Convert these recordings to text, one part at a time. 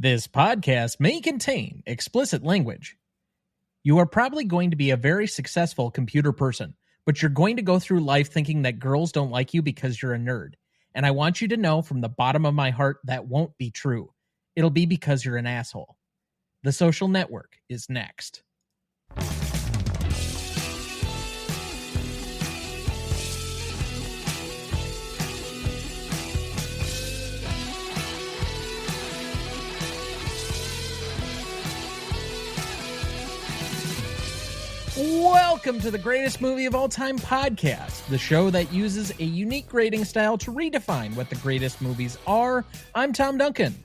This podcast may contain explicit language. You are probably going to be a very successful computer person, but you're going to go through life thinking that girls don't like you because you're a nerd. And I want you to know from the bottom of my heart that won't be true. It'll be because you're an asshole. The Social Network is next. Welcome to the Greatest Movie of All Time podcast, the show that uses a unique grading style to redefine what the greatest movies are. I'm Tom Duncan.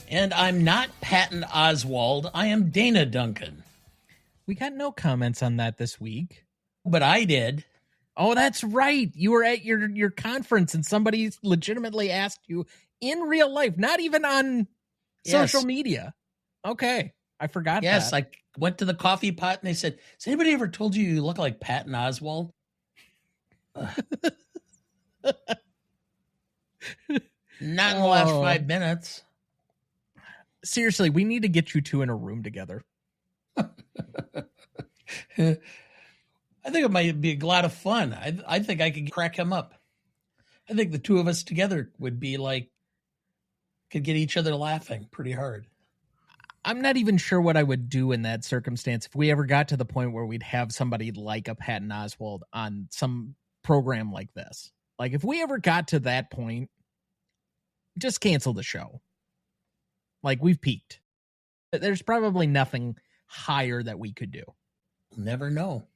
And I'm not Patton Oswalt. I am Dana Duncan. We got no comments on that this week. But I did. Oh, that's right. You were at your conference and somebody legitimately asked you in real life, not even on social media. Okay. I forgot that. Yes, I went to the coffee pot and they said, has anybody ever told you you look like Patton Oswalt? Not in the last 5 minutes. Seriously, we need to get you two in a room together. I think it might be a lot of fun. I think I could crack him up. I think the two of us together would be like, could get each other laughing pretty hard. I'm not even sure what I would do in that circumstance if we ever got to the point where we'd have somebody like a Patton Oswalt on some program like this. Like, if we ever got to that point, just cancel the show. Like, we've peaked. There's probably nothing higher that we could do. Never know.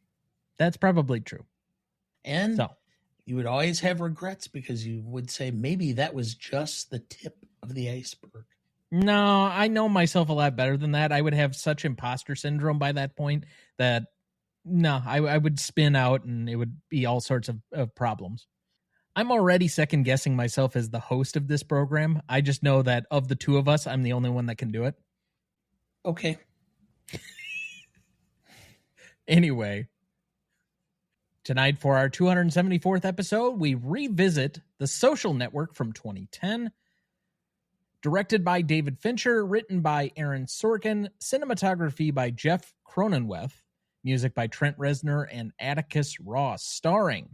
That's probably true. And you would always have regrets because you would say, maybe that was just the tip of the iceberg. No, I know myself a lot better than that. I would have such imposter syndrome by that point that, no, I would spin out and it would be all sorts of problems. I'm already second guessing myself as the host of this program. I just know that of the two of us, I'm the only one that can do it. Okay. Anyway, tonight for our 274th episode, we revisit The Social Network from 2010. Directed by David Fincher, written by Aaron Sorkin, cinematography by Jeff Cronenweth, music by Trent Reznor and Atticus Ross, starring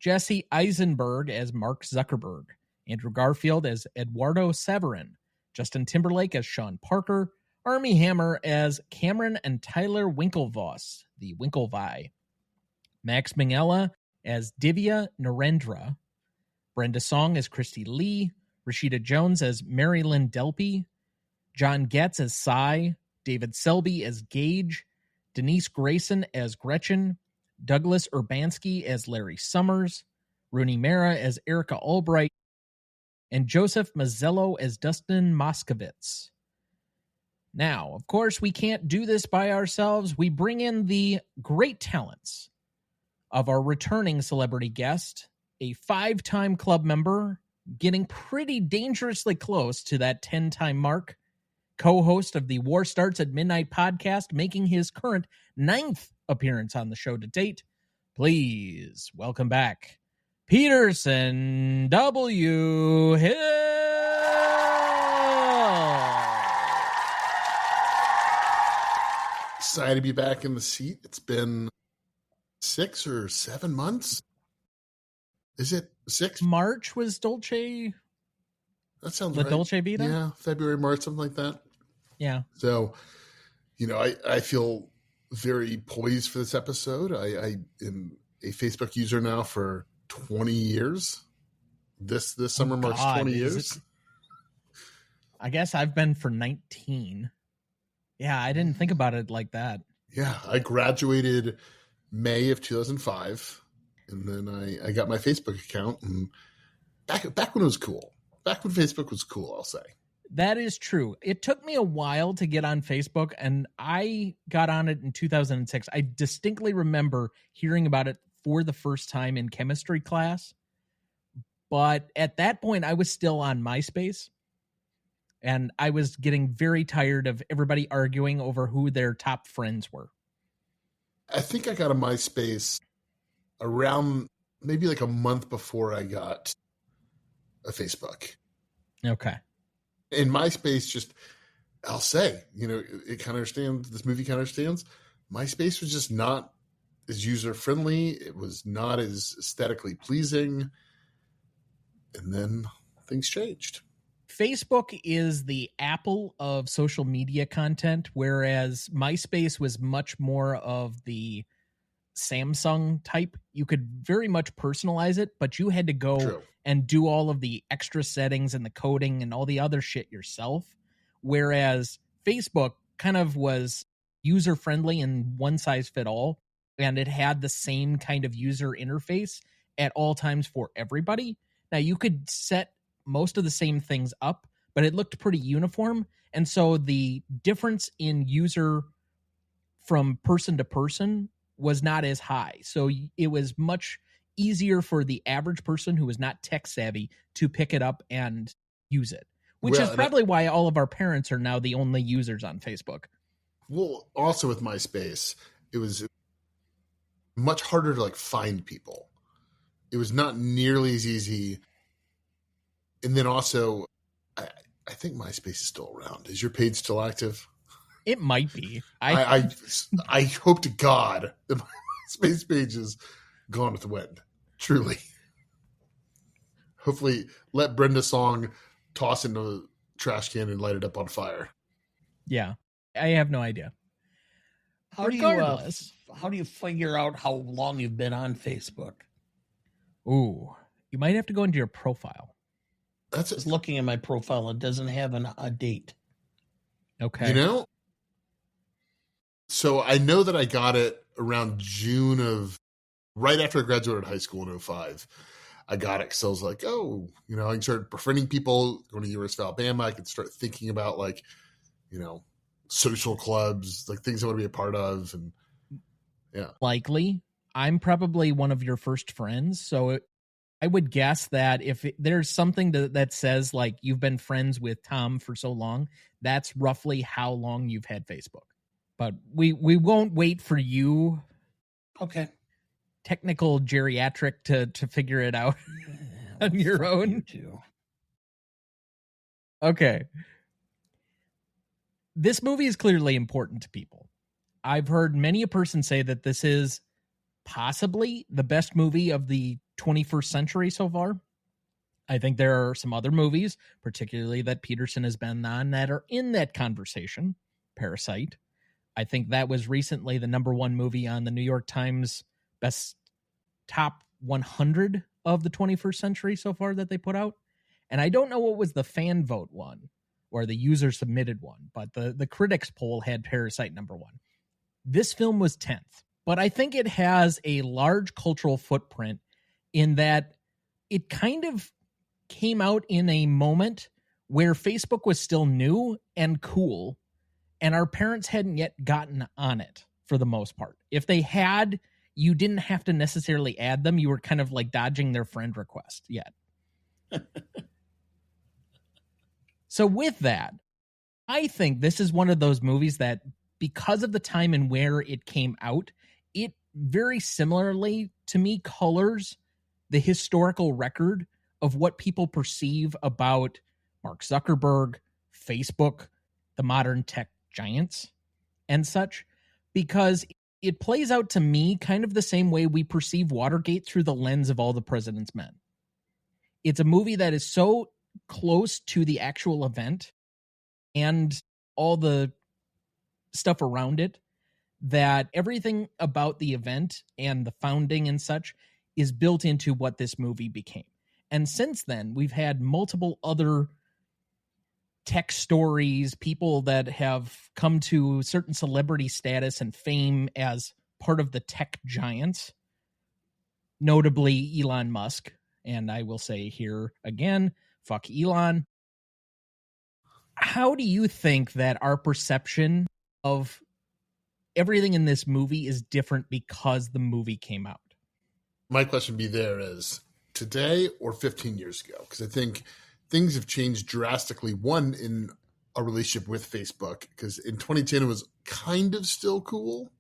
Jesse Eisenberg as Mark Zuckerberg, Andrew Garfield as Eduardo Severin, Justin Timberlake as Sean Parker, Armie Hammer as Cameron and Tyler Winklevoss, the Winklevi, Max Minghella as Divya Narendra, Brenda Song as Christy Lee, Rashida Jones as Mary Lynn Delpy, John Getz as Cy, David Selby as Gage, Denise Grayson as Gretchen, Douglas Urbanski as Larry Summers, Rooney Mara as Erica Albright, and Joseph Mazzello as Dustin Moskovitz. Now, of course, we can't do this by ourselves. We bring in the great talents of our returning celebrity guest, a 5-time club member, getting pretty dangerously close to that 10-time mark, co-host of the War Starts at Midnight podcast, making his current 9th appearance on the show to date. Please welcome back Peterson W. Hill. Excited to be back in the seat. It's been 6 or 7 months. Is it 6? March was Dolce. That sounds La right. Dolce Vita? Yeah, February, March, something like that. Yeah. So, I feel very poised for this episode. I am a Facebook user now for 20 years. This summer marks 20 years. I guess I've been for 19. Yeah, I didn't think about it like that. Yeah, I graduated May of 2005. And then I got my Facebook account, and back when it was cool. Back when Facebook was cool, I'll say. That is true. It took me a while to get on Facebook, and I got on it in 2006. I distinctly remember hearing about it for the first time in chemistry class. But at that point, I was still on MySpace, and I was getting very tired of everybody arguing over who their top friends were. I think I got a MySpace around maybe like a month before I got a Facebook. Okay. In MySpace, just, I'll say, you know, it kind of understands, this movie kind of understands, MySpace was just not as user-friendly. It was not as aesthetically pleasing. And then things changed. Facebook is the Apple of social media content, whereas MySpace was much more of the Samsung type. You could very much personalize it, but you had to go and do all of the extra settings and the coding and all the other shit yourself. Whereas Facebook kind of was user friendly and one size fit all, and it had the same kind of user interface at all times for everybody. Now you could set most of the same things up, but it looked pretty uniform. And so the difference in user from person to person was not as high. So it was much easier for the average person who was not tech savvy to pick it up and use it, which is probably why all of our parents are now the only users on Facebook. Well, also with MySpace, it was much harder to like find people. It was not nearly as easy. And then also, I think MySpace is still around. Is your page still active? It might be. I hope to God that my MySpace page is gone with the wind. Truly. Hopefully, let Brenda's song toss into the trash can and light it up on fire. Yeah, I have no idea. How do you figure out how long you've been on Facebook? Ooh, you might have to go into your profile. Just looking at my profile, it doesn't have a date. Okay. You know, so I know that I got it around June of, right after I graduated high school in 2005. I got it because I was like, oh, you know, I can start befriending people, going to University of Alabama. I could start thinking about like, you know, social clubs, like things I want to be a part of. And yeah. Likely. I'm probably one of your first friends. So I would guess that if there's something that says like you've been friends with Tom for so long, that's roughly how long you've had Facebook. But we won't wait for you. Okay. Technical geriatric to figure it out on your own. You too. Okay. This movie is clearly important to people. I've heard many a person say that this is possibly the best movie of the 21st century so far. I think there are some other movies, particularly that Peterson has been on, that are in that conversation. Parasite. I think that was recently the #1 movie on the New York Times best top 100 of the 21st century so far that they put out. And I don't know what was the fan vote one or the user submitted one, but the critics poll had Parasite #1. This film was 10th, but I think it has a large cultural footprint in that it kind of came out in a moment where Facebook was still new and cool, and our parents hadn't yet gotten on it for the most part. If they had, you didn't have to necessarily add them. You were kind of like dodging their friend request yet. So with that, I think this is one of those movies that, because of the time and where it came out, it very similarly to me colors the historical record of what people perceive about Mark Zuckerberg, Facebook, the modern tech giants and such, because it plays out to me kind of the same way we perceive Watergate through the lens of All the President's Men. It's a movie that is so close to the actual event and all the stuff around it that everything about the event and the founding and such is built into what this movie became. And since then, we've had multiple other tech stories, people that have come to certain celebrity status and fame as part of the tech giants, notably Elon Musk. And I will say here again, fuck Elon. How do you think that our perception of everything in this movie is different because the movie came out? My question would be there is today or 15 years ago? Because I think things have changed drastically. One, in our relationship with Facebook, because in 2010 it was kind of still cool.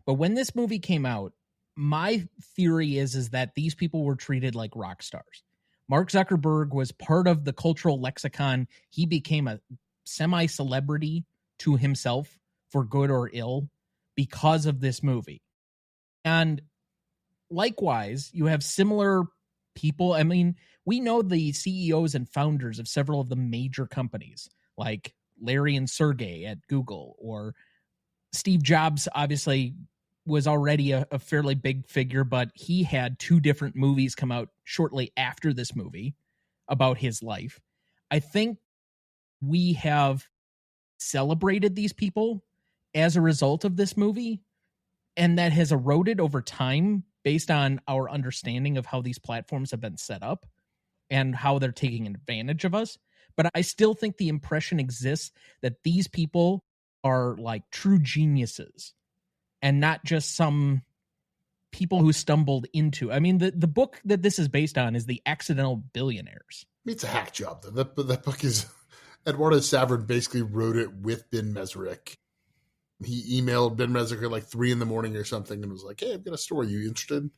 But when this movie came out, my theory is that these people were treated like rock stars. Mark Zuckerberg was part of the cultural lexicon. He became a semi-celebrity to himself, for good or ill, because of this movie. And likewise, you have similar people. I mean, we know the CEOs and founders of several of the major companies, like Larry and Sergey at Google, or Steve Jobs obviously was already a fairly big figure, but he had 2 different movies come out shortly after this movie about his life. I think we have celebrated these people as a result of this movie, and that has eroded over time based on our understanding of how these platforms have been set up and how they're taking advantage of us. But I still think the impression exists that these people are like true geniuses and not just some people who stumbled into. I mean, the book that this is based on is The Accidental Billionaires. It's a hack job, though. That book is... Eduardo Saverin basically wrote it with Ben Mesrick. He emailed Ben Mesrick at like 3 a.m. or something and was like, hey, I've got a story. You interested?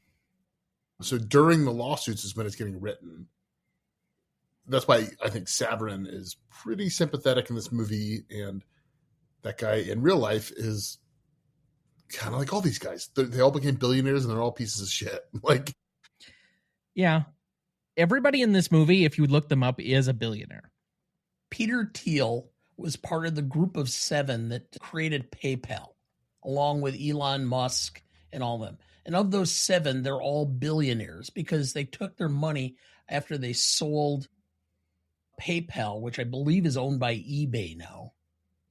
So during the lawsuits is when it's getting written. That's why I think Saverin is pretty sympathetic in this movie, and that guy in real life is kind of like all these guys. They all became billionaires and they're all pieces of shit. Like, yeah, everybody in this movie, if you look them up, is a billionaire. Peter Thiel was part of the group of 7 that created PayPal, along with Elon Musk and all of them. And of those 7, they're all billionaires because they took their money after they sold PayPal, which I believe is owned by eBay now,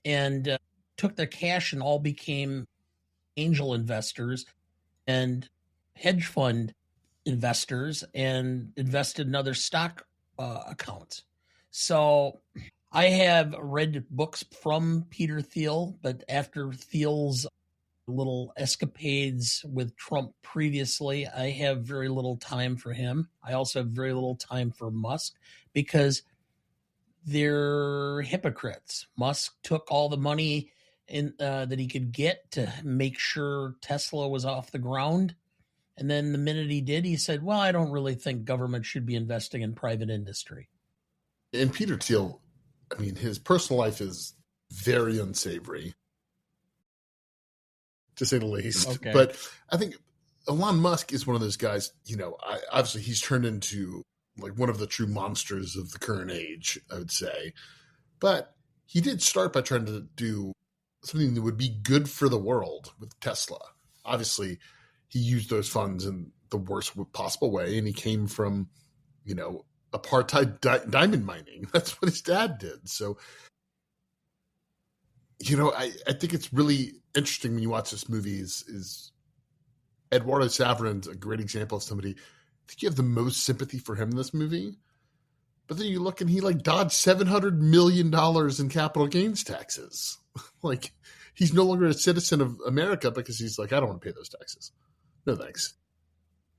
and took their cash and all became angel investors and hedge fund investors and invested in other stock accounts. So I have read books from Peter Thiel, but after Thiel's little escapades with Trump previously, I have very little time for him. I also have very little time for Musk because they're hypocrites. Musk took all the money that he could get to make sure Tesla was off the ground. And then the minute he did, he said, well, I don't really think government should be investing in private industry. And Peter Thiel, I mean, his personal life is very unsavory, to say the least. Okay. But I think Elon Musk is one of those guys, you know, obviously he's turned into like one of the true monsters of the current age, I would say. But he did start by trying to do something that would be good for the world with Tesla. Obviously, he used those funds in the worst possible way, and he came from, you know, apartheid diamond mining. That's what his dad did. So, you know, I think it's really interesting when you watch this movie is Eduardo Saverin's a great example of somebody. I think you have the most sympathy for him in this movie. But then you look and he like dodged $700 million in capital gains taxes. Like, he's no longer a citizen of America because he's like, I don't want to pay those taxes. No thanks.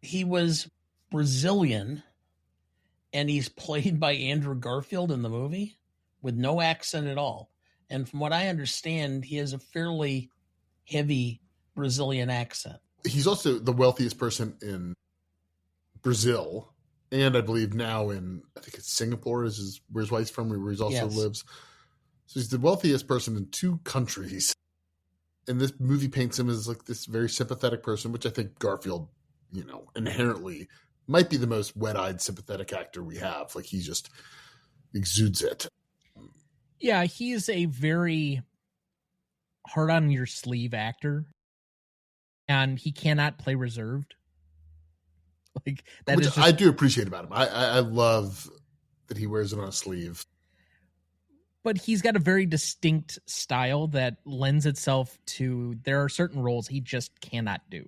He was Brazilian, and he's played by Andrew Garfield in the movie with no accent at all. And from what I understand, he has a fairly heavy Brazilian accent. He's also the wealthiest person in Brazil, and I believe now in, I think it's Singapore is where his wife's from, where he also lives. So he's the wealthiest person in 2 countries. And this movie paints him as like this very sympathetic person, which I think Garfield, you know, inherently might be the most wet-eyed sympathetic actor we have. Like, he just exudes it. Yeah, he's a very hard-on-your-sleeve actor, and he cannot play reserved. Like that, which is just... I do appreciate about him. I love that he wears it on a sleeve. But he's got a very distinct style that lends itself to, there are certain roles he just cannot do.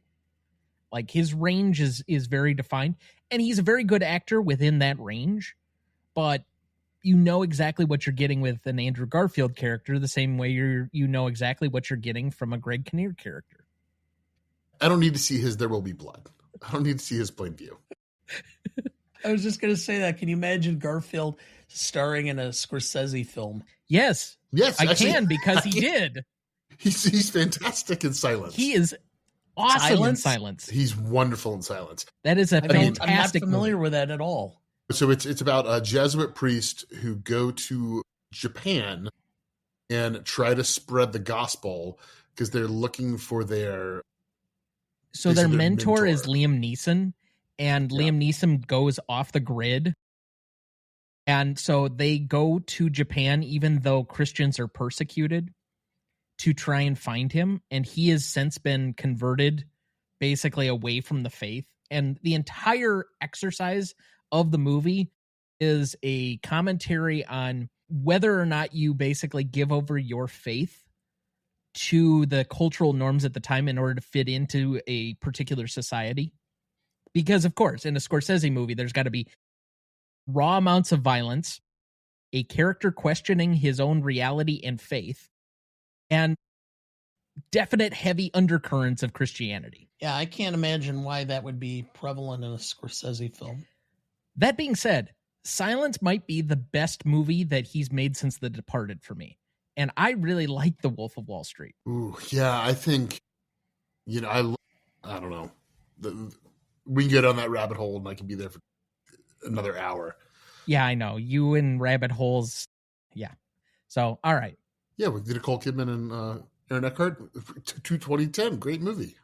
Like, his range is very defined, and he's a very good actor within that range, but you know exactly what you're getting with an Andrew Garfield character the same way you know exactly what you're getting from a Greg Kinnear character. I don't need to see his There Will Be Blood. I don't need to see his Plain View. I was just going to say that. Can you imagine Garfield starring in a Scorsese film? Yes. Yes, I can, because he did. He's fantastic in Silence. He is awesome in Silence. He's wonderful in Silence. That is a fantastic I'm not familiar movie with that at all. So it's about a Jesuit priest who go to Japan and try to spread the gospel because they're looking for their... So their mentor is Liam Neeson, and Liam Neeson goes off the grid. And so they go to Japan, even though Christians are persecuted, to try and find him. And he has since been converted basically away from the faith. And the entire exercise of the movie is a commentary on whether or not you basically give over your faith to the cultural norms at the time in order to fit into a particular society. Because, of course, in a Scorsese movie, there's got to be raw amounts of violence, a character questioning his own reality and faith, and definite heavy undercurrents of Christianity. Yeah, I can't imagine why that would be prevalent in a Scorsese film. That being said, Silence might be the best movie that he's made since The Departed for me. And I really like The Wolf of Wall Street. Ooh, yeah, I think, I don't know. We can get on that rabbit hole and I can be there for another hour. Yeah, I know. You and rabbit holes. Yeah. So, all right. Yeah, we did Nicole Kidman and Aaron Eckhart to 2010. Great movie.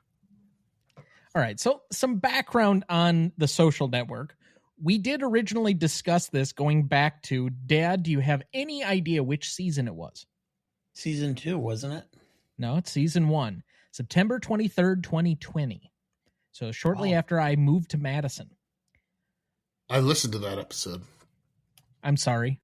All right. So some background on The Social Network. We did originally discuss this going back to, Dad, do you have any idea which season it was? Season 2, wasn't it? No, it's season 1. September 23rd, 2020. So shortly after I moved to Madison. I listened to that episode. I'm sorry.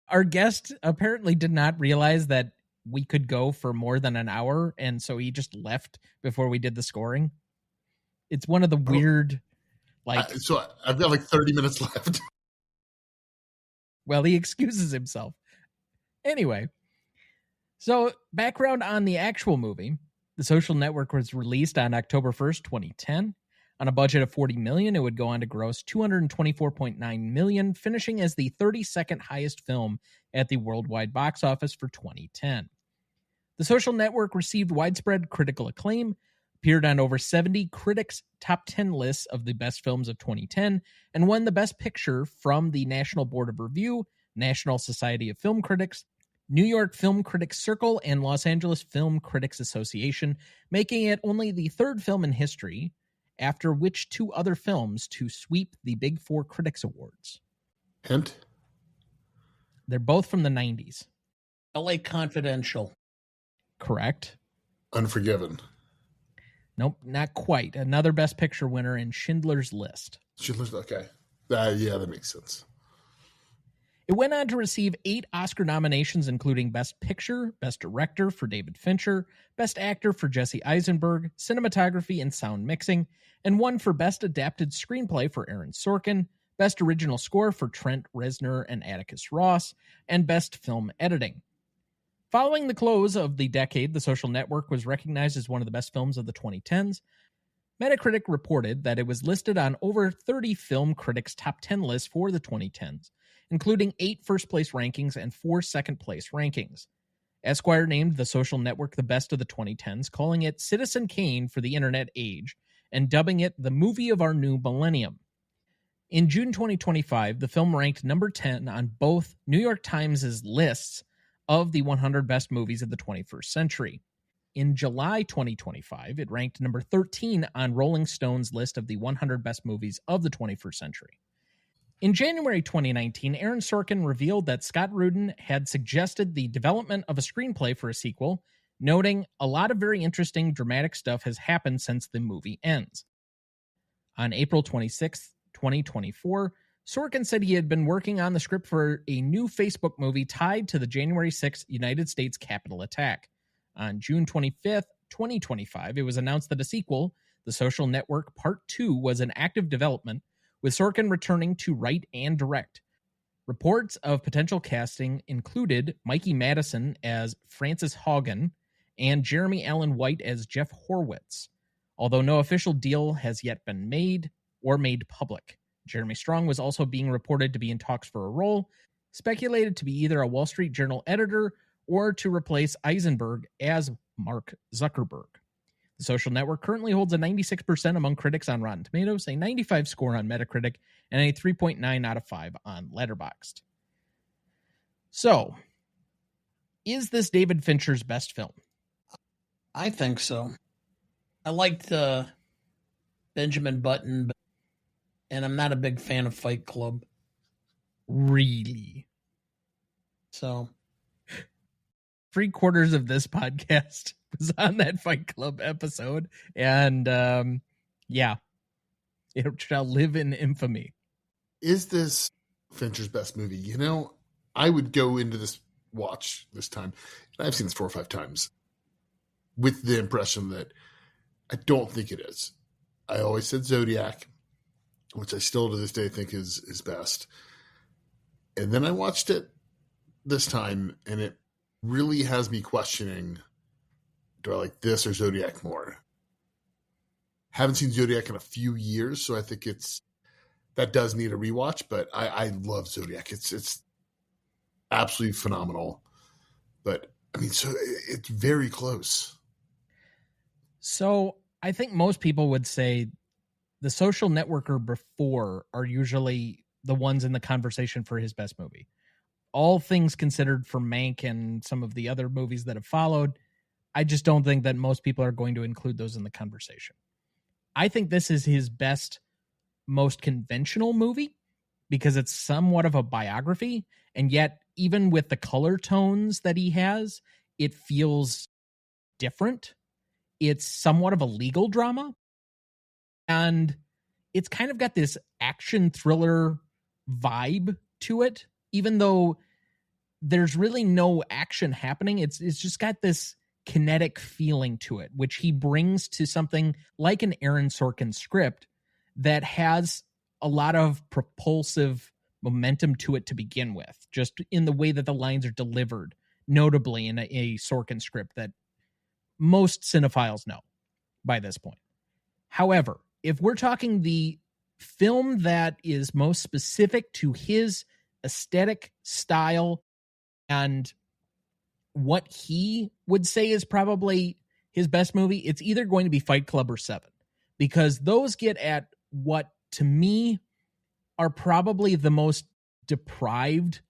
Our guest apparently did not realize that we could go for more than an hour, and so he just left before we did the scoring. It's one of the weird, so I've got 30 minutes left. Well, he excuses himself. Anyway, so background on the actual movie. The Social Network was released on October 1st, 2010. On a budget of $40 million, it would go on to gross $224.9 million, finishing as the 32nd highest film at the worldwide box office for 2010. The Social Network received widespread critical acclaim, appeared on over 70 critics' top 10 lists of the best films of 2010, and won the Best Picture from the National Board of Review, National Society of Film Critics, New York Film Critics Circle, and Los Angeles Film Critics Association, making it only the third film in history after which two other films to sweep the Big Four Critics Awards. Hint? They're both from the 90s. LA Confidential. Correct. Unforgiven. Nope, not quite. Another Best Picture winner in Schindler's List. Schindler's, okay. Yeah, that makes sense. It went on to receive 8 Oscar nominations, including Best Picture, Best Director for David Fincher, Best Actor for Jesse Eisenberg, Cinematography and Sound Mixing, and one for Best Adapted Screenplay for Aaron Sorkin, Best Original Score for Trent Reznor and Atticus Ross, and Best Film Editing. Following the close of the decade, The Social Network was recognized as one of the best films of the 2010s. Metacritic reported that it was listed on over 30 film critics' top 10 lists for the 2010s, including 8 first-place rankings and 4 second-place rankings. Esquire named The Social Network the best of the 2010s, calling it Citizen Kane for the internet age, and dubbing it the movie of our new millennium. In June 2025, the film ranked number 10 on both New York Times' lists of the 100 best movies of the 21st century. In July 2025, it ranked number 13 on Rolling Stone's list of the 100 best movies of the 21st century. In January 2019, Aaron Sorkin revealed that Scott Rudin had suggested the development of a screenplay for a sequel, noting a lot of very interesting dramatic stuff has happened since the movie ends. On April 26, 2024, Sorkin said he had been working on the script for a new Facebook movie tied to the January 6th United States Capitol attack. On June 25th, 2025, it was announced that a sequel, The Social Network Part 2, was in active development, with Sorkin returning to write and direct. Reports of potential casting included Mikey Madison as Francis Haugen and Jeremy Allen White as Jeff Horwitz, although no official deal has yet been made or made public. Jeremy Strong was also being reported to be in talks for a role, speculated to be either a Wall Street Journal editor or to replace Eisenberg as Mark Zuckerberg. The Social Network currently holds a 96% among critics on Rotten Tomatoes, a 95 score on Metacritic, and a 3.9 out of 5 on Letterboxd. So, is this David Fincher's best film? I think so. I liked Benjamin Button, and I'm not a big fan of Fight Club. Really? So 3/4 of this podcast was on that Fight Club episode, and yeah, it shall live in infamy. Is this Fincher's best movie? You know, I would go into this watch this time, and I've seen this 4 or 5 times, with the impression that I don't think it is. I always said Zodiac, which I still to this day think is best. And then I watched it this time, and it really has me questioning, do I like this or Zodiac more? Haven't seen Zodiac in a few years, so I think that does need a rewatch, but I love Zodiac. It's absolutely phenomenal. But I mean, so it's very close. So I think most people would say The Social Network or Before are usually the ones in the conversation for his best movie. All things considered for Mank and some of the other movies that have followed, I just don't think that most people are going to include those in the conversation. I think this is his best, most conventional movie because it's somewhat of a biography, and yet even with the color tones that he has, it feels different. It's somewhat of a legal drama, and it's kind of got this action thriller vibe to it, even though there's really no action happening. It's just got this kinetic feeling to it, which he brings to something like an Aaron Sorkin script that has a lot of propulsive momentum to it to begin with, just in the way that the lines are delivered, notably in a Sorkin script that most cinephiles know by this point. However, if we're talking the film that is most specific to his aesthetic, style, and what he would say is probably his best movie, it's either going to be Fight Club or Seven, because those get at what, to me, are probably the most deprived,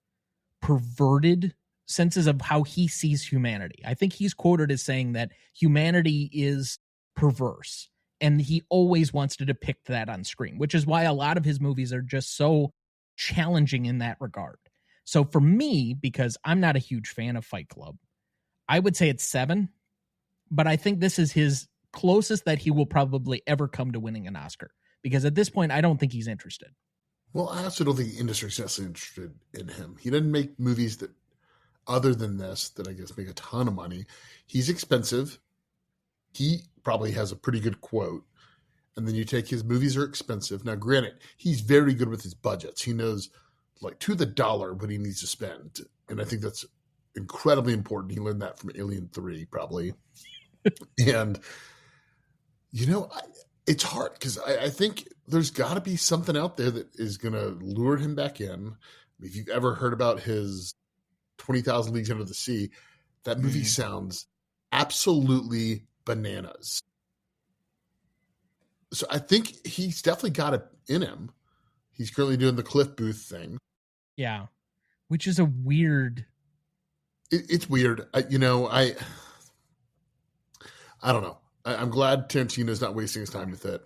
perverted senses of how he sees humanity. I think he's quoted as saying that humanity is perverse, and he always wants to depict that on screen, which is why a lot of his movies are just so challenging in that regard. So for me, because I'm not a huge fan of Fight Club, I would say it's 7, but I think this is his closest that he will probably ever come to winning an Oscar, because at this point, I don't think he's interested. Well, I also don't think the industry is necessarily interested in him. He doesn't make movies that, other than this, that I guess make a ton of money. He's expensive. He probably has a pretty good quote. And then you take his movies are expensive. Now, granted, he's very good with his budgets. He knows, like, to the dollar what he needs to spend. And I think that's incredibly important. He learned that from Alien 3, probably. And, you know, it's hard because I think there's got to be something out there that is going to lure him back in. If you've ever heard about his 20,000 Leagues Under the Sea, that movie sounds absolutely bananas. So I think he's definitely got it in him. He's currently doing the Cliff Booth thing. Yeah, which is a weird. It's weird. I don't know. I'm glad Tarantino's not wasting his time with it.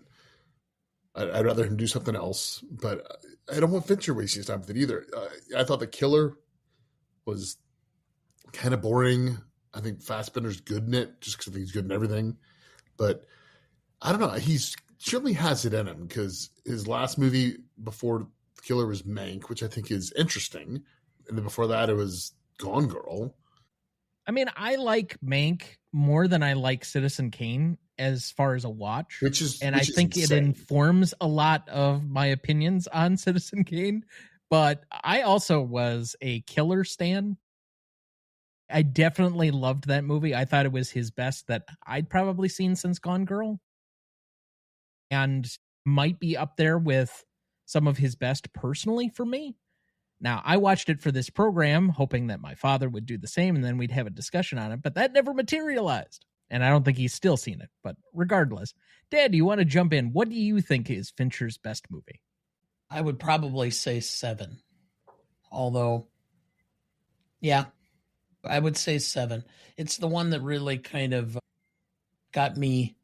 I'd rather him do something else, but I don't want Fincher wasting his time with it either. I thought The Killer was kind of boring. I think Fassbender's good in it just because I think he's good in everything. But I don't know. He's certainly has it in him because his last movie before The Killer was Mank, which I think is interesting. And then before that, it was Gone Girl. I mean, I like Mank more than I like Citizen Kane as far as a watch. I think it informs a lot of my opinions on Citizen Kane. But I also was a Killer stan. I definitely loved that movie. I thought it was his best that I'd probably seen since Gone Girl. And might be up there with some of his best personally for me. Now, I watched it for this program, hoping that my father would do the same, and then we'd have a discussion on it, but that never materialized. And I don't think he's still seen it. But regardless, Dad, do you want to jump in? What do you think is Fincher's best movie? I would probably say 7. Although, yeah, I would say 7. It's the one that really kind of got me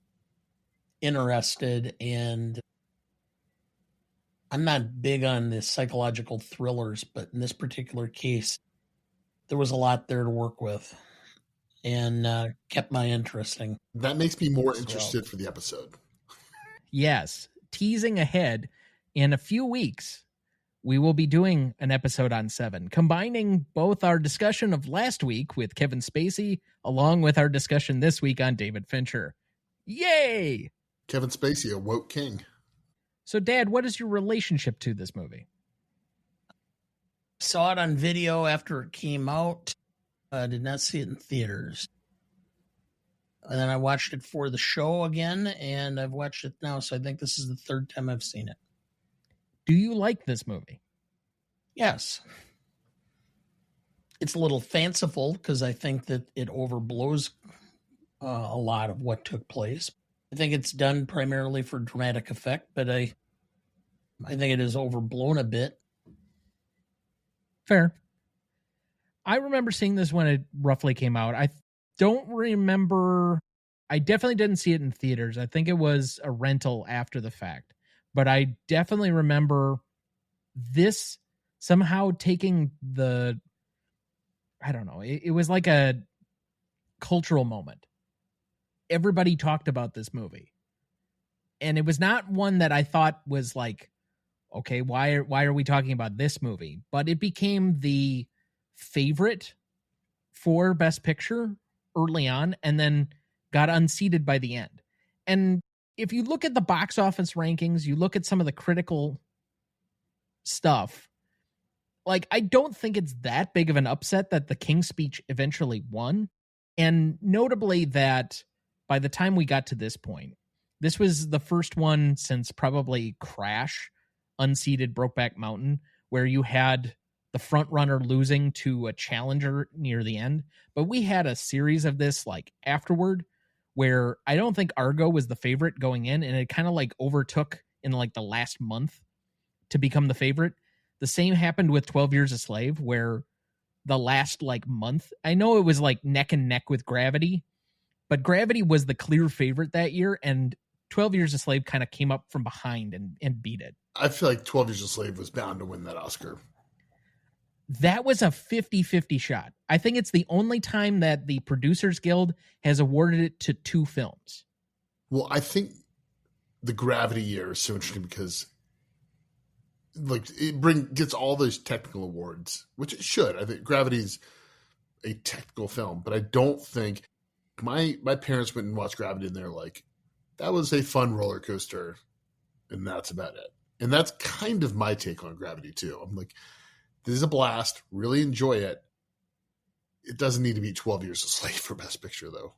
interested, and I'm not big on the psychological thrillers, but in this particular case, there was a lot there to work with and kept my interesting. That makes me more interested for the episode. Yes. Teasing ahead, in a few weeks, we will be doing an episode on 7, combining both our discussion of last week with Kevin Spacey, along with our discussion this week on David Fincher. Yay! Kevin Spacey, a woke king. So, Dad, what is your relationship to this movie? Saw it on video after it came out. I did not see it in theaters. And then I watched it for the show again, and I've watched it now, so I think this is the 3rd time I've seen it. Do you like this movie? Yes. It's a little fanciful because I think that it overblows a lot of what took place. I think it's done primarily for dramatic effect, but I think it is overblown a bit. Fair. I remember seeing this when it roughly came out. I don't remember. I definitely didn't see it in theaters. I think it was a rental after the fact. But I definitely remember this somehow taking the, I don't know, it was like a cultural moment. Everybody talked about this movie. And it was not one that I thought was like, okay, why are we talking about this movie? But it became the favorite for Best Picture early on and then got unseated by the end. And if you look at the box office rankings, you look at some of the critical stuff, like, I don't think it's that big of an upset that The King's Speech eventually won. And notably that by the time we got to this point, this was the first one since probably Crash unseated Brokeback Mountain, where you had the front runner losing to a challenger near the end. But we had a series of this like afterward, where I don't think Argo was the favorite going in, and it kind of like overtook in like the last month to become the favorite. The same happened with 12 Years a Slave, where the last like month, I know it was like neck and neck with Gravity, but Gravity was the clear favorite that year, and 12 Years a Slave kind of came up from behind and beat it. I feel like 12 Years a Slave was bound to win that Oscar. That was a 50-50 shot. I think it's the only time that the Producers Guild has awarded it to 2 films. Well, I think the Gravity year is so interesting because like it gets all those technical awards, which it should. I think Gravity's a technical film, but I don't think my parents went and watched Gravity and they're like, that was a fun roller coaster, and that's about it. And that's kind of my take on Gravity too. I'm like, this is a blast. Really enjoy it. It doesn't need to be 12 Years a Slave for Best Picture, though.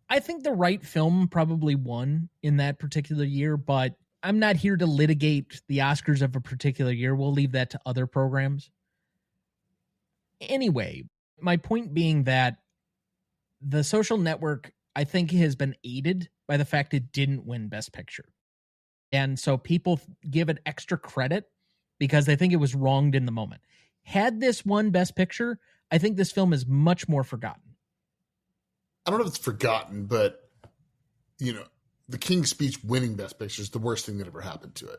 I think the right film probably won in that particular year, but I'm not here to litigate the Oscars of a particular year. We'll leave that to other programs. Anyway, my point being that The Social Network, I think, has been aided by the fact it didn't win Best Picture. And so people give it extra credit because they think it was wronged in the moment. Had this won Best Picture, I think this film is much more forgotten. I don't know if it's forgotten, but, you know, The King's Speech winning Best Picture is the worst thing that ever happened to it.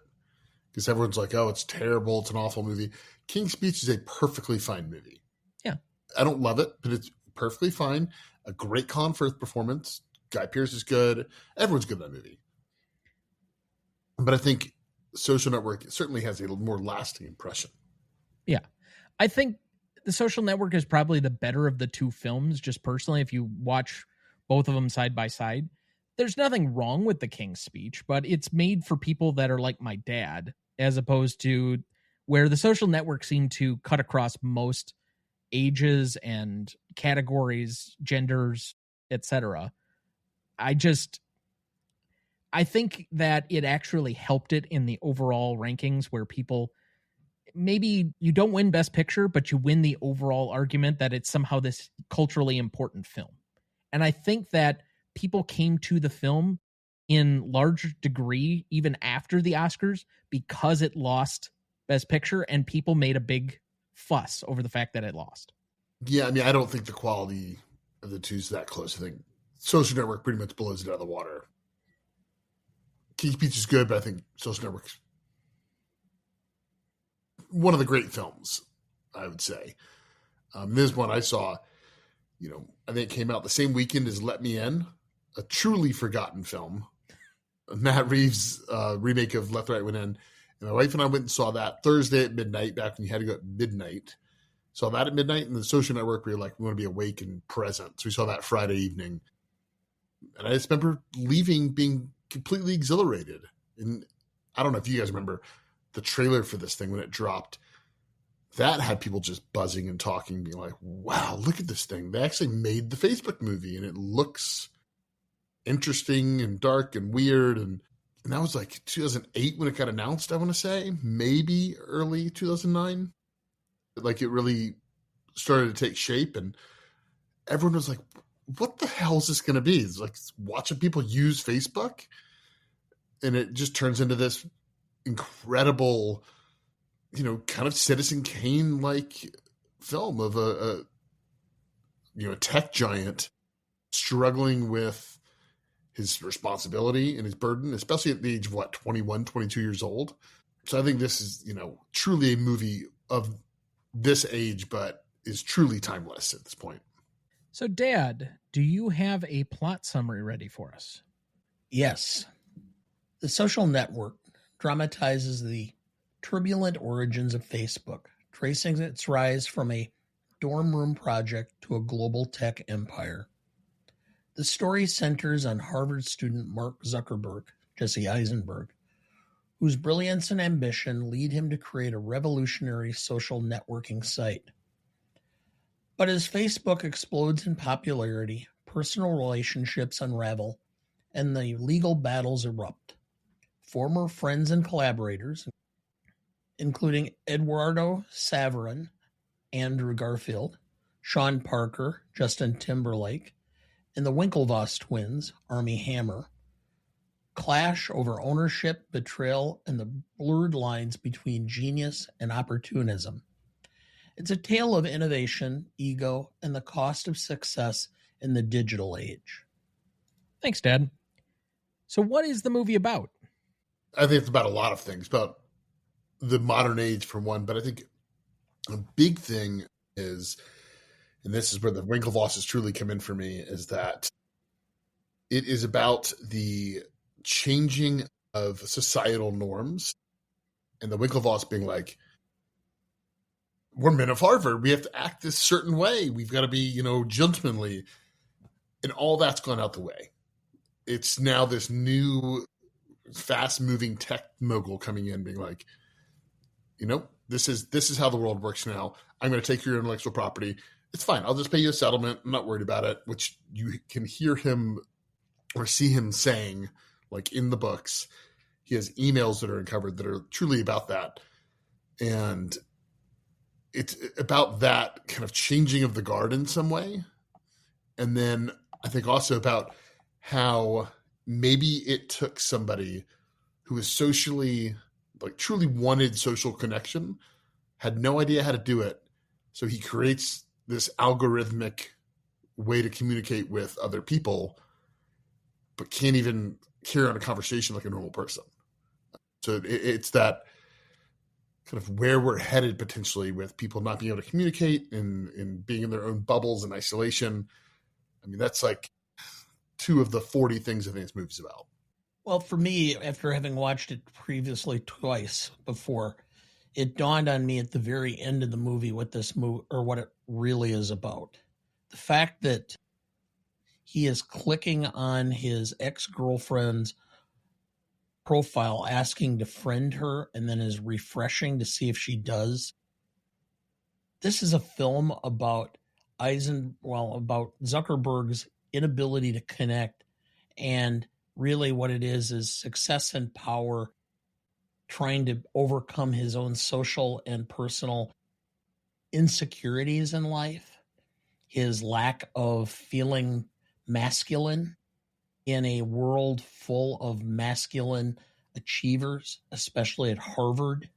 Because everyone's like, oh, it's terrible. It's an awful movie. King's Speech is a perfectly fine movie. Yeah. I don't love it, but it's perfectly fine. A great Colin Firth performance. Guy Pearce is good. Everyone's good in that movie. But I think Social Network certainly has a more lasting impression. Yeah. I think The Social Network is probably the better of the 2 films, just personally, if you watch both of them side by side. There's nothing wrong with The King's Speech, but it's made for people that are like my dad, as opposed to where The Social Network seemed to cut across most ages and categories, genders, etc. I think that it actually helped it in the overall rankings where people, maybe you don't win Best Picture, but you win the overall argument that it's somehow this culturally important film. And I think that people came to the film in large degree even after the Oscars because it lost Best Picture and people made a big fuss over the fact that it lost. Yeah, I mean, I don't think the quality of the two is that close. I think Social Network pretty much blows it out of the water. King's Speech is good, but I think Social Network's one of the great films, I would say. This one I saw, I think it came out the same weekend as Let Me In, a truly forgotten film. Matt Reeves' remake of Left, Right, Went In. And my wife and I went and saw that Thursday at midnight, back when you had to go at midnight. Saw that at midnight, and the Social Network, we were like, we want to be awake and present. So we saw that Friday evening. And I just remember leaving being completely exhilarated. And I don't know if you guys remember the trailer for this thing when it dropped. That had people just buzzing and talking, being like, wow, look at this thing. They actually made the Facebook movie, and it looks interesting and dark and weird. And that was like 2008 when it got announced, I want to say. Maybe early 2009. Like, it really started to take shape, and everyone was like, what the hell is this going to be? It's like watching people use Facebook, and it just turns into this incredible, kind of Citizen Kane-like film of a tech giant struggling with his responsibility and his burden, especially at the age of 21, 22 years old. So I think this is, truly a movie of this age, but is truly timeless at this point. So, Dad, do you have a plot summary ready for us? Yes. The Social Network dramatizes the turbulent origins of Facebook, tracing its rise from a dorm room project to a global tech empire. The story centers on Harvard student Mark Zuckerberg, Jesse Eisenberg, whose brilliance and ambition lead him to create a revolutionary social networking site. But as Facebook explodes in popularity, personal relationships unravel, and the legal battles erupt. Former friends and collaborators, including Eduardo Saverin, Andrew Garfield, Sean Parker, Justin Timberlake, and the Winklevoss twins, Armie Hammer, clash over ownership, betrayal, and the blurred lines between genius and opportunism. It's a tale of innovation, ego, and the cost of success in the digital age. Thanks, Dad. So what is the movie about? I think it's about a lot of things, about the modern age for one, but I think a big thing is, and this is where the Winklevosses truly come in for me, is that it is about the changing of societal norms, and the Winklevoss being like, we're men of Harvard. We have to act this certain way. We've got to be, gentlemanly. And all that's gone out the way. It's now this new fast-moving tech mogul coming in being like, this is how the world works now. I'm going to take your intellectual property. It's fine. I'll just pay you a settlement. I'm not worried about it, which you can hear him or see him saying, like in the books. He has emails that are uncovered that are truly about that. And it's about that kind of changing of the guard in some way. And then I think also about how maybe it took somebody who was socially, like truly wanted social connection, had no idea how to do it. So he creates this algorithmic way to communicate with other people, but can't even carry on a conversation like a normal person. So it's that kind of where we're headed potentially with people not being able to communicate and being in their own bubbles and isolation. I mean, that's like 2 of the 40 things I think this movie's about. Well, for me, after having watched it previously twice before, it dawned on me at the very end of the movie what this movie, or what it really is about. The fact that he is clicking on his ex-girlfriend's profile asking to friend her and then is refreshing to see if she does. This is a film about about Zuckerberg's inability to connect, and really what it is success and power trying to overcome his own social and personal insecurities in life, his lack of feeling masculine, in a world full of masculine achievers, especially at Harvard.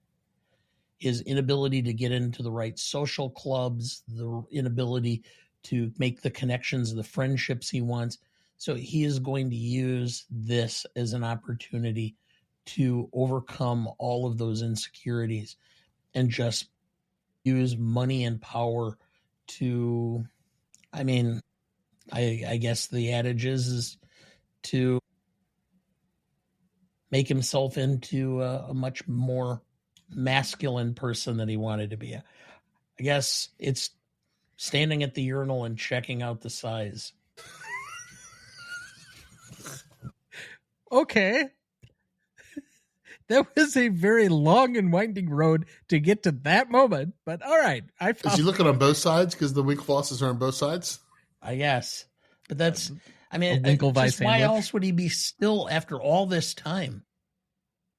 His inability to get into the right social clubs, the inability to make the connections, the friendships he wants. So he is going to use this as an opportunity to overcome all of those insecurities and just use money and power to, I guess the adage is to make himself into a much more masculine person than he wanted to be. I guess it's standing at the urinal and checking out the size. Okay. That was a very long and winding road to get to that moment, but all right. Is he looking on both sides because the wink flosses are on both sides? I guess. But that's, just why else would he be still, after all this time,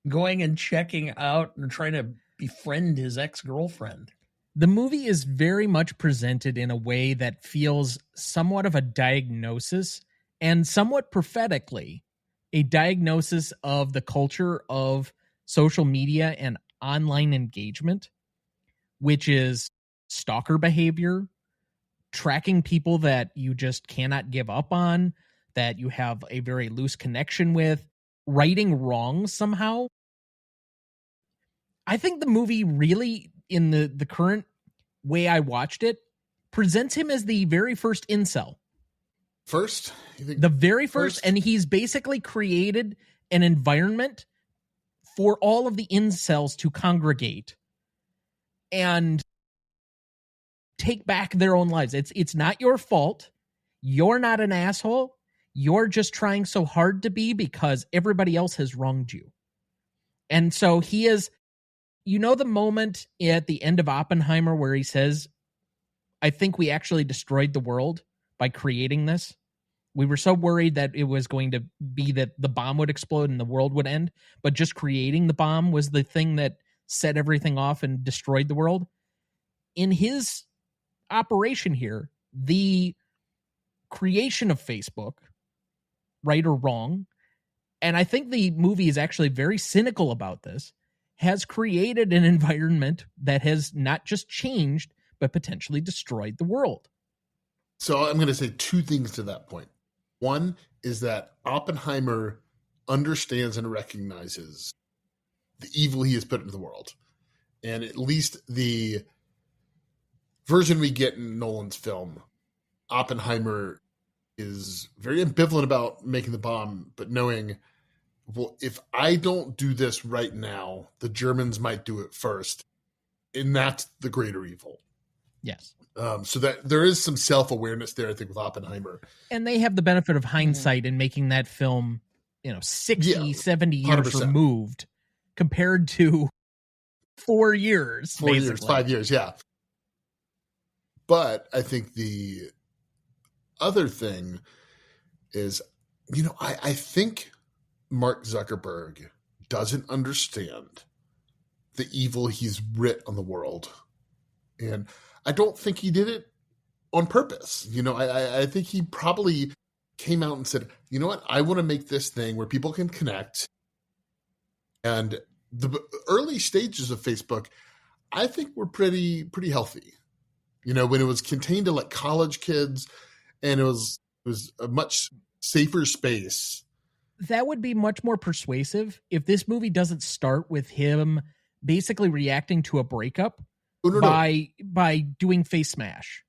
going and checking out and trying to befriend his ex-girlfriend? The movie is very much presented in a way that feels somewhat of a diagnosis, and somewhat prophetically, a diagnosis of the culture of social media and online engagement, which is stalker behavior, tracking people that you just cannot give up on, that you have a very loose connection with, righting wrongs somehow. I think the movie really, in the current way I watched it, presents him as the very first incel. First? You think the very first, and he's basically created an environment for all of the incels to congregate and take back their own lives. It's not your fault. You're not an asshole. You're just trying so hard to be because everybody else has wronged you. And so he is, the moment at the end of Oppenheimer where he says, I think we actually destroyed the world by creating this. We were so worried that it was going to be that the bomb would explode and the world would end, but just creating the bomb was the thing that set everything off and destroyed the world. In his operation here, the creation of Facebook, right or wrong, and I think the movie is actually very cynical about this, has created an environment that has not just changed, but potentially destroyed the world. So I'm going to say two things to that point. One is that Oppenheimer understands and recognizes the evil he has put into the world. And at least the version we get in Nolan's film, Oppenheimer is very ambivalent about making the bomb, but knowing, well, if I don't do this right now, the Germans might do it first. And that's the greater evil. Yes. So that there is some self-awareness there, I think, with Oppenheimer. And they have the benefit of hindsight in making that film, 60, 70 years 100%. removed compared to 4 years. 4 years, 5 years, yeah. But I think the other thing is, I think Mark Zuckerberg doesn't understand the evil he's writ on the world. And I don't think he did it on purpose. I think he probably came out and said, you know what? I want to make this thing where people can connect. And the early stages of Facebook, I think were pretty healthy. When it was contained to like college kids and it was a much safer space. That would be much more persuasive if this movie doesn't start with him basically reacting to a breakup. By doing face smash.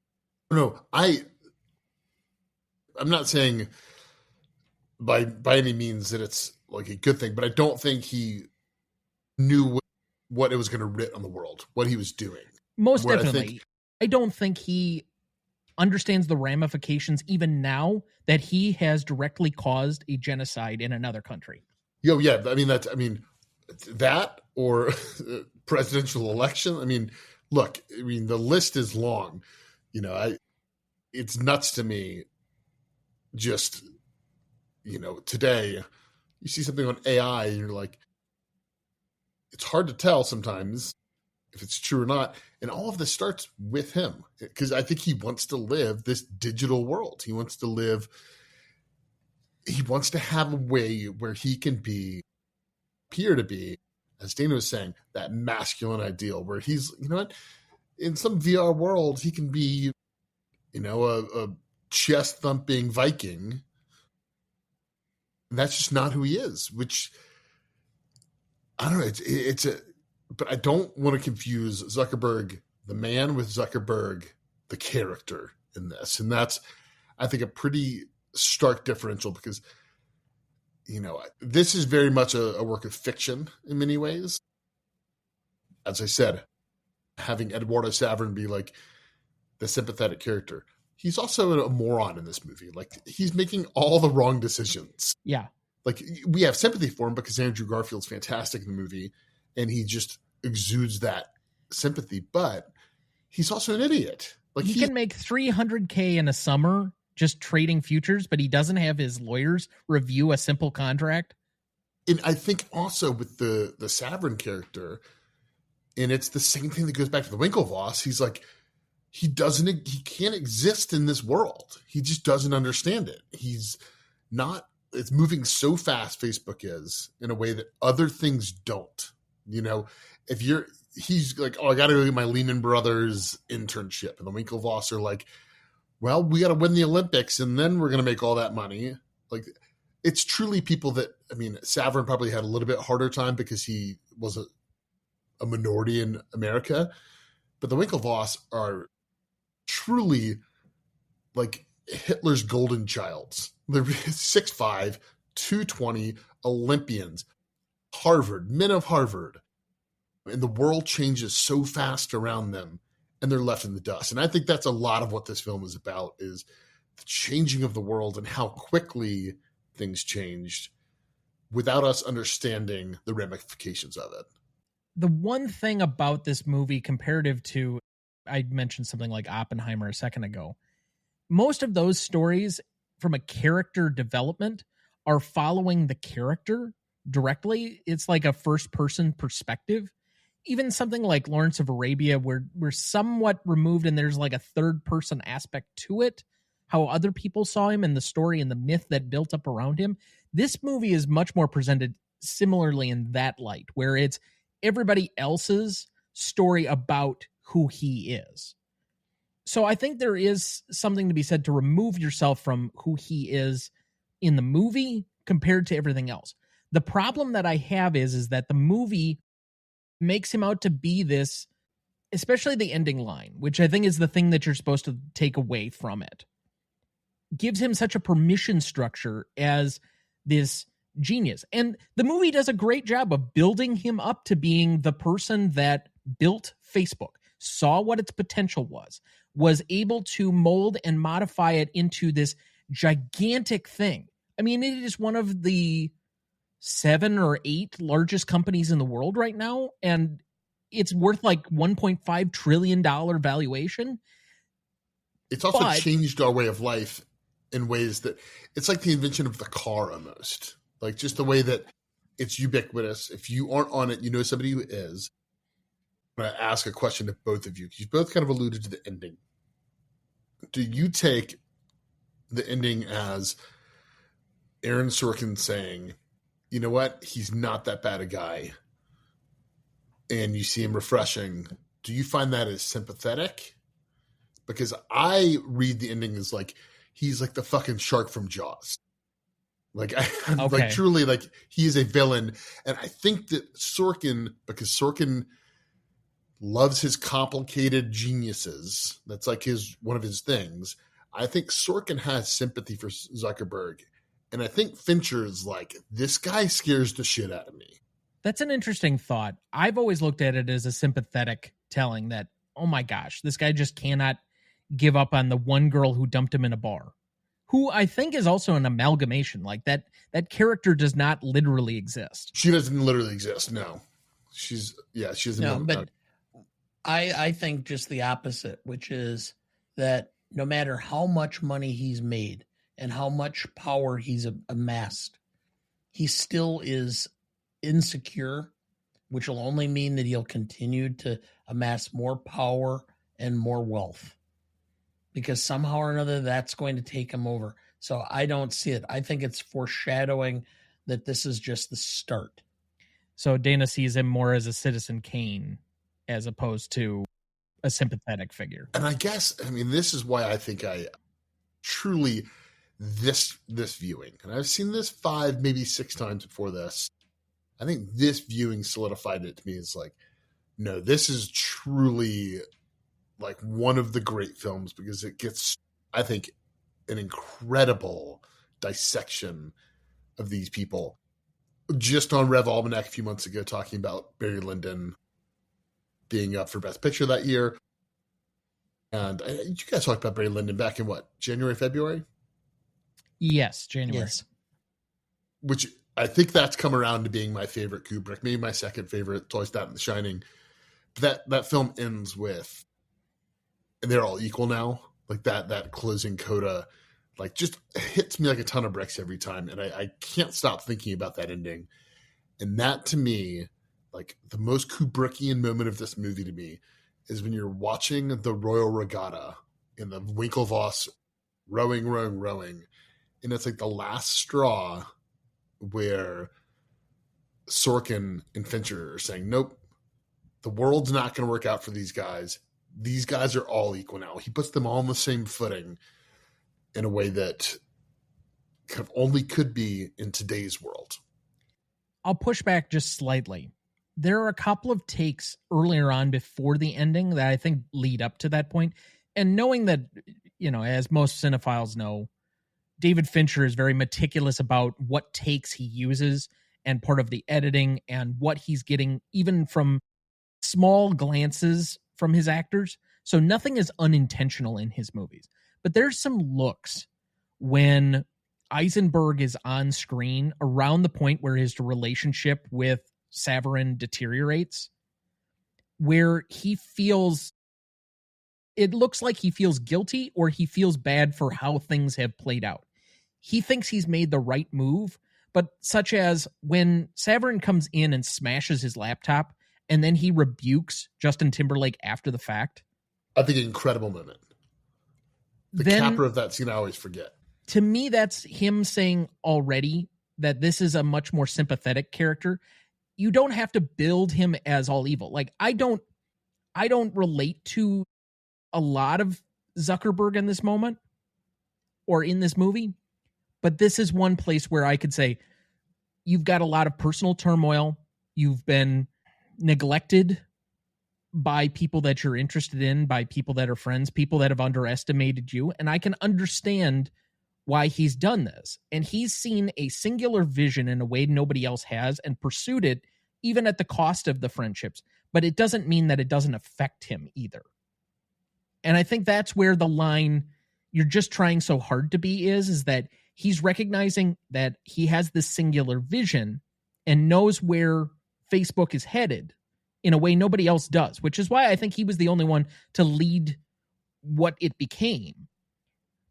No, I'm not saying by any means that it's like a good thing, but I don't think he knew what it was going to writ on the world, what he was doing. Most definitely. I don't think he understands the ramifications even now that he has directly caused a genocide in another country. Yeah. That or presidential election. Look, the list is long. It's nuts to me. Just, today you see something on AI and you're like, it's hard to tell sometimes if it's true or not. And all of this starts with him because I think he wants to live this digital world. He wants wants to have a way where he can appear to be, as Dana was saying, that masculine ideal where he's, you know what, in some VR world, he can be, you know, a chest thumping Viking. And that's just not who he is, which I don't know. But I don't want to confuse Zuckerberg, the man, with Zuckerberg, the character in this. And that's, I think, a pretty stark differential because, you know, this is very much a work of fiction in many ways. As I said, having Eduardo Saverin be like the sympathetic character. He's also a moron in this movie. Like, he's making all the wrong decisions. Yeah. Like, we have sympathy for him because Andrew Garfield's fantastic in the movie and he just exudes that sympathy, but he's also an idiot. Like, he can make $300K in a summer just trading futures, but he doesn't have his lawyers review a simple contract. And I think also with the Saverin character, and it's the same thing that goes back to the Winklevoss. He's like, he can't exist in this world. He just doesn't understand it. It's moving so fast, Facebook is, in a way that other things don't. You know, he's like, oh, I got to go get my Lehman Brothers internship. And the Winklevoss are like, well, we got to win the Olympics and then we're going to make all that money. Like, it's truly people that, I mean, Saverin probably had a little bit harder time because he was a minority in America, but the Winklevoss are truly like Hitler's golden childs. They're 6'5", 220 Olympians, men of Harvard. And the world changes so fast around them and they're left in the dust. And I think that's a lot of what this film is about, is the changing of the world and how quickly things changed without us understanding the ramifications of it. The one thing about this movie comparative to, I mentioned something like Oppenheimer a second ago, most of those stories from a character development are following the character directly. It's like a first person perspective. Even something like Lawrence of Arabia, where we're somewhat removed and there's like a third person aspect to it, how other people saw him and the story and the myth that built up around him. This movie is much more presented similarly in that light, where it's everybody else's story about who he is. So I think there is something to be said to remove yourself from who he is in the movie compared to everything else. The problem that I have is that the movie makes him out to be this, especially the ending line, which I think is the thing that you're supposed to take away from it, gives him such a permission structure as this genius. And the movie does a great job of building him up to being the person that built Facebook, saw what its potential was able to mold and modify it into this gigantic thing. I mean, it is one of the 7 or 8 largest companies in the world right now, and it's worth like $1.5 trillion valuation. It's also changed our way of life in ways that it's like the invention of the car almost. Like just the way that it's ubiquitous. If you aren't on it, you know somebody who is. I'm going to ask a question to both of you. You both kind of alluded to the ending. Do you take the ending as Aaron Sorkin saying, you know what, he's not that bad a guy, and you see him refreshing? Do you find that as sympathetic? Because I read the ending as like, he's like the fucking shark from Jaws. Like, like truly, like he is a villain. And I think that Sorkin, because Sorkin loves his complicated geniuses, that's like one of his things. I think Sorkin has sympathy for Zuckerberg. And I think Fincher is like, this guy scares the shit out of me. That's an interesting thought. I've always looked at it as a sympathetic telling that, oh my gosh, this guy just cannot give up on the one girl who dumped him in a bar, who I think is also an amalgamation. Like that character does not literally exist. She doesn't literally exist. No, she doesn't. No, but I think just the opposite, which is that no matter how much money he's made and how much power he's amassed, he still is insecure, which will only mean that he'll continue to amass more power and more wealth, because somehow or another that's going to take him over. So I don't see it. I think it's foreshadowing that this is just the start. So Dana sees him more as a Citizen Kane as opposed to a sympathetic figure. And I guess, I mean, this is why I think I truly, this viewing, and I've seen this 5, maybe 6 times before this. I think this viewing solidified it to me as like, no, this is truly like one of the great films because it gets, I think, an incredible dissection of these people. Just on Rev Almanac a few months ago, talking about Barry Lyndon being up for Best Picture that year. And you guys talked about Barry Lyndon back in what, January, February? Yes, January. Yes. Which I think that's come around to being my favorite Kubrick, maybe my second favorite, toys that and The Shining. But that film ends with, and they're all equal now. Like that closing coda, like just hits me like a ton of bricks every time. And I can't stop thinking about that ending. And that to me, like the most Kubrickian moment of this movie to me is when you're watching the Royal Regatta in the Winklevoss rowing. And it's like the last straw where Sorkin and Fincher are saying, nope, the world's not going to work out for these guys. These guys are all equal now. He puts them all on the same footing in a way that kind of only could be in today's world. I'll push back just slightly. There are a couple of takes earlier on before the ending that I think lead up to that point. And knowing that, you know, as most cinephiles know, David Fincher is very meticulous about what takes he uses and part of the editing and what he's getting even from small glances from his actors. So nothing is unintentional in his movies. But there's some looks when Eisenberg is on screen around the point where his relationship with Savarin deteriorates, where he feels, it looks like he feels guilty or he feels bad for how things have played out. He thinks he's made the right move, but such as when Savarin comes in and smashes his laptop and then he rebukes Justin Timberlake after the fact. I think an incredible moment. The capper of that scene I always forget. To me, that's him saying already that this is a much more sympathetic character. You don't have to build him as all evil. Like I don't relate to a lot of Zuckerberg in this moment or in this movie, but this is one place where I could say you've got a lot of personal turmoil. You've been neglected by people that you're interested in, by people that are friends, people that have underestimated you. And I can understand why he's done this. And he's seen a singular vision in a way nobody else has and pursued it, even at the cost of the friendships. But it doesn't mean that it doesn't affect him either. And I think that's where the line you're just trying so hard to be is that he's recognizing that he has this singular vision and knows where Facebook is headed in a way nobody else does, which is why I think he was the only one to lead what it became.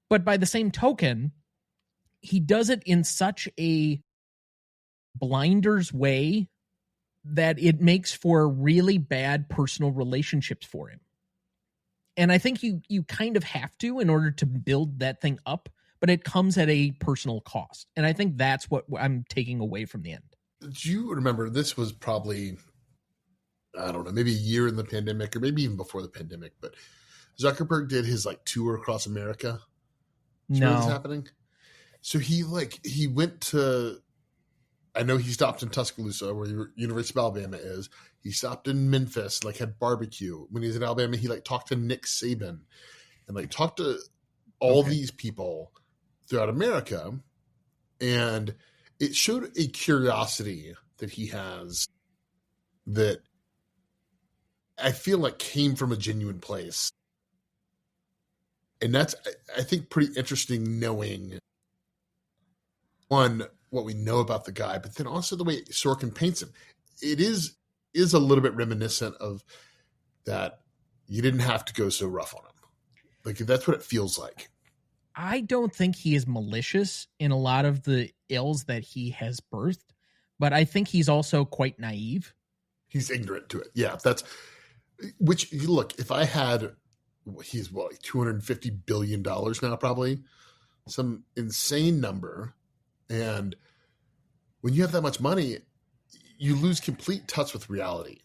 But by the same token, he does it in such a blinders way that it makes for really bad personal relationships for him. And I think you kind of have to in order to build that thing up, but it comes at a personal cost. And I think that's what I'm taking away from the end. Do you remember, this was probably, I don't know, maybe a year in the pandemic or maybe even before the pandemic, but Zuckerberg did his like tour across America. No. What's happening? So he went to, I know he stopped in Tuscaloosa where University of Alabama is. He stopped in Memphis, like had barbecue. When he was in Alabama, he like talked to Nick Saban and like talked to all these people throughout America. And it showed a curiosity that he has that I feel like came from a genuine place. And that's, I think, pretty interesting knowing, one, what we know about the guy, but then also the way Sorkin paints him. It is a little bit reminiscent of that you didn't have to go so rough on him. Like, that's what it feels like. I don't think he is malicious in a lot of the ills that he has birthed, but I think he's also quite naive. He's ignorant to it. Yeah, that's, which, look, if I had, he's what, like $250 billion now probably. some insane number. And when you have that much money, you lose complete touch with reality.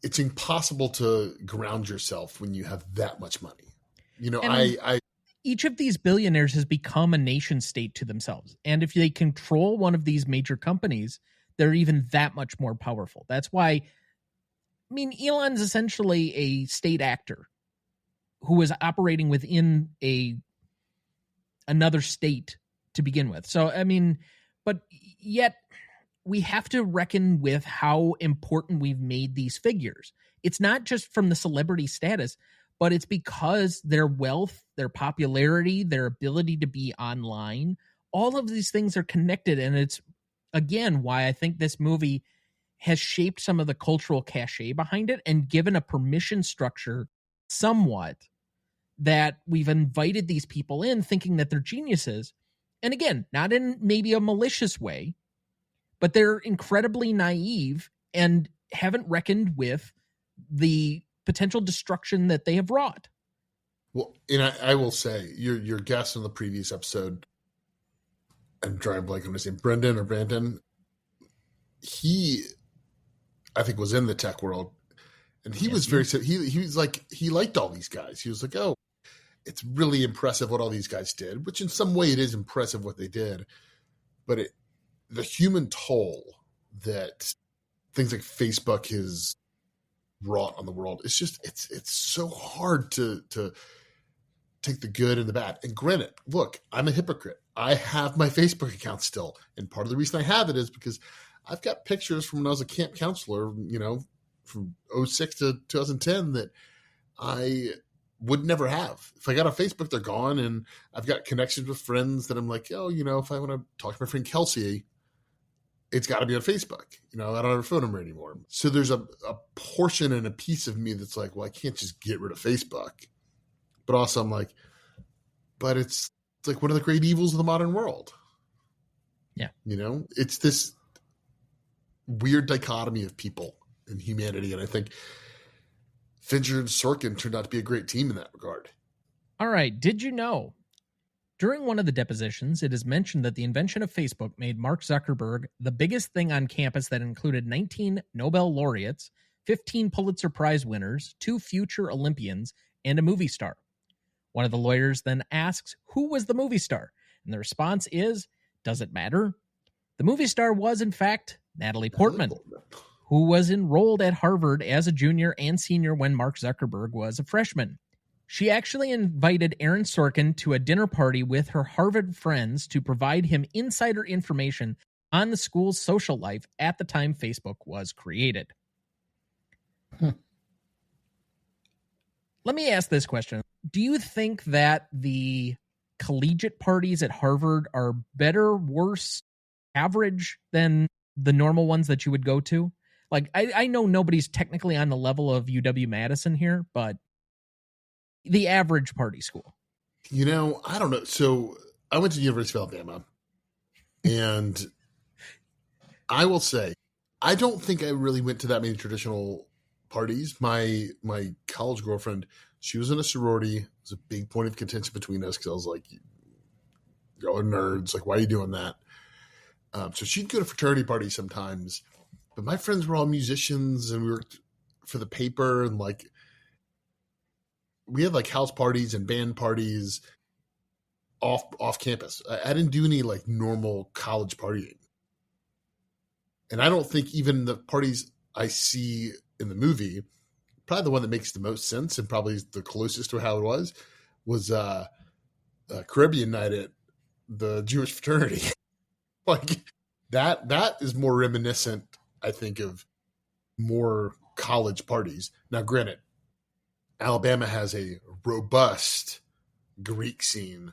It's impossible to ground yourself when you have that much money. You know, each of these billionaires has become a nation state to themselves. And if they control one of these major companies, they're even that much more powerful. That's why, I mean, Elon's essentially a state actor who is operating within another state to begin with. So, I mean, but yet we have to reckon with how important we've made these figures. It's not just from the celebrity status, but it's because their wealth, their popularity, their ability to be online, all of these things are connected. And it's, again, why I think this movie has shaped some of the cultural cachet behind it and given a permission structure somewhat that we've invited these people in thinking that they're geniuses. And again, not in maybe a malicious way, but they're incredibly naive and haven't reckoned with the potential destruction that they have wrought. Well, and I will say, your guest on the previous episode, I'm drawing a blank on his name, Brendan or Brandon, he, I think, was in the tech world. And he was he was like, he liked all these guys. He was like, oh, it's really impressive what all these guys did, which in some way it is impressive what they did. But the human toll that things like Facebook has wrought on the world, it's just, it's so hard to take the good and the bad. And granted, look, I'm a hypocrite. I have my Facebook account still. And part of the reason I have it is because I've got pictures from when I was a camp counselor, you know, from 2006 to 2010 that I would never have. If I got on Facebook, they're gone. And I've got connections with friends that I'm like, oh, you know, if I want to talk to my friend Kelsey, it's got to be on Facebook. You know, I don't have a phone number anymore. So there's a portion and a piece of me that's like, well, I can't just get rid of Facebook. But also I'm like, but it's like one of the great evils of the modern world. Yeah. You know, it's this weird dichotomy of people and humanity. And I think Fincher and Sorkin turned out to be a great team in that regard. All right. Did you know? During one of the depositions, it is mentioned that the invention of Facebook made Mark Zuckerberg the biggest thing on campus that included 19 Nobel laureates, 15 Pulitzer Prize winners, 2 future Olympians, and a movie star. One of the lawyers then asks, who was the movie star? And the response is, does it matter? The movie star was, in fact, Natalie Portman, who was enrolled at Harvard as a junior and senior when Mark Zuckerberg was a freshman. She actually invited Aaron Sorkin to a dinner party with her Harvard friends to provide him insider information on the school's social life at the time Facebook was created. Let me ask this question. Do you think that the collegiate parties at Harvard are better, worse, average than the normal ones that you would go to? Like, I know nobody's technically on the level of UW-Madison here, but the average party school. You know, I don't know. So I went to the University of Alabama, and I will say, I don't think I really went to that many traditional parties. My college girlfriend, she was in a sorority. It was a big point of contention between us because I was like, y'all are nerds. Like, why are you doing that? So she'd go to fraternity parties sometimes, but my friends were all musicians and we worked for the paper, and like, we had like house parties and band parties off campus. I didn't do any like normal college partying. And I don't think even the parties I see in the movie, probably the one that makes the most sense and probably the closest to how it was Caribbean night at the Jewish fraternity. Like that is more reminiscent, I think, of more college parties. Now, granted, Alabama has a robust Greek scene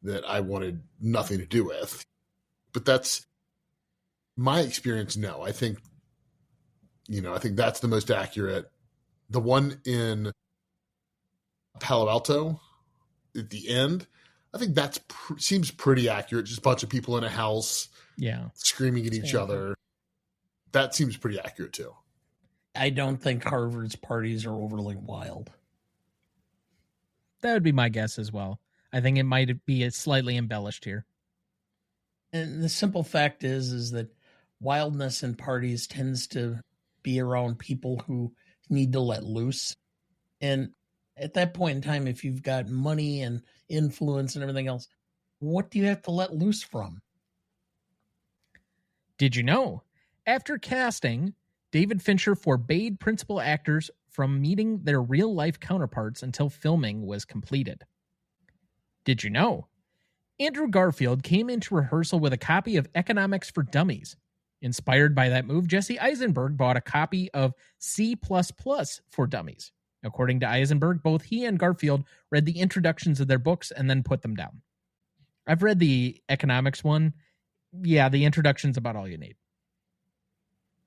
that I wanted nothing to do with, but that's my experience. No, I think that's the most accurate. The one in Palo Alto at the end, I think that seems pretty accurate. Just a bunch of people in a house, screaming at each other. That seems pretty accurate too. I don't think Harvard's parties are overly wild. That would be my guess as well. I think it might be slightly embellished here. And the simple fact is that wildness in parties tends to be around people who need to let loose. And at that point in time, if you've got money and influence and everything else, what do you have to let loose from? Did you know? After casting, David Fincher forbade principal actors from meeting their real-life counterparts until filming was completed. Did you know? Andrew Garfield came into rehearsal with a copy of Economics for Dummies. Inspired by that move, Jesse Eisenberg bought a copy of C++ for Dummies. According to Eisenberg, both he and Garfield read the introductions of their books and then put them down. I've read the economics one. Yeah, the introduction's about all you need.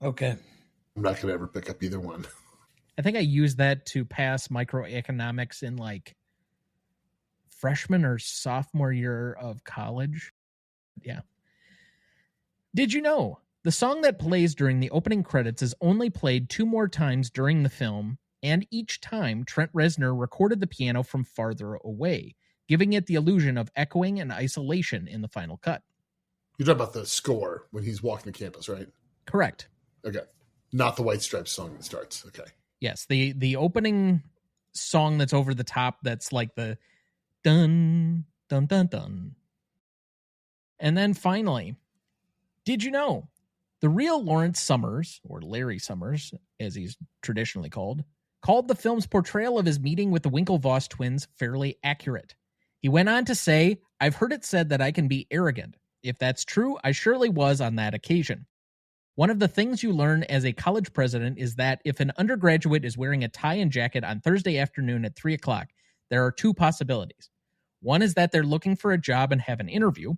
Okay. I'm not going to ever pick up either one. I think I used that to pass microeconomics in like freshman or sophomore year of college. Yeah. Did you know the song that plays during the opening credits is only played 2 more times during the film, and each time Trent Reznor recorded the piano from farther away, giving it the illusion of echoing and isolation in the final cut? You're talking about the score when he's walking the campus, right? Correct. Okay. Not the White Stripes song that starts. Okay. Yes, the opening song that's over the top, that's like the dun, dun, dun, dun. And then finally, did you know the real Lawrence Summers, or Larry Summers, as he's traditionally called the film's portrayal of his meeting with the Winklevoss twins fairly accurate. He went on to say, "I've heard it said that I can be arrogant. If that's true, I surely was on that occasion. One of the things you learn as a college president is that if an undergraduate is wearing a tie and jacket on Thursday afternoon at 3 o'clock, there are 2 possibilities. One is that they're looking for a job and have an interview.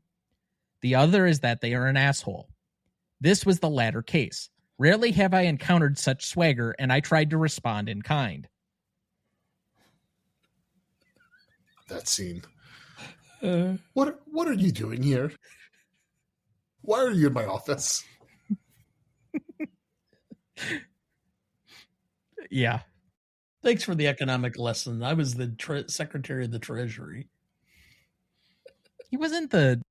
The other is that they are an asshole. This was the latter case. Rarely have I encountered such swagger, and I tried to respond in kind." That scene. What are you doing here? Why are you in my office? Yeah. Thanks for the economic lesson. I was the Secretary of the Treasury. He wasn't the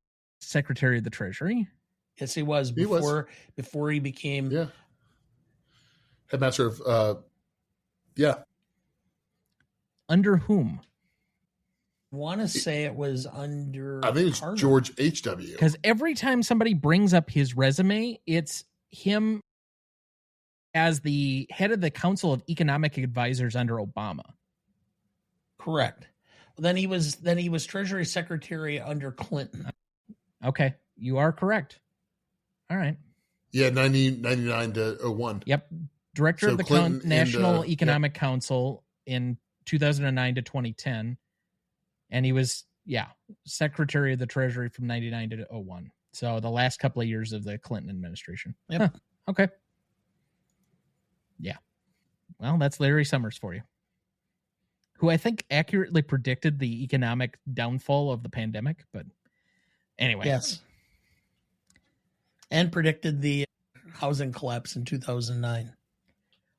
Secretary of the Treasury. Yes, he was before he became headmaster of Under whom? I want to say it was under I think it's Carter. George H.W. Because every time somebody brings up his resume, it's him as the head of the Council of Economic Advisors under Obama. Correct. Then he was Treasury Secretary under Clinton. Okay, you are correct. All right. Yeah, 99 to 01. Yep. Director of the National Economic Council in 2009 to 2010. And he was, Secretary of the Treasury from 99 to 01. So the last couple of years of the Clinton administration. Yep. Huh. Okay. Yeah. Well, that's Larry Summers for you, who I think accurately predicted the economic downfall of the pandemic. But anyway. Yes. And predicted the housing collapse in 2009.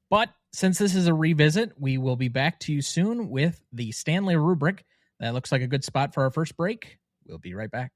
But since this is a revisit, we will be back to you soon with the Stanley Rubric. That looks like a good spot for our first break. We'll be right back.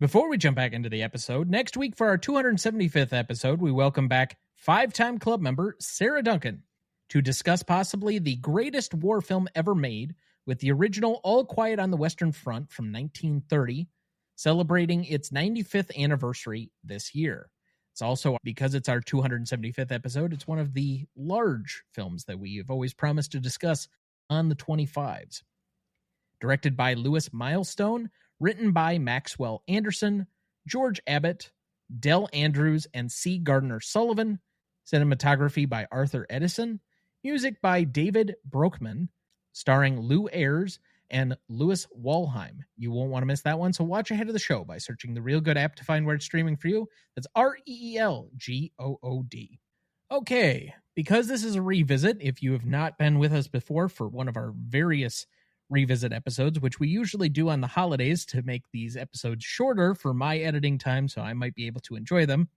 Before we jump back into the episode, next week for our 275th episode, we welcome back 5-time club member Sarah Duncan to discuss possibly the greatest war film ever made, with the original All Quiet on the Western Front from 1930, celebrating its 95th anniversary this year. It's also, because it's our 275th episode, it's one of the large films that we have always promised to discuss on the 25s. Directed by Louis Milestone, written by Maxwell Anderson, George Abbott, Del Andrews, and C. Gardner Sullivan. Cinematography by Arthur Edison. Music by David Broekman, starring Lou Ayres and Louis Walheim. You won't want to miss that one, so watch ahead of the show by searching the Real Good app to find where it's streaming for you. That's REELGOOD. Okay, because this is a revisit, if you have not been with us before for one of our various revisit episodes, which we usually do on the holidays to make these episodes shorter for my editing time, so I might be able to enjoy them.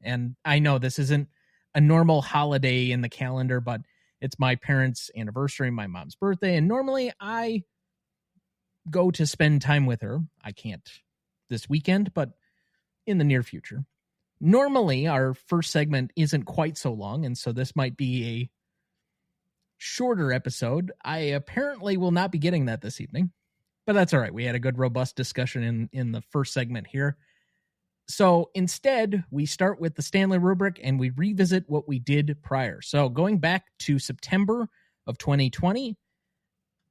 And I know this isn't a normal holiday in the calendar, but It's my parents' anniversary, my mom's birthday, and normally I go to spend time with her. I can't this weekend, but in the near future. Normally, our first segment isn't quite so long, and so this might be a shorter episode. I apparently will not be getting that this evening, but that's all right. We had a good, robust discussion in the first segment here. So instead, we start with the Stanley Rubric, and we revisit what we did prior. So going back to September of 2020,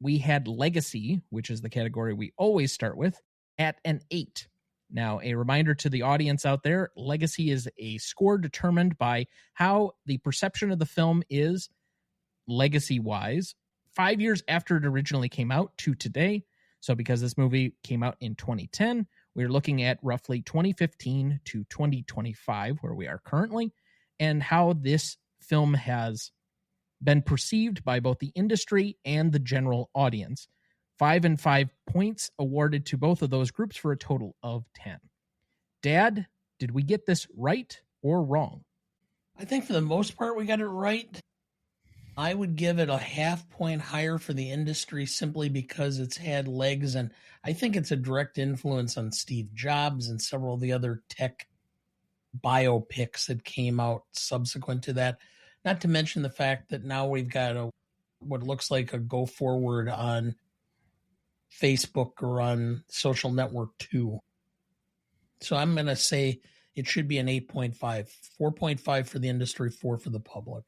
we had Legacy, which is the category we always start with, at an 8. Now, a reminder to the audience out there, Legacy is a score determined by how the perception of the film is legacy-wise 5 years after it originally came out to today. So because this movie came out in 2010, we're looking at roughly 2015 to 2025, where we are currently, and how this film has been perceived by both the industry and the general audience. 5 and 5 points awarded to both of those groups for a total of 10. Dad, did we get this right or wrong? I think for the most part we got it right. I would give it a half point higher for the industry simply because it's had legs, and I think it's a direct influence on Steve Jobs and several of the other tech biopics that came out subsequent to that. Not to mention the fact that now we've got what looks like a go forward on Facebook or on social network too. So I'm going to say it should be an 8.5, 4.5 for the industry, 4 for the public.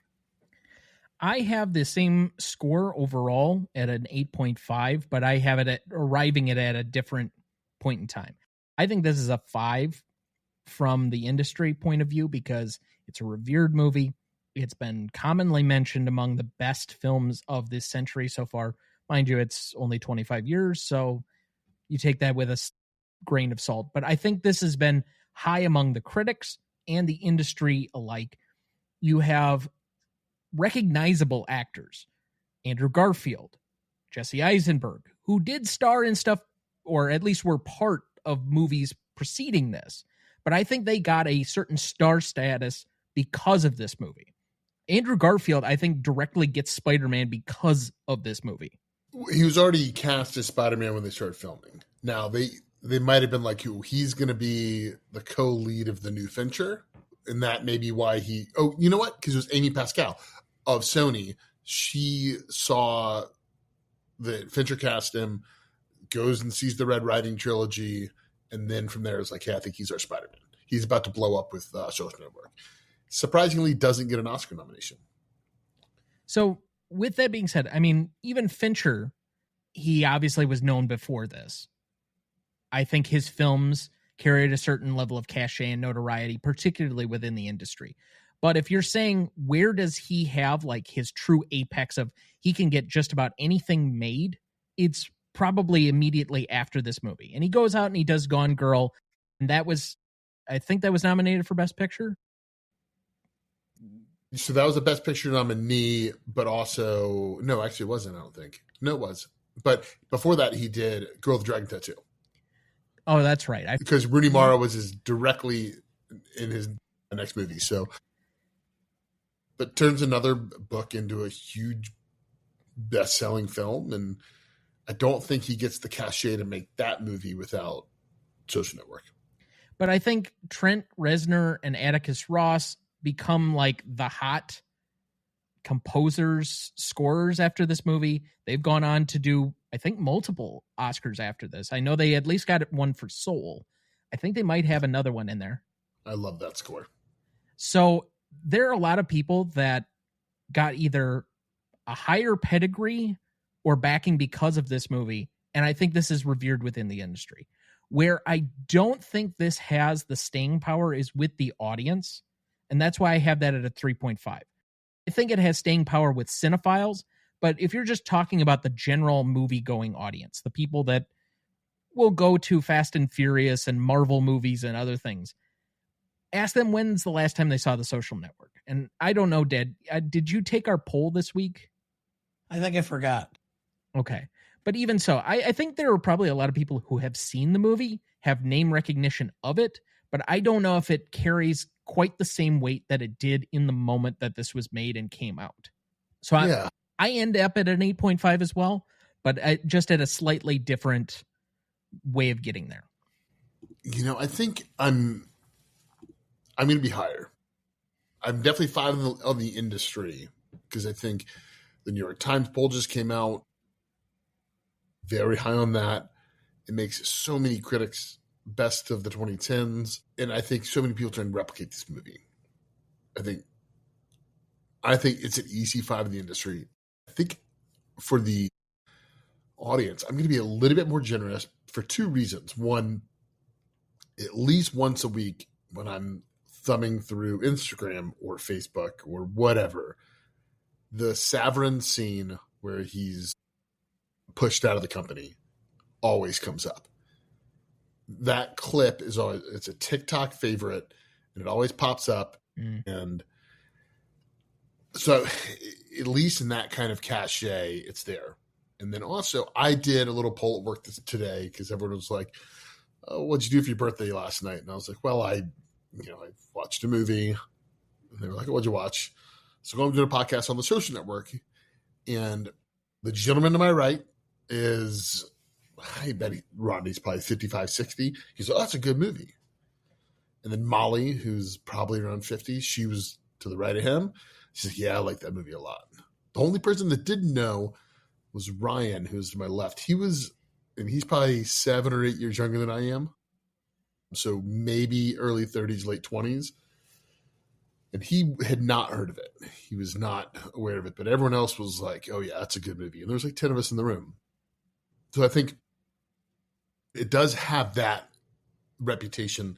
I have the same score overall at an 8.5, but I have it arriving at a different point in time. I think this is a 5 from the industry point of view because it's a revered movie. It's been commonly mentioned among the best films of this century so far. Mind you, it's only 25 years, so you take that with a grain of salt. But I think this has been high among the critics and the industry alike. You have recognizable actors, Andrew Garfield, Jesse Eisenberg, who did star in stuff, or at least were part of movies preceding this. But I think they got a certain star status because of this movie. Andrew Garfield, I think, directly gets Spider-Man because of this movie. He was already cast as Spider-Man when they started filming. Now, they might have been like, he's going to be the co-lead of the new Fincher. And that may be why you know what? Because it was Amy Pascal of Sony. She saw that Fincher cast him, goes and sees the Red Riding trilogy, and then from there is like, hey, I think he's our Spider-Man. He's about to blow up with Social Network. Surprisingly, doesn't get an Oscar nomination. So with that being said, I mean, even Fincher, he obviously was known before this. I think his films carried a certain level of cachet and notoriety, particularly within the industry. But if you're saying, where does he have like his true apex of he can get just about anything made, it's probably immediately after this movie. And he goes out and he does Gone Girl. And I think that was nominated for Best Picture. So that was a Best Picture nominee, but also, no, actually it wasn't, I don't think. No, it was. But before that, he did Girl with the Dragon Tattoo. Oh, that's right. Because Rooney Mara was directly in his next movie. So, but turns another book into a huge best-selling film. And I don't think he gets the cachet to make that movie without Social Network. But I think Trent Reznor and Atticus Ross become like the hot composers, scorers after this movie. They've gone on to do, I think, multiple Oscars after this. I know they at least got one for Soul. I think they might have another one in there. I love that score. So there are a lot of people that got either a higher pedigree or backing because of this movie. And I think this is revered within the industry. Where I don't think this has the staying power is with the audience. And that's why I have that at a 3.5. I think it has staying power with cinephiles. But if you're just talking about the general movie-going audience, the people that will go to Fast and Furious and Marvel movies and other things, ask them when's the last time they saw The Social Network. And I don't know, Dad, did you take our poll this week? I think I forgot. Okay. But even so, I think there are probably a lot of people who have seen the movie, have name recognition of it, but I don't know if it carries quite the same weight that it did in the moment that this was made and came out. So I end up at an 8.5 as well, but just at a slightly different way of getting there. I think I'm going to be higher. I'm definitely 5 on the industry because I think the New York Times poll just came out very high on that. It makes so many critics best of the 2010s, and I think so many people try and replicate this movie. I think it's an easy 5 in the industry. I think for the audience, I'm going to be a little bit more generous for 2 reasons. One, at least once a week when I'm thumbing through Instagram or Facebook or whatever, the Saverin scene where he's pushed out of the company always comes up. That clip is always, it's a TikTok favorite, and it always pops up. And so at least in that kind of cachet, it's there. And then also I did a little poll at work today because everyone was like, oh, what'd you do for your birthday last night? And I was like, well, I watched a movie. And they were like, what'd you watch? So I'm doing a podcast on the Social Network. And the gentleman to my right is, I bet Ronny's probably 55, 60. He's like, oh, that's a good movie. And then Molly, who's probably around 50, she was to the right of him. She's like, yeah, I like that movie a lot. The only person that didn't know was Ryan, who's to my left. He's probably 7 or 8 years younger than I am. So maybe early 30s, late 20s. And he had not heard of it. He was not aware of it. But everyone else was like, oh, yeah, that's a good movie. And there's like 10 of us in the room. So I think it does have that reputation.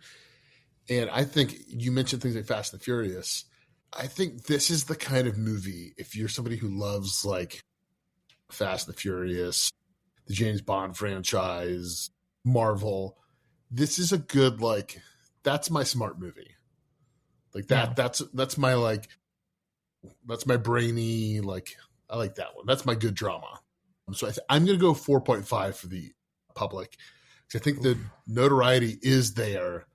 And I think you mentioned things like Fast and the Furious. I think this is the kind of movie, if you're somebody who loves like Fast and the Furious, the James Bond franchise, Marvel, this is a good, like, that's my smart movie. Like that, yeah. That's my, like, that's my brainy, like, I like that one. That's my good drama. So I'm going to go 4.5 for the public. Because I think the notoriety is there.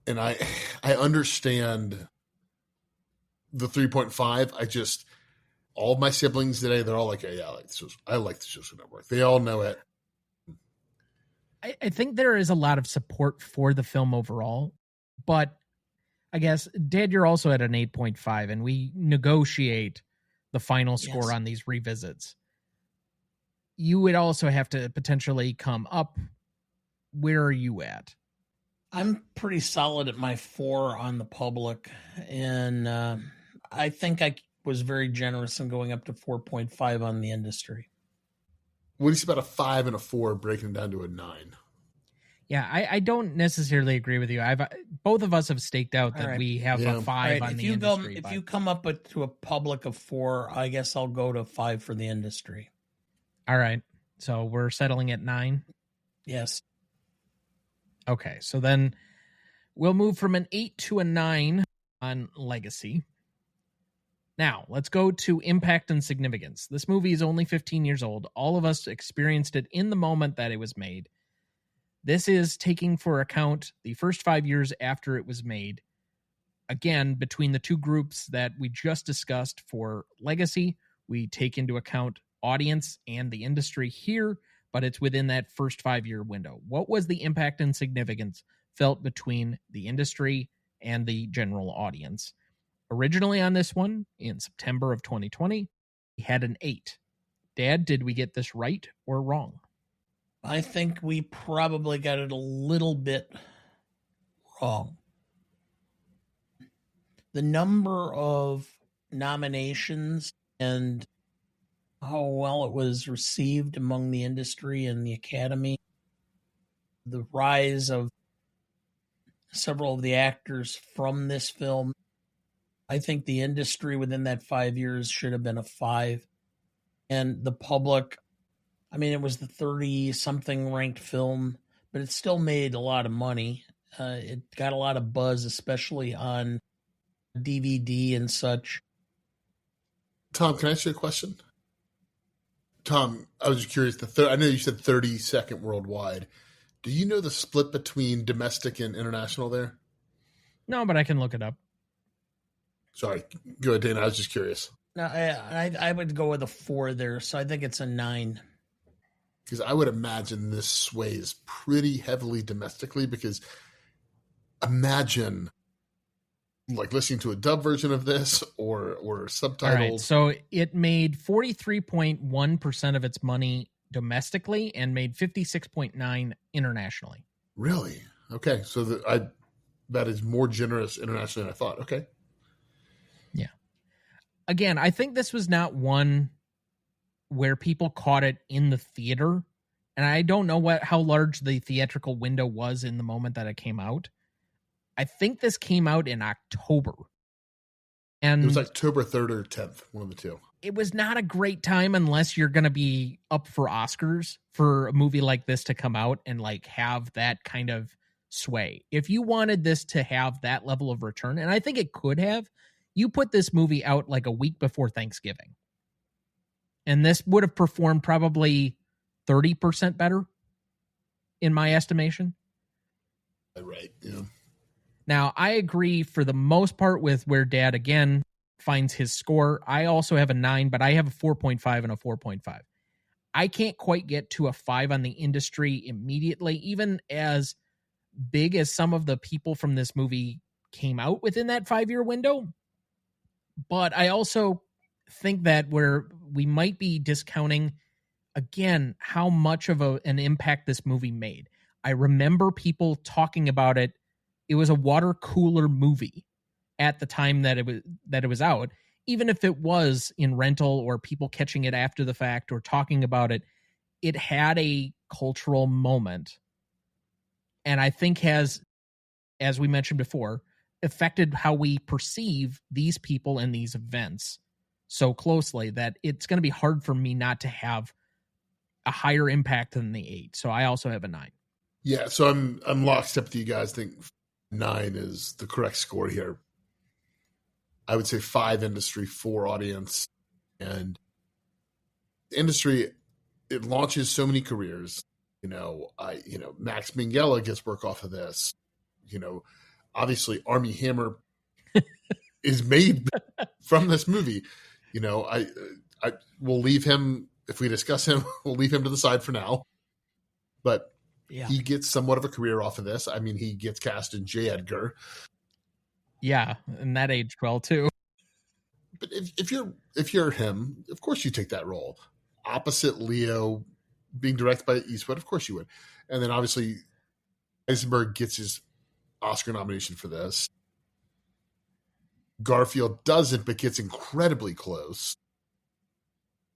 And I understand the 3.5. All of my siblings today, they're all like, yeah, I like the Social Network. They all know it. I think there is a lot of support for the film overall, but I guess, Dad, you're also at an 8.5, and we negotiate the final score on these revisits. You would also have to potentially come up. Where are you at? I'm pretty solid at my 4 on the public, and I think I was very generous in going up to 4.5 on the industry. What do you say about a 5 and a 4 breaking down to a 9? Yeah, I don't necessarily agree with you. Both of us have staked out that we have a 5 on the industry. If you come up to a public of 4, I guess I'll go to 5 for the industry. All right. So we're settling at 9? Yes. Okay, so then we'll move from an 8 to a 9 on Legacy. Now, let's go to impact and significance. This movie is only 15 years old. All of us experienced it in the moment that it was made. This is taking for account the first 5 years after it was made. Again, between the two groups that we just discussed for Legacy, we take into account audience and the industry here, but it's within that first 5-year window. What was the impact and significance felt between the industry and the general audience? Originally on this one, in September of 2020, we had an 8. Dad, did we get this right or wrong? I think we probably got it a little bit wrong. The number of nominations and how well it was received among the industry and the Academy, the rise of several of the actors from this film, I think the industry within that 5 years should have been a 5. And the public, I mean, it was the 30-something ranked film, but it still made a lot of money. It got a lot of buzz, especially on DVD and such. Tom, can I ask you a question? Tom, I was just curious. I know you said 32nd worldwide. Do you know the split between domestic and international there? No, but I can look it up. Sorry. Go ahead, Dana. I was just curious. No, I would go with a 4 there, so I think it's a 9. Because I would imagine this sways pretty heavily domestically, because imagine like listening to a dub version of this or subtitles. All right, so it made 43.1% of its money domestically and made 56.9 internationally. Really? Okay, so that is more generous internationally than I thought. Okay. Yeah. Again, I think this was not one where people caught it in the theater, and I don't know how large the theatrical window was in the moment that it came out. I think this came out in October. And it was October 3rd or 10th, one of the two. It was not a great time unless you're going to be up for Oscars for a movie like this to come out and like have that kind of sway. If you wanted this to have that level of return, and I think it could have, you put this movie out like a week before Thanksgiving. And this would have performed probably 30% better in my estimation. Right, yeah. Now, I agree for the most part with where Dad, again, finds his score. I also have a 9, but I have a 4.5 and a 4.5. I can't quite get to a 5 on the industry immediately, even as big as some of the people from this movie came out within that 5-year window. But I also think that we might be discounting, again, how much of an impact this movie made. I remember people talking about it. It was a water cooler movie at the time that it was out. Even if it was in rental or people catching it after the fact or talking about it, it had a cultural moment. And I think has, as we mentioned before, affected how we perceive these people and these events so closely that it's going to be hard for me not to have a higher impact than the 8. So I also have a 9. Yeah, so I'm lockstep with you guys. I think 9 is the correct score here. I would say 5 industry, 4 audience. And industry, it launches so many careers. Max Minghella gets work off of this. Obviously Armie Hammer is made from this movie. I will leave him, if we discuss him, we'll leave him to the side for now. But yeah, he gets somewhat of a career off of this. I mean, he gets cast in J. Edgar. Yeah, and that aged well too. But if you're him, of course you take that role. Opposite Leo, being directed by Eastwood, of course you would. And then obviously Eisenberg gets his Oscar nomination for this. Garfield doesn't, but gets incredibly close.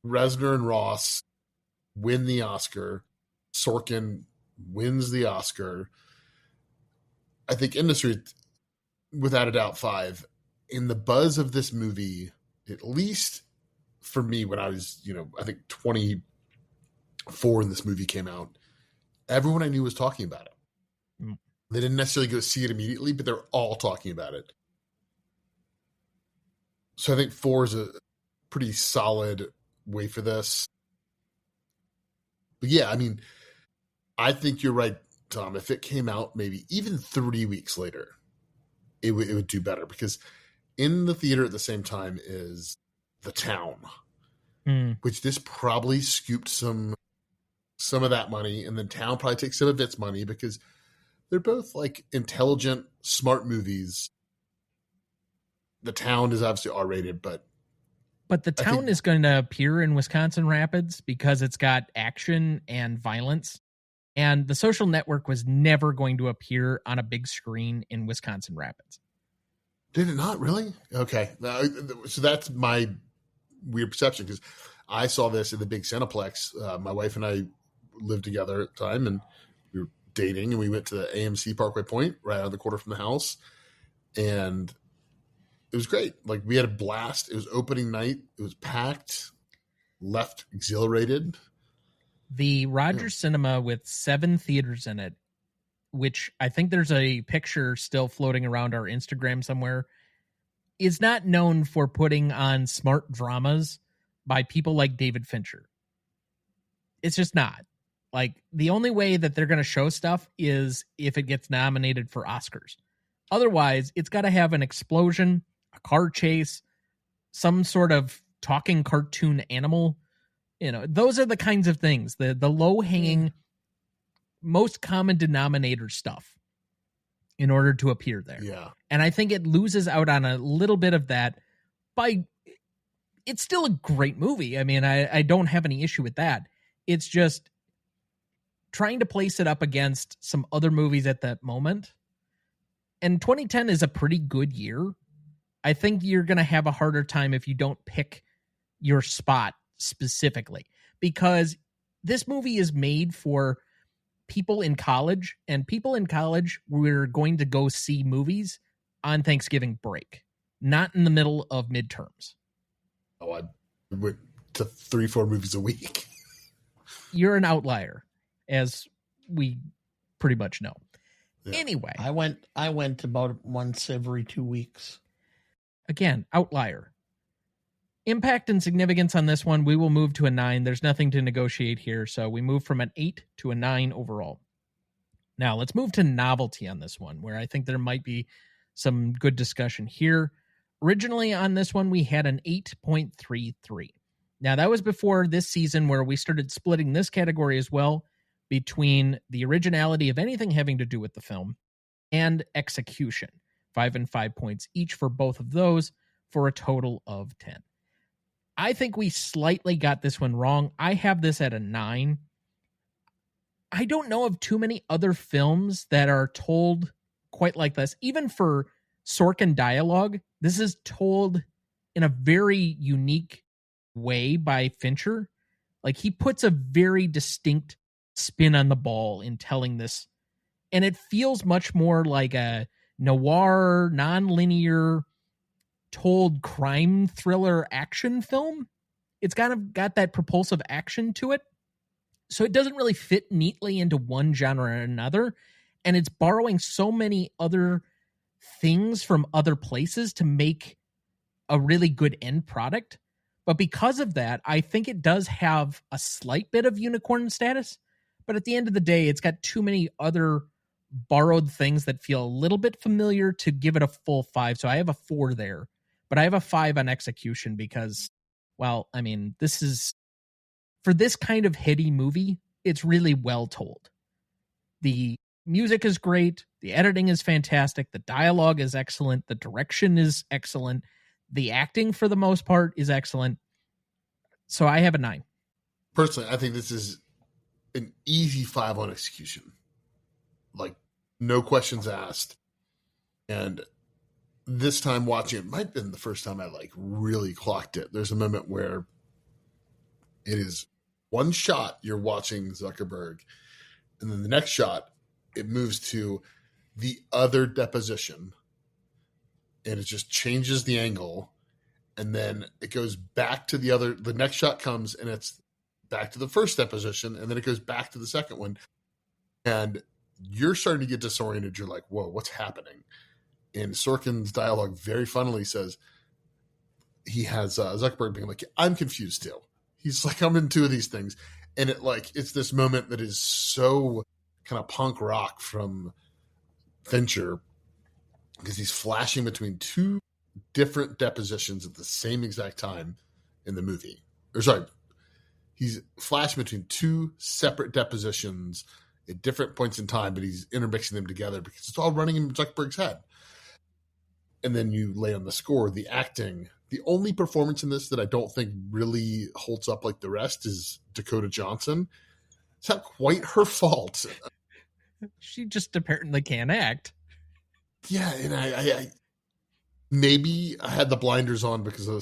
Reznor and Ross win the Oscar. Sorkin wins the Oscar. I think industry, without a doubt, 5. In the buzz of this movie, at least for me, when I was, I think 24 when this movie came out, everyone I knew was talking about it. They didn't necessarily go see it immediately, but they're all talking about it. So I think 4 is a pretty solid way for this. But yeah, I mean, I think you're right, Tom. If it came out maybe even 3 weeks later, it would do better, because in the theater at the same time is The Town, which this probably scooped some of that money, and then Town probably takes some of its money, because they're both like intelligent, smart movies. The Town is obviously R-rated, but The Town is going to appear in Wisconsin Rapids because it's got action and violence. And The Social Network was never going to appear on a big screen in Wisconsin Rapids. Did it not really? Okay. So that's my weird perception, because I saw this in the big Cineplex. My wife and I lived together at the time, and we were dating, and we went to the AMC Parkway Point right out of the corner from the house. And it was great. Like, we had a blast. It was opening night. It was packed, left exhilarated. The Rogers Cinema, with 7 theaters in it, which I think there's a picture still floating around our Instagram somewhere, is not known for putting on smart dramas by people like David Fincher. It's just not. Like, the only way that they're going to show stuff is if it gets nominated for Oscars. Otherwise, it's got to have an explosion, a car chase, some sort of talking cartoon animal. Those are the kinds of things, the low-hanging, most common denominator stuff in order to appear there. Yeah. And I think it loses out on a little bit of that it's still a great movie. I mean, I don't have any issue with that. It's just trying to place it up against some other movies at that moment. And 2010 is a pretty good year. I think you're going to have a harder time if you don't pick your spot specifically, because this movie is made for people in college, and people in college were going to go see movies on Thanksgiving break, not in the middle of midterms. Oh, I went to 3-4 movies a week. You're an outlier, as we pretty much know. Yeah. Anyway, I went about once every 2 weeks. Again, outlier. Impact and significance on this one, we will move to a 9. There's nothing to negotiate here, so we move from an 8 to a 9 overall. Now, let's move to novelty on this one, where I think there might be some good discussion here. Originally on this one, we had an 8.33. Now, that was before this season, where we started splitting this category as well between the originality of anything having to do with the film and execution. 5 and 5 points each for both of those, for a total of 10. I think we slightly got this one wrong. I have this at a 9. I don't know of too many other films that are told quite like this. Even for Sorkin dialogue, this is told in a very unique way by Fincher. Like, he puts a very distinct spin on the ball in telling this, and it feels much more like a noir, non-linear, told crime thriller action film. It's kind of got that propulsive action to it. So it doesn't really fit neatly into one genre or another. And it's borrowing so many other things from other places to make a really good end product. But because of that, I think it does have a slight bit of unicorn status. But at the end of the day, it's got too many other borrowed things that feel a little bit familiar to give it a full 5. So I have a 4 there. But I have a 5 on execution because, well, I mean, this is, for this kind of heady movie, it's really well told. The music is great. The editing is fantastic. The dialogue is excellent. The direction is excellent. The acting, for the most part, is excellent. So I have a 9. Personally, I think this is an easy 5 on execution. Like, no questions asked. And this time watching it might have been the first time I really clocked it. There's a moment where it is one shot, you're watching Zuckerberg, and then the next shot, it moves to the other deposition, and it just changes the angle, and then it goes back to the next shot comes, and it's back to the first deposition, and then it goes back to the second one, and you're starting to get disoriented. You're like, whoa, what's happening? And Sorkin's dialogue very funnily says, he has Zuckerberg being like, I'm confused too. He's like, I'm in 2 of these things. And it's this moment that is so kind of punk rock from Fincher, because he's flashing between 2 different depositions at the same exact time in the movie. He's flashing between 2 separate depositions at different points in time, but he's intermixing them together because it's all running in Zuckerberg's head. And then you lay on the score, the acting. The only performance in this that I don't think really holds up like the rest is Dakota Johnson. It's not quite her fault. She just apparently can't act. Yeah, and I maybe I had the blinders on because I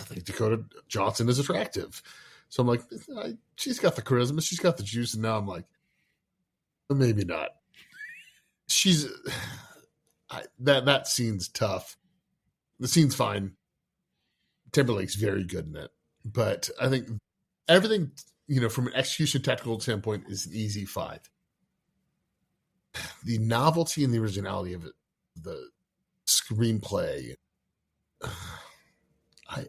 think Dakota Johnson is attractive. So I'm like, she's got the charisma, she's got the juice, and now I'm like, maybe not. She's... that scene's tough. The scene's fine. Timberlake's very good in it. But I think everything, from an execution technical standpoint, is an easy 5. The novelty and the originality of it, the screenplay, I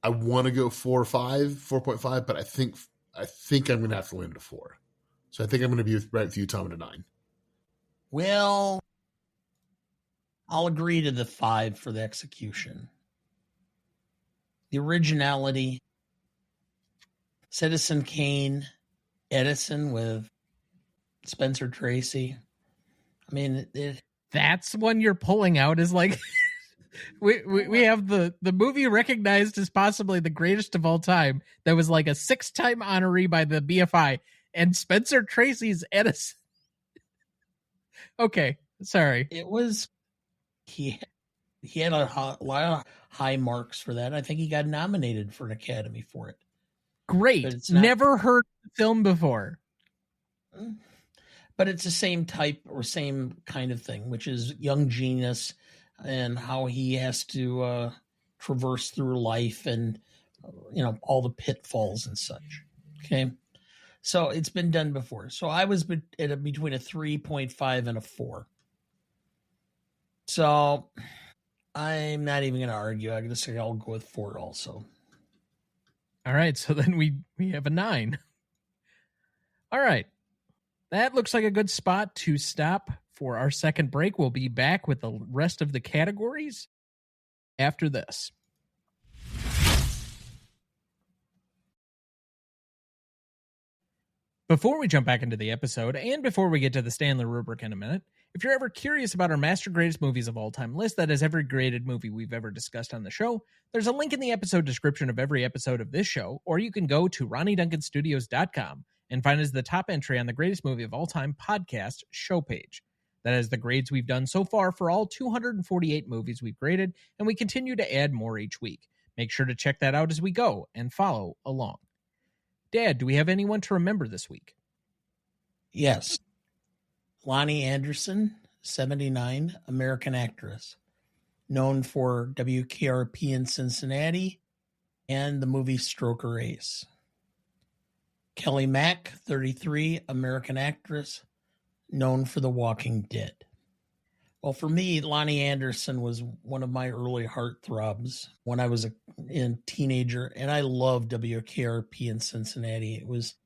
want to go 4.5, but I think I'm going to have to land at a 4. So I think I'm going to be right with you, Tom, at a 9. Well, I'll agree to the 5 for the execution. the originality, Citizen Kane, Edison with Spencer Tracy. I mean, that's one you're pulling out is like we have the movie recognized as possibly the greatest of all time that was like a 6-time honoree by the BFI, and Spencer Tracy's Edison. Okay, sorry. It was he had a lot of high marks for that. I think he got nominated for an Academy for it. Great. But never heard the film before. But it's the same type or same kind of thing, which is young genius and how he has to traverse through life and, all the pitfalls and such. Okay. So it's been done before. So I was between a 3.5 and a 4. So I'm not even going to argue. I'm going to say I'll go with 4 also. All right. So then we have a 9. All right. That looks like a good spot to stop for our second break. We'll be back with the rest of the categories after this. Before we jump back into the episode, and before we get to the Stanley Rubric in a minute, if you're ever curious about our Master Greatest Movies of All Time list that has every graded movie we've ever discussed on the show, there's a link in the episode description of every episode of this show, or you can go to RonnyDuncanStudios.com and find us the top entry on the Greatest Movie of All Time podcast show page. That is the grades we've done so far for all 248 movies we've graded, and we continue to add more each week. Make sure to check that out as we go and follow along. Dad, do we have anyone to remember this week? Yes. Lonnie Anderson, 79, American actress, known for WKRP in Cincinnati and the movie Stroker Ace. Kelly Mack, 33, American actress, known for The Walking Dead. Well, for me, Lonnie Anderson was one of my early heartthrobs when I was a teenager, and I loved WKRP in Cincinnati. It was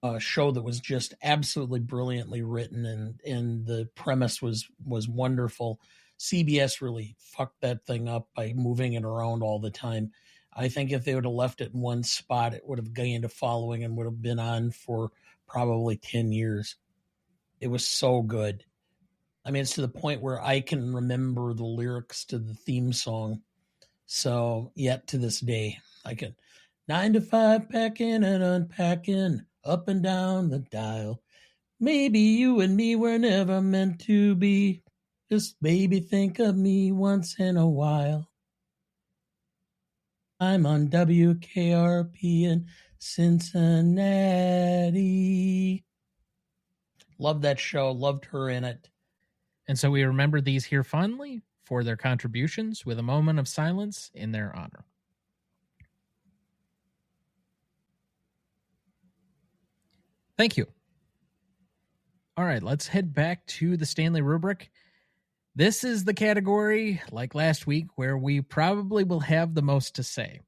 a show that was just absolutely brilliantly written, and the premise was wonderful. CBS really fucked that thing up by moving it around all the time. I think if they would have left it in one spot, it would have gained a following and would have been on for probably 10 years. It was so good. I mean, it's to the point where I can remember the lyrics to the theme song. So, yet to this day, I can 9 to 5 packing and unpacking up and down the dial. Maybe you and me were never meant to be. Just maybe think of me once in a while. I'm on WKRP in Cincinnati. Loved that show. Loved her in it. And so we remember these here fondly for their contributions with a moment of silence in their honor. Thank you. All right, let's head back to the Stanley Rubric. This is the category, like last week, where we probably will have the most to say.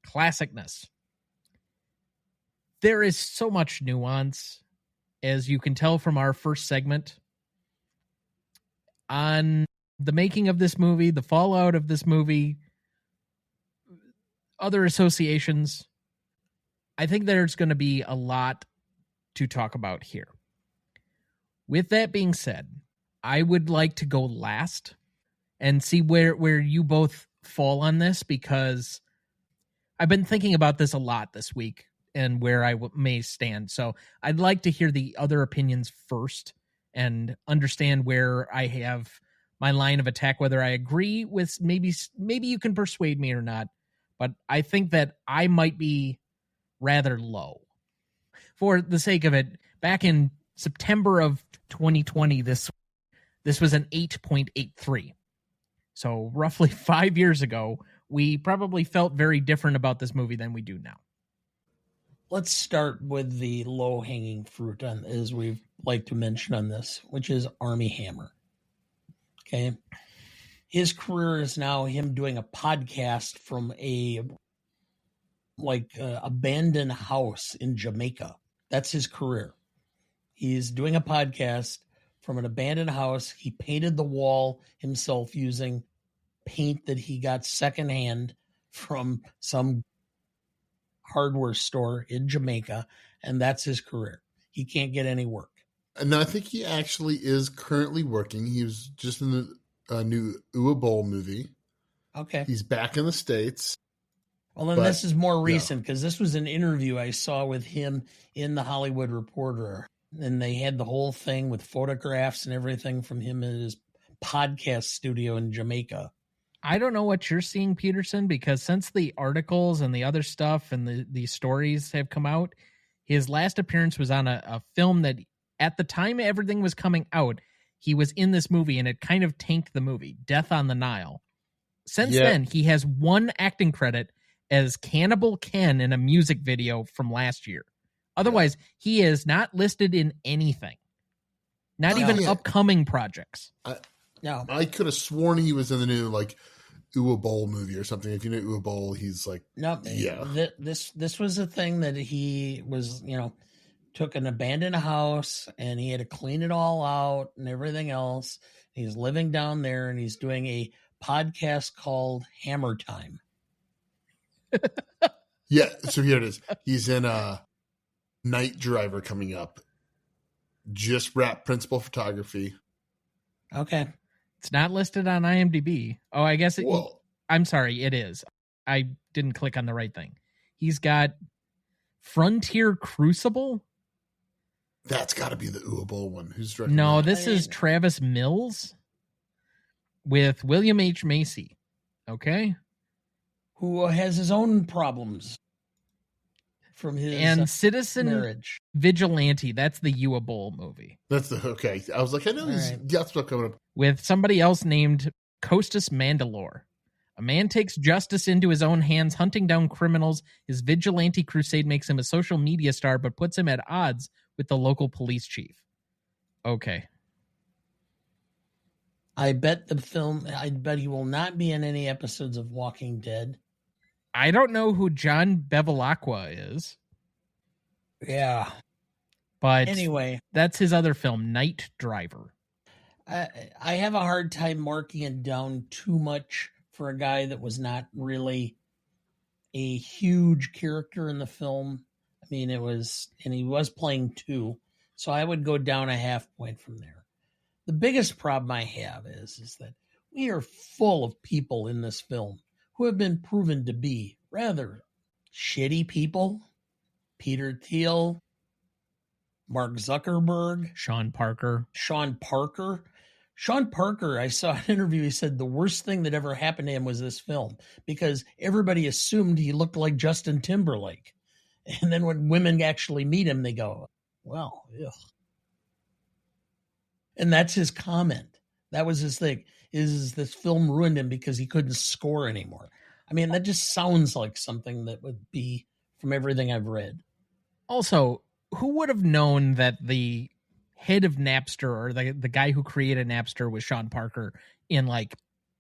Classicness. There is so much nuance, as you can tell from our first segment, on the making of this movie, the fallout of this movie, other associations. I think there's going to be a lot to talk about here. With that being said, I would like to go last and see where you both fall on this, because I've been thinking about this a lot this week and where I may stand. So I'd like to hear the other opinions first and understand where I have my line of attack, whether I agree with maybe you can persuade me or not. But I think that I might be rather low. For the sake of it, back in September of 2020, this was an 8.83. So roughly 5 years ago, we probably felt very different about this movie than we do now. Let's start with the low-hanging fruit, as we like to mention on this, which is Armie Hammer. Okay. His career is now him doing a podcast from a abandoned house in Jamaica. That's his career. He's doing a podcast from an abandoned house. He painted the wall himself using paint that he got secondhand from some hardware store in Jamaica, and that's his career. He can't get any work. And I think he actually is currently working. He was just in the new Ua Bowl movie. Okay. He's back in the States. Well, then this is more recent because this was an interview I saw with him in the Hollywood Reporter. And they had the whole thing with photographs and everything from him in his podcast studio in Jamaica. I don't know what you're seeing, Peterson, because since the articles and the other stuff and the stories have come out, his last appearance was on a film that at the time everything was coming out, he was in this movie and it kind of tanked the movie, Death on the Nile. Since then, he has one acting credit as Cannibal Ken in a music video from last year. Otherwise, he is not listed in anything. Not even upcoming projects. I could have sworn he was in the new Ua Bowl movie or something. If you know Ua Bowl, he's This was a thing that he was, took an abandoned house and he had to clean it all out and everything else. He's living down there and he's doing a podcast called Hammer Time. Yeah, so here it is. He's in Night Driver coming up. Just wrapped principal photography. Okay. It's not listed on IMDb. Oh, I guess I'm sorry, it is. I didn't click on the right thing. He's got Frontier Crucible. That's got to be the Ua Bowl one. Who's directing? No, this is Travis Mills with William H. Macy. Okay. Who has his own problems from his and Citizen marriage. Vigilante. That's the Ua Bowl movie. That's okay. I was like, I know he's got stuff coming up. With somebody else named Costas Mandalore. A man takes justice into his own hands, hunting down criminals. His vigilante crusade makes him a social media star, but puts him at odds with the local police chief. Okay. I bet he will not be in any episodes of Walking Dead. I don't know who John Bevilacqua is. Yeah. But anyway, that's his other film, Night Driver. I have a hard time marking it down too much for a guy that was not really a huge character in the film. I mean, he was playing two, so I would go down a half point from there. The biggest problem I have is that we are full of people in this film who have been proven to be rather shitty people. Peter Thiel, Mark Zuckerberg, Sean Parker. Sean Parker, I saw an interview. He said the worst thing that ever happened to him was this film because everybody assumed he looked like Justin Timberlake. And then when women actually meet him, they go, well, ugh. And that's his comment. That was his thing. Is this film ruined him because he couldn't score anymore? I mean, that just sounds like something that would be from everything I've read. Also, who would have known that the head of Napster or the guy who created Napster was Sean Parker in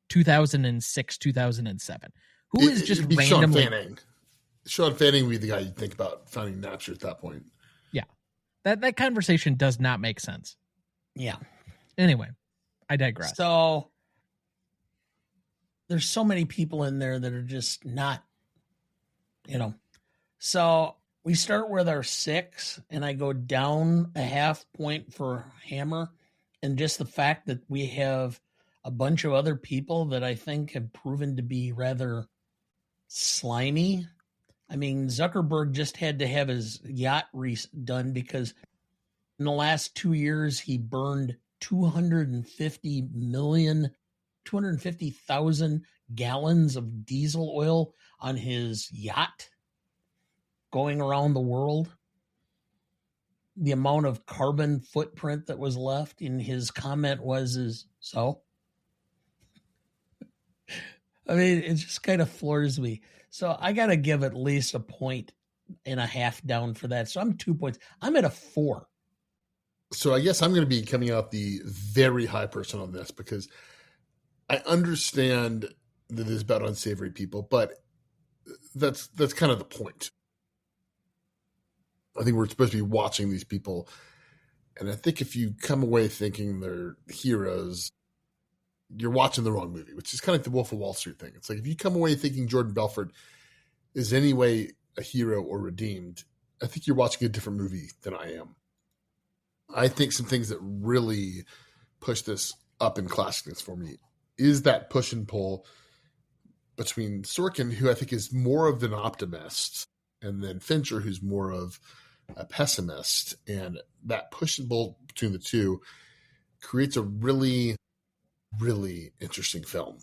2006, 2007? Who is just randomly... Sean Fanning. Sean Fanning would be the guy you'd think about founding Napster at that point. Yeah. That conversation does not make sense. Yeah. Anyway, I digress. So there's so many people in there that are just not, So we start with our 6, and I go down a half point for Hammer. And just the fact that we have a bunch of other people that I think have proven to be rather slimy. I mean, Zuckerberg just had to have his yacht done because in the last 2 years, he burned 250,000 gallons of diesel oil on his yacht going around the world. The amount of carbon footprint that was left in his comment was so. I mean, it just kind of floors me. So I got to give at least 1.5 points down for that. So I'm 2 points. I'm at a 4. So I guess I'm going to be coming out the very high person on this because I understand that it's about unsavory people, but that's kind of the point. I think we're supposed to be watching these people. And I think if you come away thinking they're heroes, you're watching the wrong movie, which is kind of like the Wolf of Wall Street thing. It's like if you come away thinking Jordan Belfort is any way a hero or redeemed, I think you're watching a different movie than I am. I think some things that really push this up in classicness for me is that push and pull between Sorkin, who I think is more of an optimist, and then Fincher, who's more of a pessimist. And that push and pull between the two creates a really, really interesting film.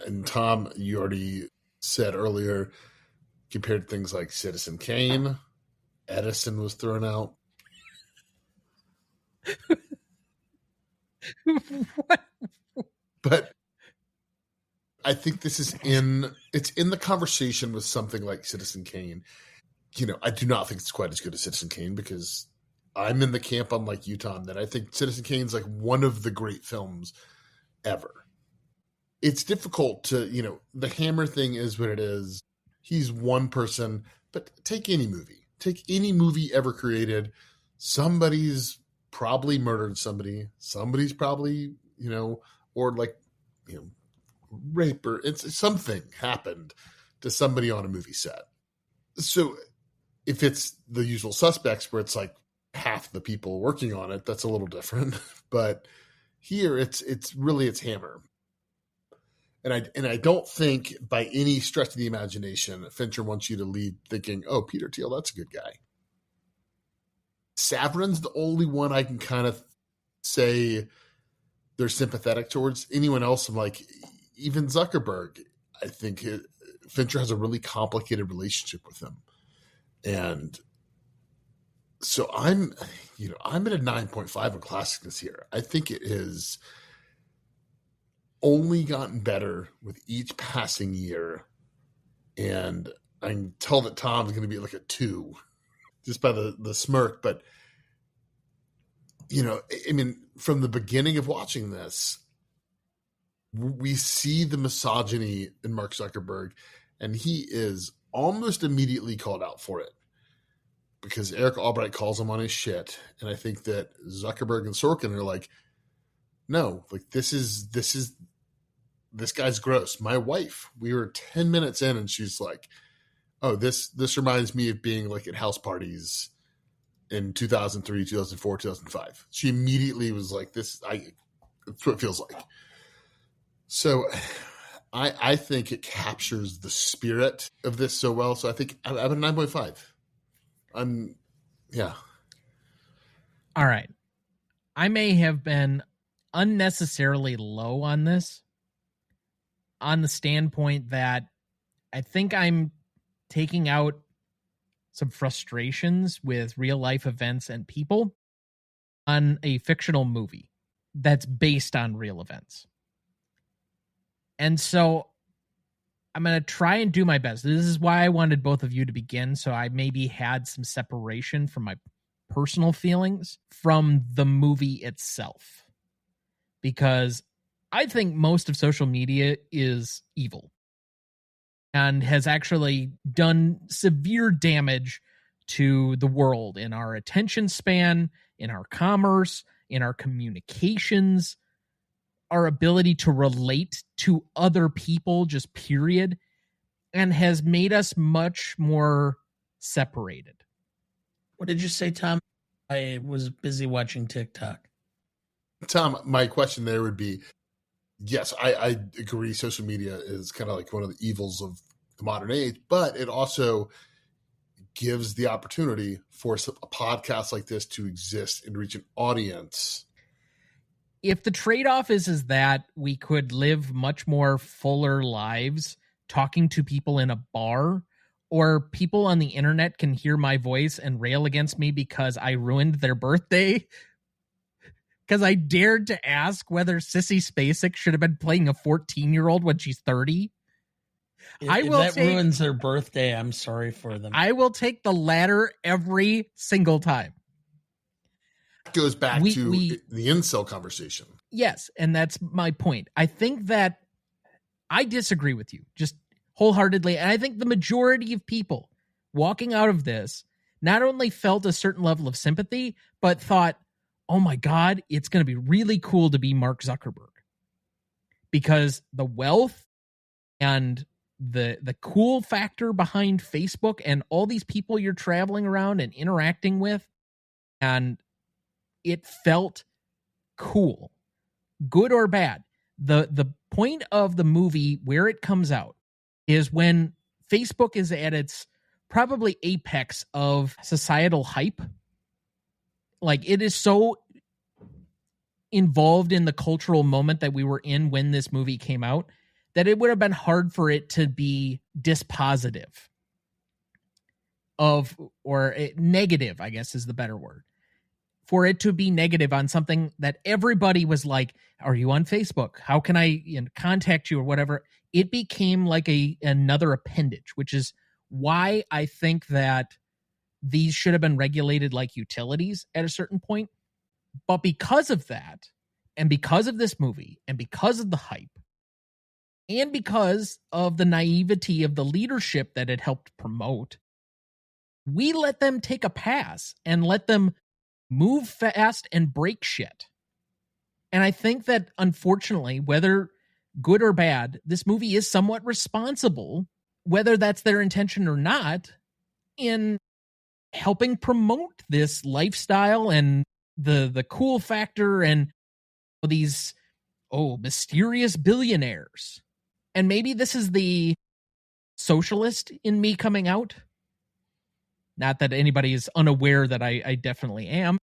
And Tom, you already said earlier, compared to things like Citizen Kane, Edison was thrown out. What? But I think this is in the conversation with something like Citizen Kane. You know, I do not think it's quite as good as Citizen Kane, because I'm in the camp, unlike you, Tom, that I think Citizen Kane's like one of the great films ever. It's difficult to, you know, the Hammer thing is what it is. He's one person, but take any movie ever created. Somebody's probably murdered somebody. Somebody's probably, you know, or like, you know, rape, or it's something happened to somebody on a movie set. So if it's The Usual Suspects, where it's like half the people working on it, that's a little different. But here it's Hammer. And I don't think by any stretch of the imagination, Fincher wants you to leave thinking, oh, Peter Thiel, that's a good guy. Saverin's the only one I can kind of say they're sympathetic towards. Anyone else, I'm like, even Zuckerberg, I think Fincher has a really complicated relationship with him. And so I'm at a 9.5 on classicness here. I think it has only gotten better with each passing year. And I can tell that Tom's going to be like a 2 just by the smirk. But, you know, I mean, from the beginning of watching this, we see the misogyny in Mark Zuckerberg, and he is almost immediately called out for it because Eric Albright calls him on his shit. And I think that Zuckerberg and Sorkin are like, no, like this guy's gross. My wife, we were 10 minutes in and she's like, oh, this reminds me of being like at house parties in 2003, 2004, 2005. She immediately was like, that's what it feels like. So I think it captures the spirit of this so well. So I think I'm at a 9.5. Yeah. All right. I may have been unnecessarily low on this, on the standpoint that I think I'm taking out some frustrations with real life events and people on a fictional movie that's based on real events. And so I'm going to try and do my best. This is why I wanted both of you to begin, so I maybe had some separation from my personal feelings from the movie itself. Because I think most of social media is evil and has actually done severe damage to the world in our attention span, in our commerce, in our communications, our ability to relate to other people, just period, and has made us much more separated. What did you say, Tom? I was busy watching TikTok. Tom, my question there would be, yes, I agree. Social media is kind of like one of the evils of the modern age, but it also gives the opportunity for a podcast like this to exist and reach an audience. If the trade-off is that we could live much more fuller lives talking to people in a bar, or people on the internet can hear my voice and rail against me because I ruined their birthday, because I dared to ask whether Sissy Spacek should have been playing a 14-year-old when she's 30. If that ruins their birthday, I'm sorry for them. I will take the latter every single time. Goes back to the incel conversation. Yes, and that's my point. I think that I disagree with you just wholeheartedly, and I think the majority of people walking out of this not only felt a certain level of sympathy, but thought, oh my God, it's going to be really cool to be Mark Zuckerberg. because the wealth and the cool factor behind Facebook and all these people you're traveling around and interacting with, and it felt cool, good or bad. The point of the movie where it comes out is when Facebook is at its probably apex of societal hype. Like, it is so involved in the cultural moment that we were in when this movie came out that it would have been hard for it to be dispositive of, or negative, I guess is the better word. For it to be negative on something that everybody was like, are you on Facebook? How can I contact you or whatever? It became like another appendage, which is why I think that these should have been regulated like utilities at a certain point. But because of that, and because of this movie, and because of the hype, and because of the naivety of the leadership that it helped promote, we let them take a pass and let them move fast and break shit. And I think that, unfortunately, whether good or bad, this movie is somewhat responsible, whether that's their intention or not, in helping promote this lifestyle and the cool factor and these mysterious billionaires. And maybe this is the socialist in me coming out. Not that anybody is unaware that I definitely am.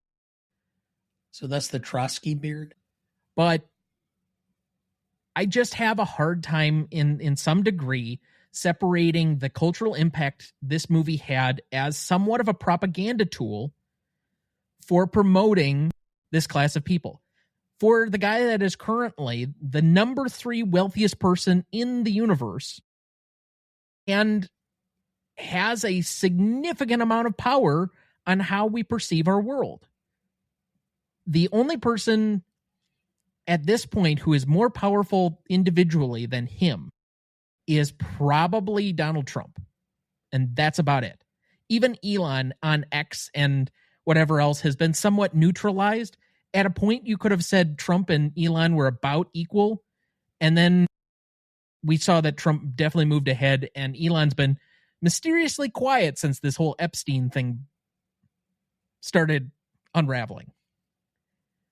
So that's the Trotsky beard? But I just have a hard time in some degree separating the cultural impact this movie had as somewhat of a propaganda tool for promoting this class of people. For the guy that is currently the number 3 wealthiest person in the universe and has a significant amount of power on how we perceive our world. The only person at this point who is more powerful individually than him is probably Donald Trump. And that's about it. Even Elon on X and whatever else has been somewhat neutralized. At a point, you could have said Trump and Elon were about equal. And then we saw that Trump definitely moved ahead, and Elon's been mysteriously quiet since this whole Epstein thing started unraveling.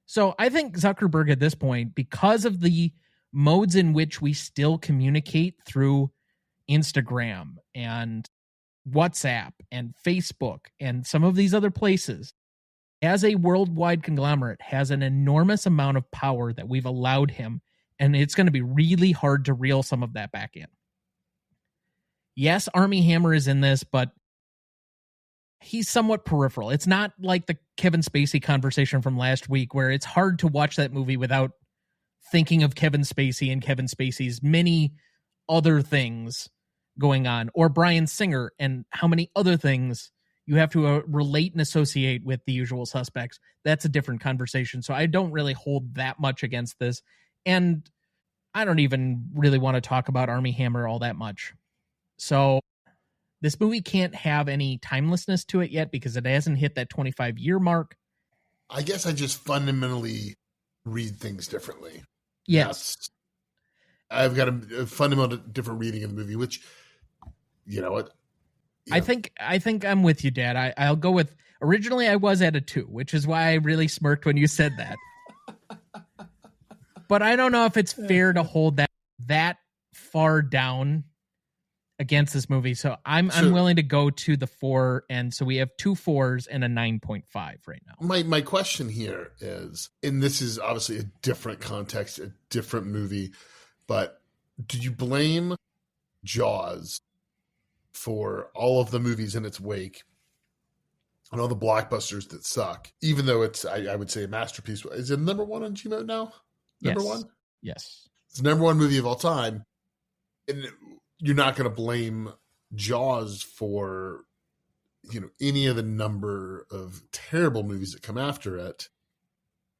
So I think Zuckerberg at this point, because of the modes in which we still communicate through Instagram and WhatsApp and Facebook and some of these other places, as a worldwide conglomerate, has an enormous amount of power that we've allowed him, and it's going to be really hard to reel some of that back in. Yes, Armie Hammer is in this, but he's somewhat peripheral. It's not like the Kevin Spacey conversation from last week where it's hard to watch that movie without thinking of Kevin Spacey and Kevin Spacey's many other things going on, or Bryan Singer and how many other things you have to relate and associate with The Usual Suspects. That's a different conversation. So I don't really hold that much against this. And I don't even really want to talk about Armie Hammer all that much. So this movie can't have any timelessness to it yet because it hasn't hit that 25-year mark. I guess I just fundamentally read things differently. Yes. I've got a fundamental different reading of the movie, which, you know what? Yeah. I think I'm with you, Dad. I'll go with, originally I was at a 2, which is why I really smirked when you said that. But I don't know if it's fair to hold that far down against this movie. So I'm willing to go to the 4, and so we have 2 4s and a 9.5 right now. My question here is, and this is obviously a different context, a different movie, but do you blame Jaws for all of the movies in its wake and all the blockbusters that suck, even though it's, I would say, a masterpiece? Is it number 1 on Gmode now? Number 1? Yes. It's the number 1 movie of all time. And you're not going to blame Jaws for, any of the number of terrible movies that come after it.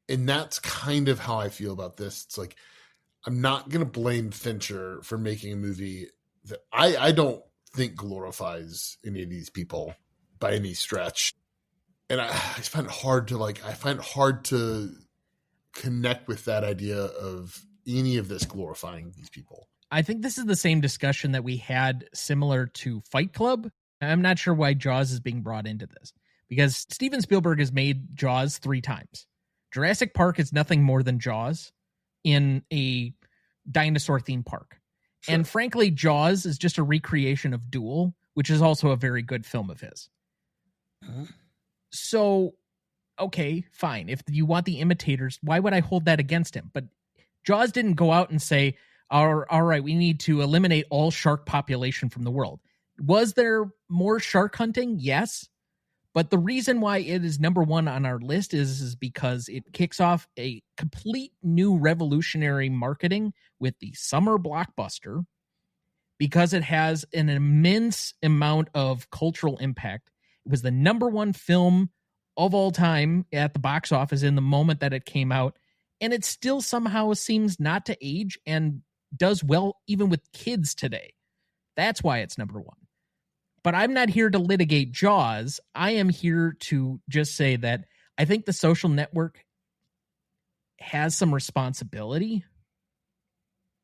And that's kind of how I feel about this. It's like, I'm not going to blame Fincher for making a movie that I don't think glorifies any of these people by any stretch. And I find it hard to connect with that idea of any of this glorifying these people. I think this is the same discussion that we had similar to Fight Club. I'm not sure why Jaws is being brought into this, because Steven Spielberg has made Jaws 3 times. Jurassic Park is nothing more than Jaws in a dinosaur theme park. Sure. And frankly, Jaws is just a recreation of Duel, which is also a very good film of his. Uh-huh. So, okay, fine. If you want the imitators, why would I hold that against him? But Jaws didn't go out and say, all right, we need to eliminate all shark population from the world. Was there more shark hunting? Yes. But the reason why it is number 1 on our list is because it kicks off a complete new revolutionary marketing with the summer blockbuster, because it has an immense amount of cultural impact. It was the number 1 film of all time at the box office in the moment that it came out, and it still somehow seems not to age and does well even with kids today. That's why it's number 1. But I'm not here to litigate Jaws. I am here to just say that I think The Social Network has some responsibility.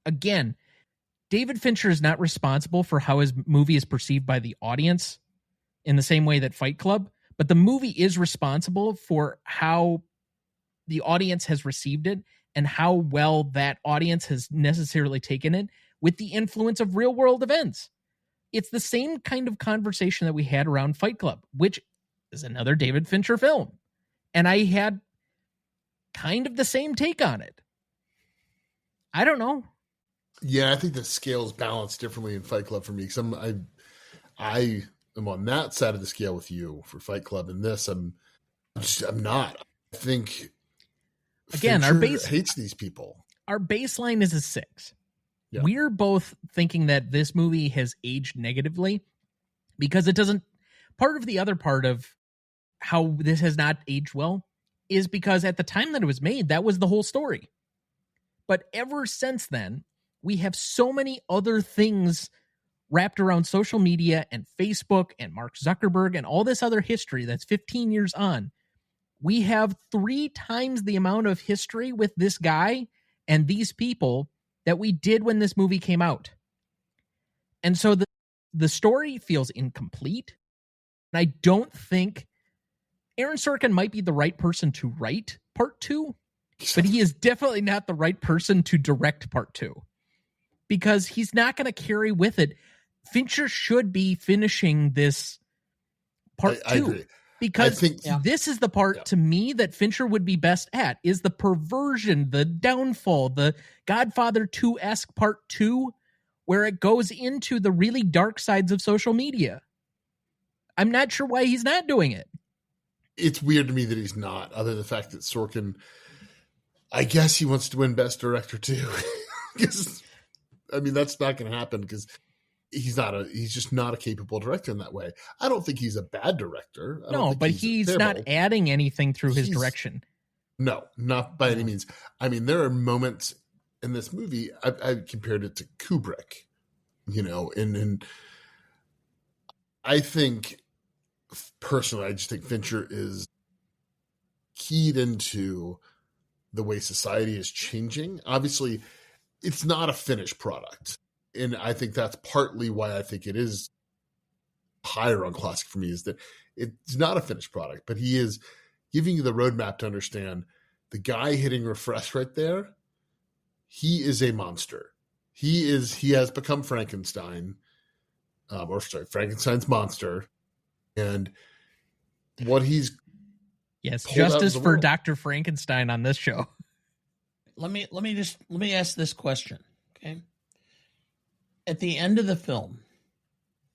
Again, David Fincher is not responsible for how his movie is perceived by the audience in the same way that Fight Club, but the movie is responsible for how the audience has received it and how well that audience has necessarily taken it with the influence of real world events. It's the same kind of conversation that we had around Fight Club, which is another David Fincher film. And I had kind of the same take on it. I don't know. Yeah, I think the scale's balanced differently in Fight Club for me, because I am on that side of the scale with you for Fight Club, and this I'm not. I think again, Fincher hates these people. Our baseline is a 6. Yeah. We're both thinking that this movie has aged negatively because it doesn't. Part of the other part of how this has not aged well is because at the time that it was made, that was the whole story. But ever since then, we have so many other things wrapped around social media and Facebook and Mark Zuckerberg and all this other history that's 15 years on. We have 3 times the amount of history with this guy and these people that we did when this movie came out. And so the story feels incomplete. And I don't think Aaron Sorkin might be the right person to write part 2, but he is definitely not the right person to direct part 2, because he's not going to carry with it. Fincher should be finishing this part 2. I agree. Because this is the part to me that Fincher would be best at, is the perversion, the downfall, the Godfather 2-esque part 2, where it goes into the really dark sides of social media. I'm not sure why he's not doing it. It's weird to me that he's not, other than the fact that Sorkin, I guess he wants to win Best Director too. Because, I mean, that's not going to happen because he's just not a capable director in that way. I don't think he's a bad director. No, but he's not adding anything through his direction. No, not by any means. I mean, there are moments in this movie, I compared it to Kubrick, and I think, personally, I just think Fincher is keyed into the way society is changing. Obviously, it's not a finished product. And I think that's partly why I think it is higher on Classic for me, is that it's not a finished product, but he is giving you the roadmap to understand the guy hitting refresh right there. He is a monster. He has become Frankenstein, Frankenstein's monster. And what he's justice for Dr. Frankenstein on this show. Let me ask this question. Okay. At the end of the film,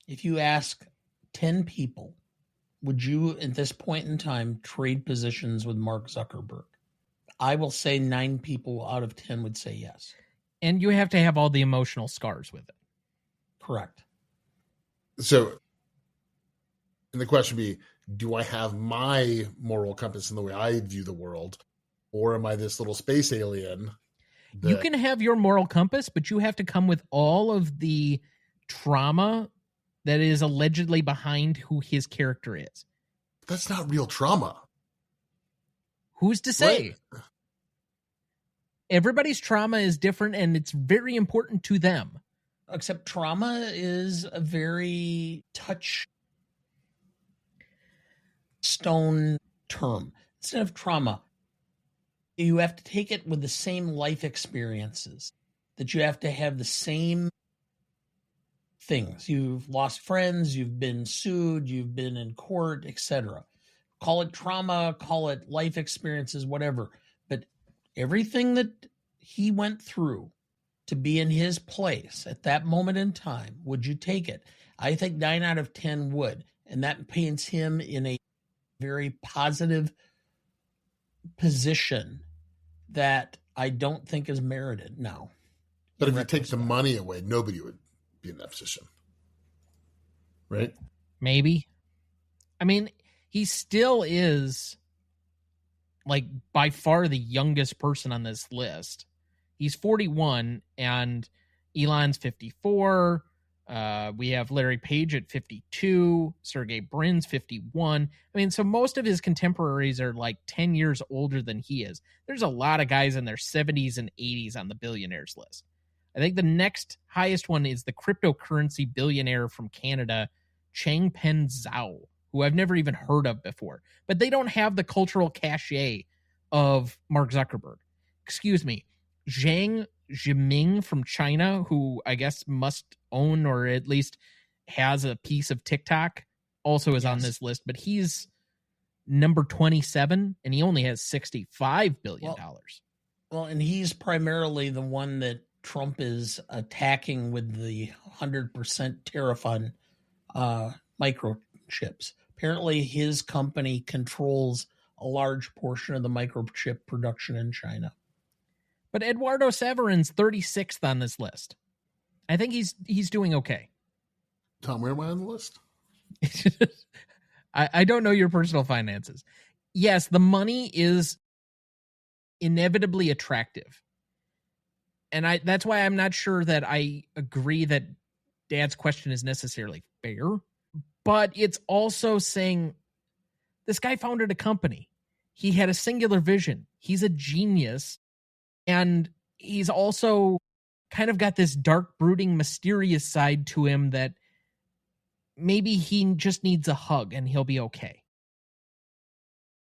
if you ask 10 people, would you at this point in time trade positions with Mark Zuckerberg? I will say 9 people out of 10 would say yes. And you have to have all the emotional scars with it. Correct. So, and the question would be, do I have my moral compass in the way I view the world? Or am I this little space alien? You can have your moral compass, but you have to come with all of the trauma that is allegedly behind who his character is. That's not real trauma. Who's to say? Right. Everybody's trauma is different, and it's very important to them. Except trauma is a very touchstone term. Instead of trauma, you have to take it with the same life experiences, that you have to have the same things. You've lost friends, you've been sued, you've been in court, etc. Call it trauma, call it life experiences, whatever. But everything that he went through to be in his place at that moment in time, would you take it? I think 9 out of 10 would. And that paints him in a very positive position that I don't think is merited now. But if you take the money away, nobody would be in that position. Right? Maybe. I mean, he still is, like, by far the youngest person on this list. He's 41, and Elon's 54. We have Larry Page at 52. Sergey Brin's 51. I mean, so most of his contemporaries are like 10 years older than he is. There's a lot of guys in their 70s and 80s on the billionaires list. I think the next highest one is the cryptocurrency billionaire from Canada, Changpeng Zhao, who I've never even heard of before. But they don't have the cultural cachet of Mark Zuckerberg. Excuse me. Zhang Zhiming from China, who I guess must own or at least has a piece of TikTok, also is on this list, but he's number 27 and he only has $65 billion. Well, and he's primarily the one that Trump is attacking with the 100% tariff on microchips. Apparently his company controls a large portion of the microchip production in China. But Eduardo Saverin's 36th on this list. I think he's doing okay. Tom, where am I on the list? I don't know your personal finances. Yes, the money is inevitably attractive. And that's why I'm not sure that I agree that Dad's question is necessarily fair. But it's also saying this guy founded a company. He had a singular vision. He's a genius. And he's also kind of got this dark, brooding, mysterious side to him that maybe he just needs a hug and he'll be okay.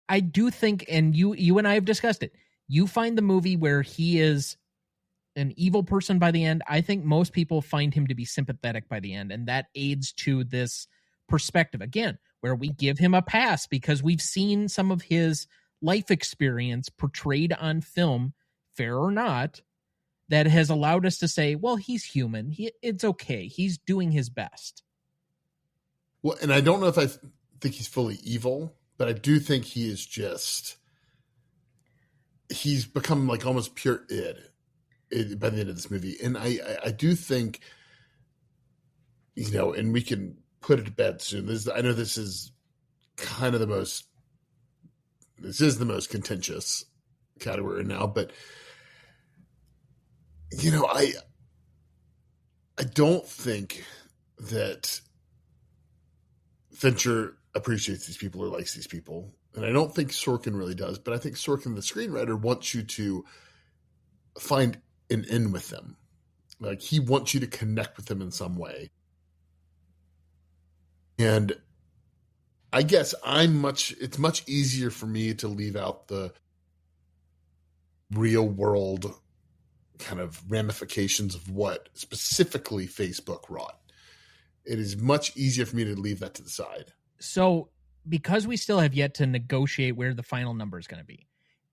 I do think, and you and I have discussed it, you find the movie where he is an evil person by the end. I think most people find him to be sympathetic by the end, and that aids to this perspective, again, where we give him a pass because we've seen some of his life experience portrayed on film, fair or not, that has allowed us to say, well, he's human. It's okay. He's doing his best. Well, and I don't know if I think he's fully evil, but I do think he is he's become like almost pure id by the end of this movie. And I do think, and we can put it to bed soon. I know this is kind of the most contentious category now, but I don't think that Fincher appreciates these people or likes these people. And I don't think Sorkin really does, but I think Sorkin, the screenwriter, wants you to find an in with them. Like, he wants you to connect with them in some way. And I guess it's much easier for me to leave out the real world kind of ramifications of what specifically Facebook wrought. It is much easier for me to leave that to the side. So, because we still have yet to negotiate where the final number is going to be,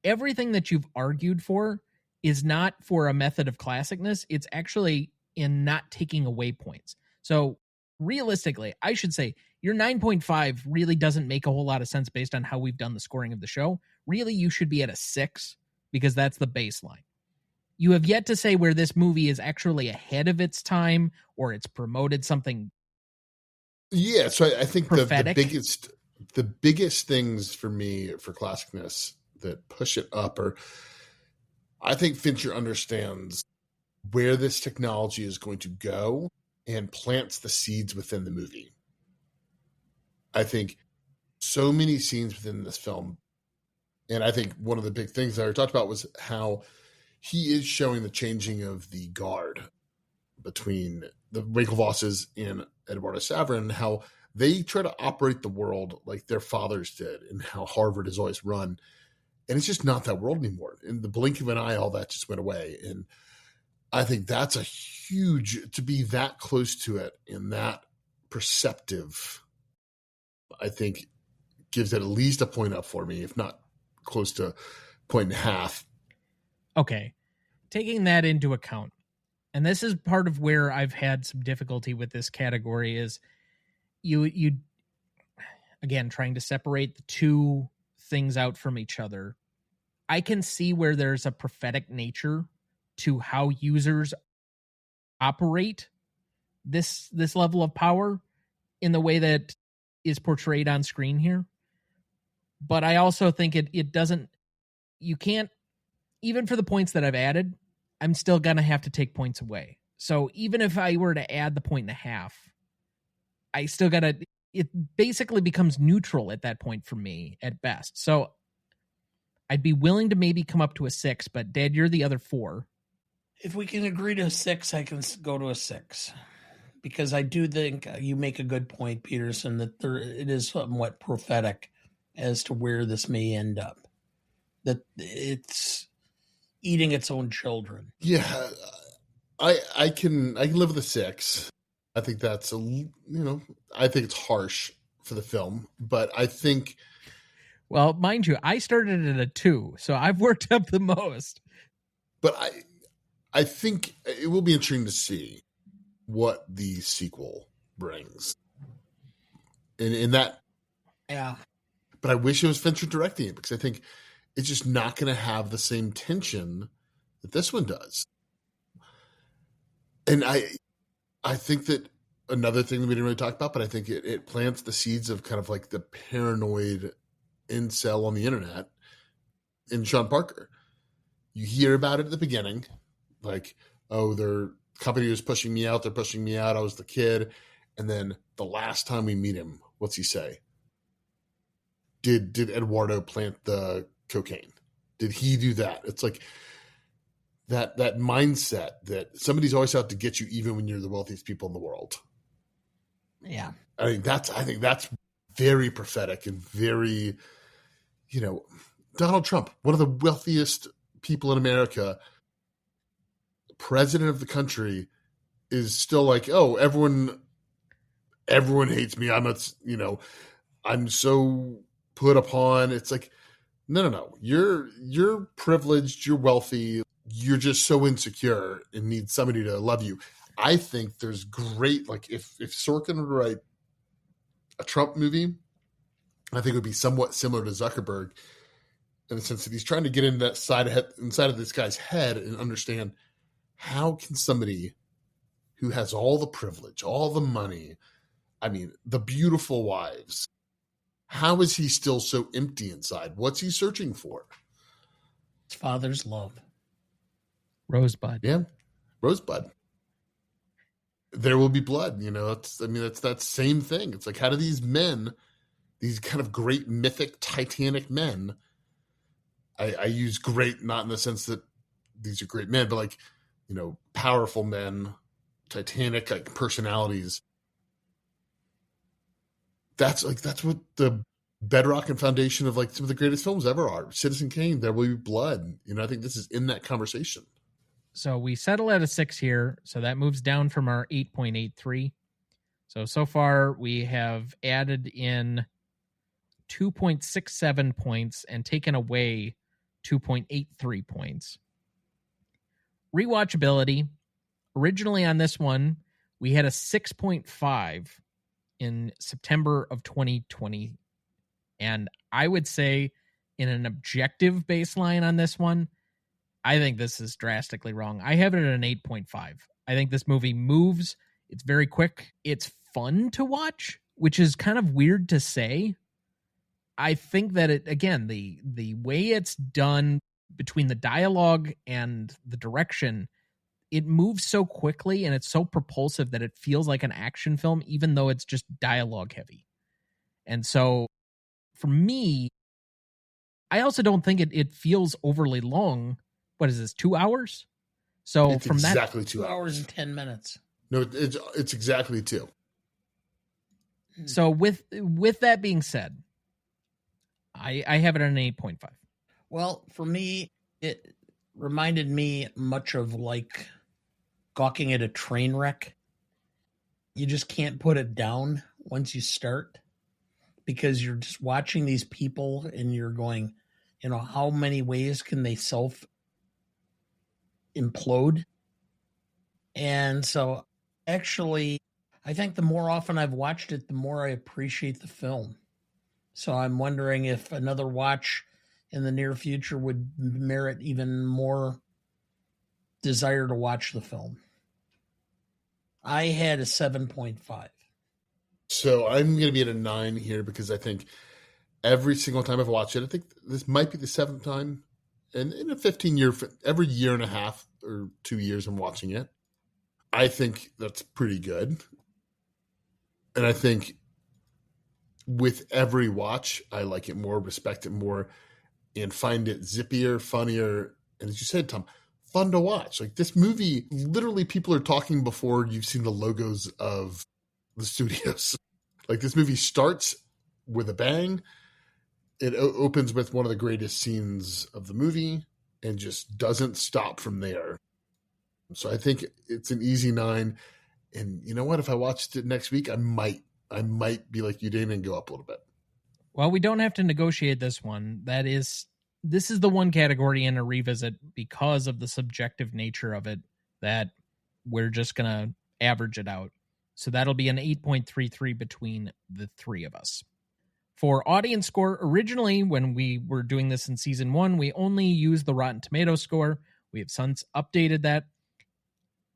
everything that you've argued for is not for a method of classicness. It's actually in not taking away points. So, realistically, I should say your 9.5 really doesn't make a whole lot of sense based on how we've done the scoring of the show. Really, you should be at a 6 because that's the baseline. You have yet to say where this movie is actually ahead of its time or it's promoted something. Yeah, so I think the biggest things for me for classicness that push it up are, I think Fincher understands where this technology is going to go and plants the seeds within the movie. I think so many scenes within this film, and I think one of the big things that I talked about was how he is showing the changing of the guard between the Winklevosses and Eduardo Saverin, how they try to operate the world like their fathers did, and how Harvard is always run. And it's just not that world anymore. In the blink of an eye, all that just went away. And I think that's a huge, to be that close to it and that perceptive, I think gives it at least a point up for me, if not close to a point and a half. Okay. Taking that into account, and this is part of where I've had some difficulty with this category, is you again, trying to separate the two things out from each other. I can see where there's a prophetic nature to how users operate this level of power in the way that is portrayed on screen here. But I also think it doesn't, you can't, even for the points that I've added, I'm still going to have to take points away. So even if I were to add the point and a half, I still got to, it basically becomes neutral at that point for me at best. So I'd be willing to maybe come up to a 6, but Dad, you're the other 4. If we can agree to a 6, I can go to a 6. Because I do think you make a good point, Peterson, that it is somewhat prophetic as to where this may end up. That it's eating its own children. Yeah, I can live with a 6. I think that's I think it's harsh for the film, but I think. Well, mind you, I started at a 2, so I've worked up the most. But I think it will be interesting to see what the sequel brings. In that. Yeah. But I wish it was Fincher directing it, because I think it's just not going to have the same tension that this one does. And I think that another thing that we didn't really talk about, but I think it plants the seeds of kind of like the paranoid incel on the internet in Sean Parker. You hear about it at the beginning, like, oh, their company was pushing me out. They're pushing me out. I was the kid. And then the last time we meet him, what's he say? Did Eduardo plant the cocaine? Did he do that? It's like that mindset that somebody's always out to get you, even when you're the wealthiest people in the world. Yeah. I think that's very prophetic and very, Donald Trump, one of the wealthiest people in America, president of the country, is still like, oh, everyone hates me. I'm so put upon. It's like, no. You're privileged. You're wealthy. You're just so insecure and need somebody to love you. I think there's great, like if Sorkin were to write a Trump movie, I think it would be somewhat similar to Zuckerberg in the sense that he's trying to get into that inside of this guy's head and understand, how can somebody who has all the privilege, all the money, the beautiful wives, how is he still so empty inside? What's he searching for? His father's love. Rosebud. Yeah, Rosebud. There will be blood. That's that same thing. It's like, how do these men, these kind of great mythic Titanic men, I use great not in the sense that these are great men, but like, powerful men, Titanic like personalities. That's what the bedrock and foundation of like some of the greatest films ever are. Citizen Kane, There Will Be Blood. I think this is in that conversation. So we settle at a 6 here. So that moves down from our 8.83. So far we have added in 2.67 points and taken away 2.83 points. Rewatchability. Originally on this one, we had a 6.5 in September of 2020. And I would say in an objective baseline on this one, I think this is drastically wrong. I have it at an 8.5. I think this movie moves. It's very quick. It's fun to watch, which is kind of weird to say. I think that the way it's done between the dialogue and the direction, it moves so quickly and it's so propulsive that it feels like an action film, even though it's just dialogue heavy. And so for me, I also don't think it feels overly long what is this, 2 hours? So it's from exactly that 2 hours and 10 minutes. No, it's exactly 2. So with that being said, I have it at an 8.5. Well, for me, it reminded me much of like gawking at a train wreck. You just can't put it down once you start, because you're just watching these people and you're going, how many ways can they self implode? And so actually, I think the more often I've watched it, the more I appreciate the film. So I'm wondering if another watch in the near future would merit even more desire to watch the film. I had a 7.5. So I'm going to be at a 9 here, because I think every single time I've watched it, I think this might be the 7th time. And in a 15-year, every year and a half or 2 years I'm watching it. I think that's pretty good. And I think with every watch, I like it more, respect it more, and find it zippier, funnier, and as you said, Tom, fun to watch. Like this movie, literally people are talking before you've seen the logos of the studios. Like this movie starts with a bang. It opens with one of the greatest scenes of the movie and just doesn't stop from there. So I think it's an easy 9. And you know what? If I watched it next week, I might be like you, Dana, and go up a little bit. Well, we don't have to negotiate this one. This is the one category in a revisit, because of the subjective nature of it, that we're just going to average it out. So that'll be an 8.33 between the three of us. For audience score, originally when we were doing this in season 1, we only used the Rotten Tomatoes score. We have since updated that.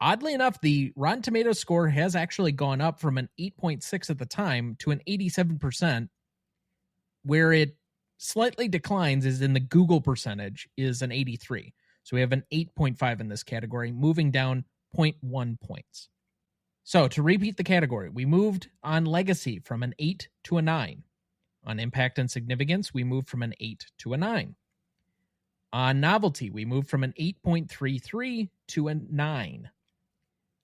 Oddly enough, the Rotten Tomatoes score has actually gone up from an 8.6 at the time to an 87%. Where it slightly declines is in the Google percentage, is an 83. So we have an 8.5 in this category, moving down 0.1 points. So to repeat the category, we moved on legacy from an 8 to a 9. On impact and significance, we moved from an 8 to a 9. On novelty, we moved from an 8.33 to a 9.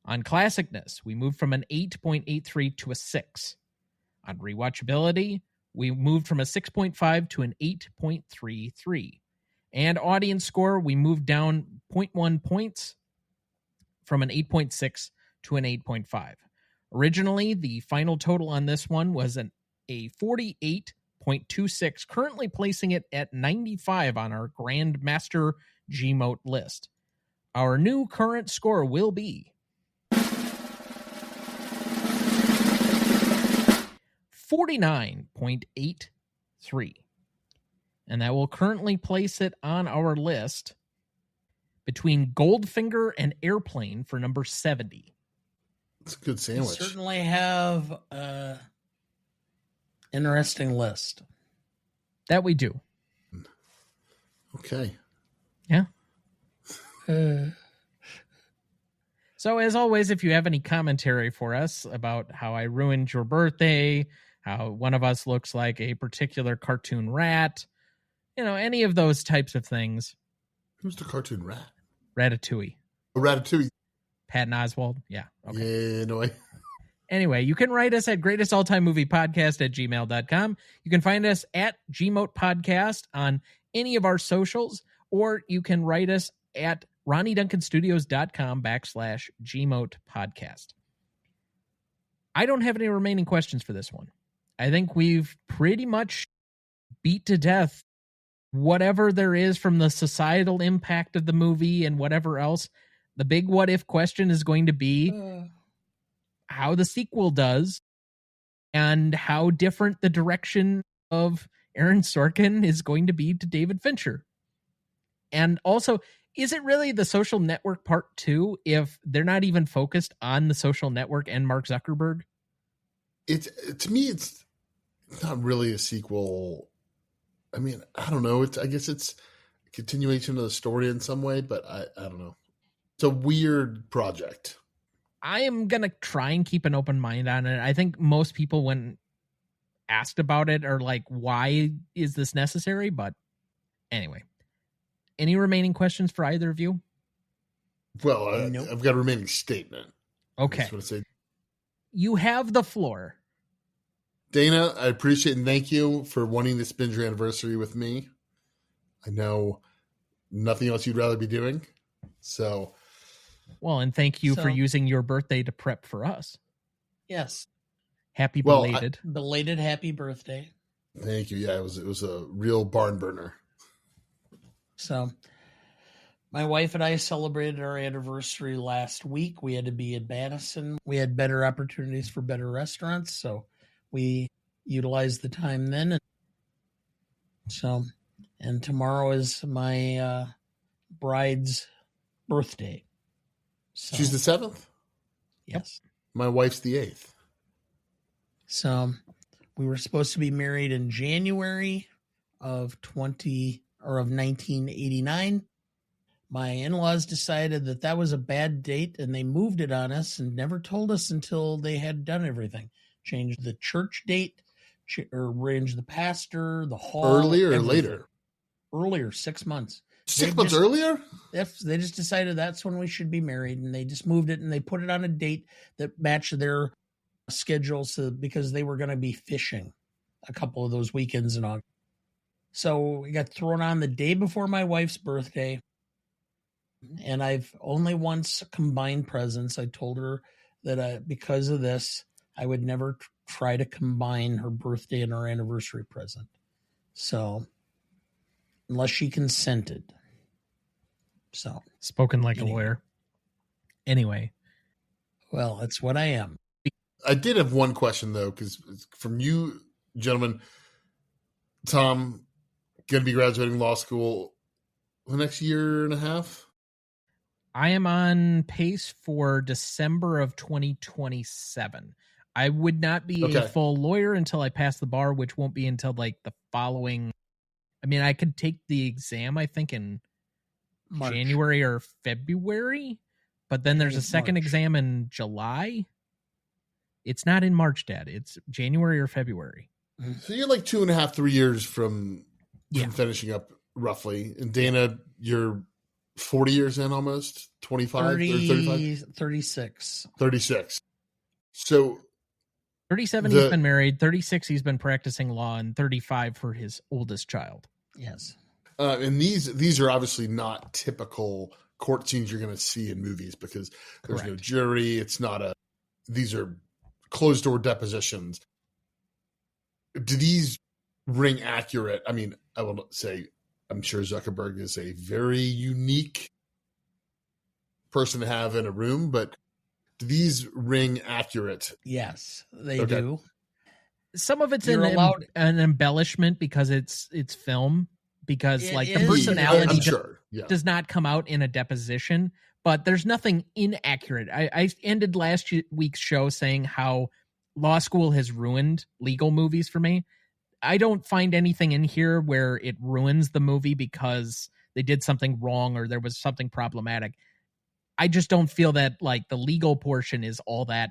On classicness, we moved from an 8.83 to a 6. On rewatchability, we moved from a 6.5 to an 8.33. And audience score, we moved down 0.1 points from an 8.6 to an 8.5. Originally, the final total on this one was a 48.26, currently placing it at 95 on our Grandmaster Gmote list. Our new current score will be 49.83. And that will currently place it on our list between Goldfinger and Airplane for number 70. It's a good sandwich. You certainly have an interesting list. That we do. Okay. Yeah. So as always, if you have any commentary for us about how I ruined your birthday, how one of us looks like a particular cartoon rat, any of those types of things. Who's the cartoon rat? Ratatouille. Oh, Ratatouille. Patton Oswalt. Yeah. Okay. Yeah, no way. Anyway, you can write us at greatestalltimemoviepodcast@gmail.com. You can find us at Gmote Podcast on any of our socials, or you can write us at RonnyDuncanStudios.com/Gmote Podcast. I don't have any remaining questions for this one. I think we've pretty much beat to death whatever there is from the societal impact of the movie and whatever else. The big what if question is going to be how the sequel does and how different the direction of Aaron Sorkin is going to be to David Fincher. And also, is it really The Social Network Part 2 if they're not even focused on The Social Network and Mark Zuckerberg? To me, it's not really a sequel. I mean, I don't know. I guess it's a continuation of the story in some way, but I don't know. It's a weird project. I am going to try and keep an open mind on it. I think most people, when asked about it, are like, why is this necessary? But anyway, Any remaining questions for either of you? Well, Nope. I've got a remaining statement. Okay. I just want to say, You have the floor. Dana, I appreciate and thank you for wanting this binge anniversary with me. I know nothing else you'd rather be doing. So, Well, and thank you for using your birthday to prep for us. Yes. Happy belated. Belated happy birthday. Thank you. Yeah, it was a real barn burner. So my wife and I celebrated our anniversary last week. We had to be in Madison. We had better opportunities for better restaurants, so we utilized the time then. And tomorrow is my bride's birthday. So, She's the 7th? Yes. My wife's the 8th. So we were supposed to be married in January of 1989. My in-laws decided that was a bad date, and they moved it on us and never told us until they had done everything. Changed the church date, or arranged the pastor, the hall. Earlier or everything. later? Earlier, 6 months. 6 months earlier? They just decided that's when we should be married, and they just moved it, and they put it on a date that matched their schedule, because they were going to be fishing a couple of those weekends in August. So we got thrown on the day before my wife's birthday, and I've only once combined presents. I told her that because of this, I would never try to combine her birthday and her anniversary present. So, unless she consented. So, spoken like a lawyer. Anyway. Well, that's what I am. I did have one question, though, because from you, gentlemen, Tom, going to be graduating law school the next year and a half? I am on pace for December of 2027. I would not be a full lawyer until I pass the bar, which won't be until like the following. I mean, I could take the exam, I think, in March. January or February, but then there's a second exam in July. It's not in March, Dad. It's January or February. So you're like 2.5, 3 years from finishing up, roughly. And Dana, you're 40 years in almost? 25? 35? 36. 36. So 37 he's been married, 36 he's been practicing law, and 35 for his oldest child. Yes. And these are obviously not typical court scenes you're going to see in movies, because there's no jury. It's not these are closed door depositions. Do these ring accurate? I mean, I will say, I'm sure Zuckerberg is a very unique person to have in a room, but do these ring accurate? Yes, they do. Some of it's an embellishment because it's film, because the personality does not come out in a deposition, but there's nothing inaccurate. I ended last week's show saying how law school has ruined legal movies for me. I don't find anything in here where it ruins the movie because they did something wrong or there was something problematic. I just don't feel that like the legal portion is all that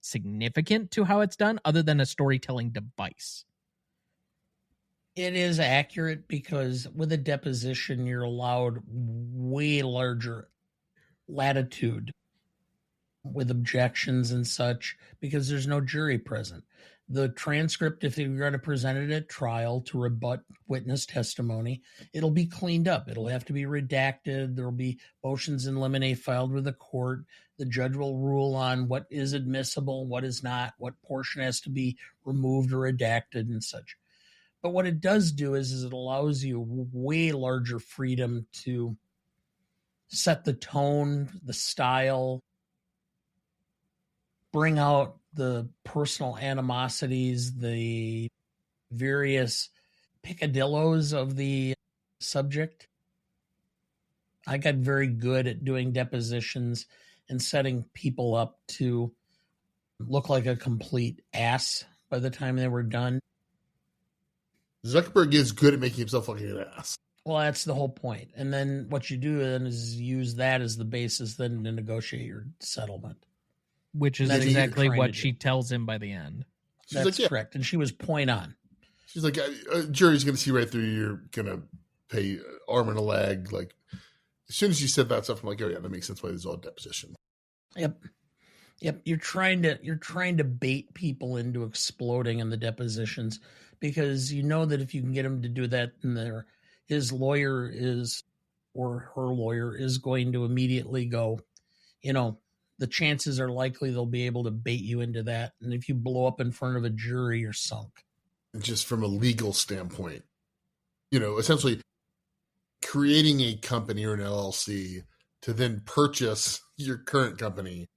significant to how it's done, other than a storytelling device. It is accurate because with a deposition, you're allowed way larger latitude with objections and such because there's no jury present. The transcript, if you're going to present it at trial to rebut witness testimony, it'll be cleaned up. It'll have to be redacted. There'll be motions in limine filed with the court. The judge will rule on what is admissible, what is not, what portion has to be removed or redacted and such. But what it does do is it allows you way larger freedom to set the tone, the style, bring out the personal animosities, the various picadillos of the subject. I got very good at doing depositions and setting people up to look like a complete ass by the time they were done. Zuckerberg is good at making himself look like an ass. Well, that's the whole point. And then what you do then is use that as the basis then to negotiate your settlement. Which is exactly what she tells him by the end. That's correct. And she was point on. She's like, jury's going to see right through you. You're going to pay arm and a leg. Like, as soon as you said that stuff, I'm like, oh yeah, that makes sense why this is all deposition. Yep. You're trying to bait people into exploding in the depositions, because you know that if you can get them to do that, and his lawyer is, or her lawyer is going to immediately go, the chances are likely they'll be able to bait you into that. And if you blow up in front of a jury, you're sunk. And just from a legal standpoint, essentially creating a company or an LLC to then purchase your current company,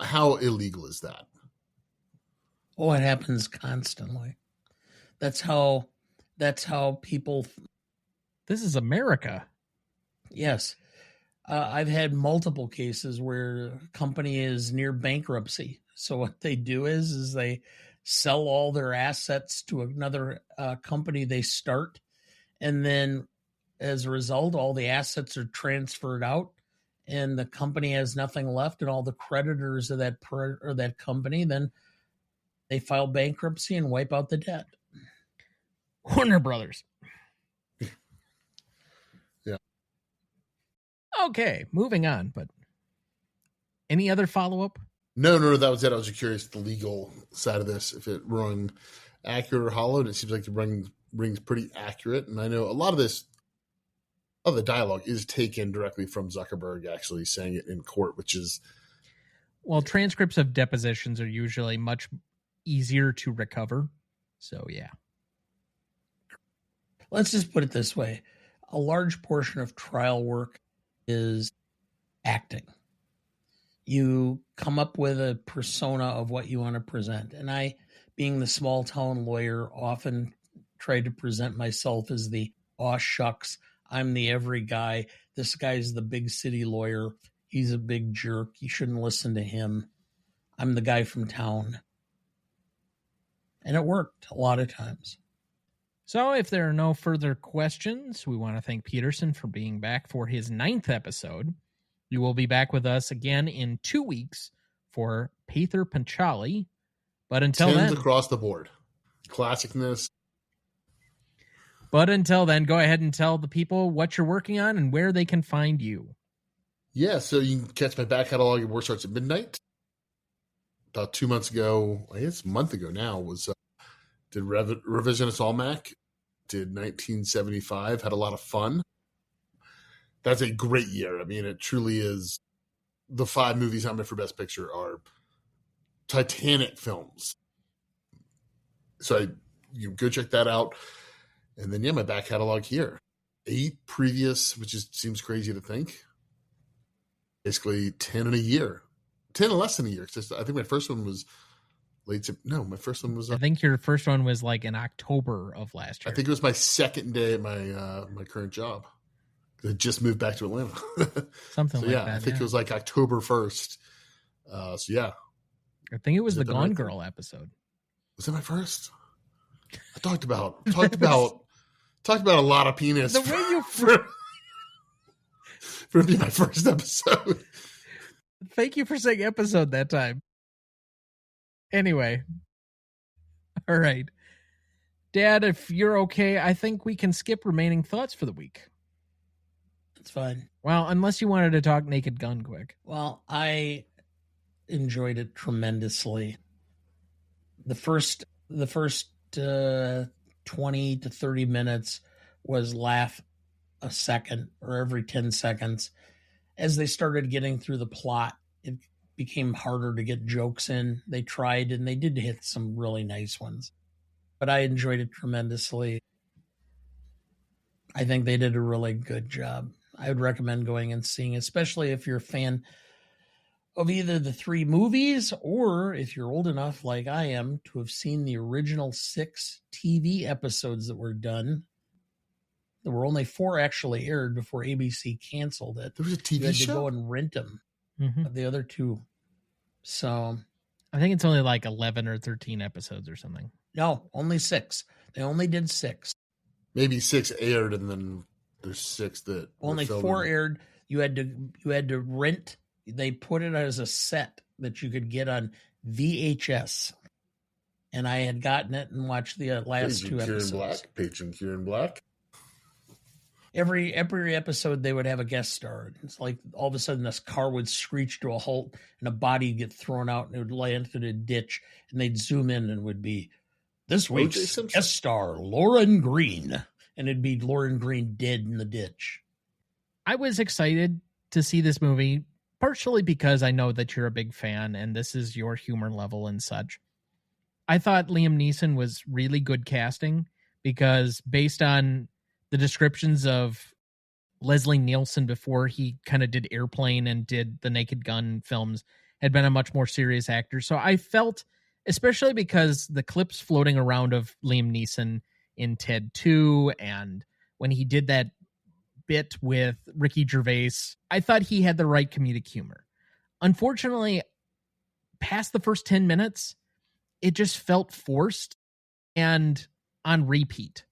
how illegal is that? Oh, it happens constantly. That's how people. This is America. Yes. I've had multiple cases where a company is near bankruptcy. So what they do is they sell all their assets to another company they start. And then as a result, all the assets are transferred out and the company has nothing left, and all the creditors of that company, then they file bankruptcy and wipe out the debt. Warner Brothers. Yeah. Okay, moving on. But any other follow-up? No, that was it. I was just curious the legal side of this, if it rung accurate or hollow, and it seems like the rings pretty accurate. And I know a lot of this, the dialogue is taken directly from Zuckerberg actually saying it in court, which is... Well, transcripts of depositions are usually much easier to recover. So, yeah. Let's just put it this way. A large portion of trial work is acting. You come up with a persona of what you want to present. And I, being the small town lawyer, often try to present myself as the, aw shucks, I'm the every guy. This guy's the big city lawyer. He's a big jerk. You shouldn't listen to him. I'm the guy from town. And it worked a lot of times. So if there are no further questions, we want to thank Peterson for being back for his 9th episode. You will be back with us again in 2 weeks for Pather Panchali. But until 10s then, across the board. Classicness. But until then, go ahead and tell the people what you're working on and where they can find you. Yeah, so you can catch my back catalog. Your work starts at midnight. About 2 months ago, I guess a month ago now, was did Revisionist Almanac, did 1975, had a lot of fun. That's a great year. I mean, it truly is. The 5 movies nominated for Best Picture are Titanic films. So you go check that out. And then, my back catalog here. 8 previous, which seems crazy to think. Basically 10 in a year. 10 in less than a year. I think my first one was my first one was... I think your first one was like in October of last year. I think it was my second day at my current job. I just moved back to Atlanta. Something like that. I think it was like October 1st. I think it was the Gone Girl episode. Was that my first? I talked about a lot of penis. The way you for being my first episode. Thank you for saying episode that time. Anyway. All right. Dad, if you're okay, I think we can skip remaining thoughts for the week. That's fine. Well, unless you wanted to talk Naked Gun quick. Well, I enjoyed it tremendously. The first 20 to 30 minutes was laugh a second or every 10 seconds. As they started getting through the plot, it became harder to get jokes in. They tried, and they did hit some really nice ones. But I enjoyed it tremendously. I think they did a really good job. I would recommend going and seeing, especially if you're a fan of either the 3 movies, or if you're old enough like I am to have seen the original 6 TV episodes that were done. There were only 4 actually aired before ABC canceled it. There was a TV you had show? to go and rent them. Mm-hmm. The other 2. So I think it's only like 11 or 13 episodes or something. No, only 6. They only did 6. Maybe 6 aired, and then there's 6 that only 4 aired. You had to rent. They put it as a set that you could get on VHS, and I had gotten it and watched the last 2 episodes. Patron Kieran Black. Every episode they would have a guest star. It's like all of a sudden this car would screech to a halt and a body would get thrown out and it would land into a ditch, and they'd zoom in and it would be this week's guest star, Lauren Green. And it'd be Lauren Green dead in the ditch. I was excited to see this movie, partially because I know that you're a big fan and this is your humor level and such. I thought Liam Neeson was really good casting because based on the descriptions of Leslie Nielsen before he kind of did Airplane and did the Naked Gun films, had been a much more serious actor. So I felt, especially because the clips floating around of Liam Neeson in Ted 2 and when he did that bit with Ricky Gervais, I thought he had the right comedic humor. Unfortunately, past the first 10 minutes, it just felt forced and on repeat.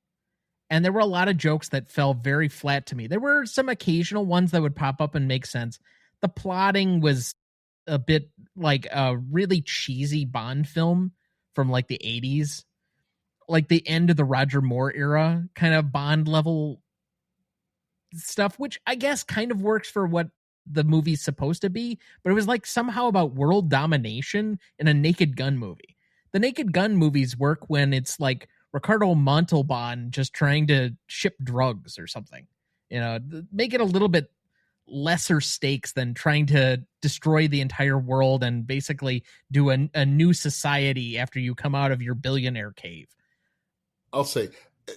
And there were a lot of jokes that fell very flat to me. There were some occasional ones that would pop up and make sense. The plotting was a bit like a really cheesy Bond film from like the 80s. Like the end of the Roger Moore era kind of Bond level stuff, which I guess kind of works for what the movie's supposed to be. But it was like somehow about world domination in a Naked Gun movie. The Naked Gun movies work when it's like Ricardo Montalban just trying to ship drugs or something. You know, make it a little bit lesser stakes than trying to destroy the entire world and basically do a new society after you come out of your billionaire cave. I'll say,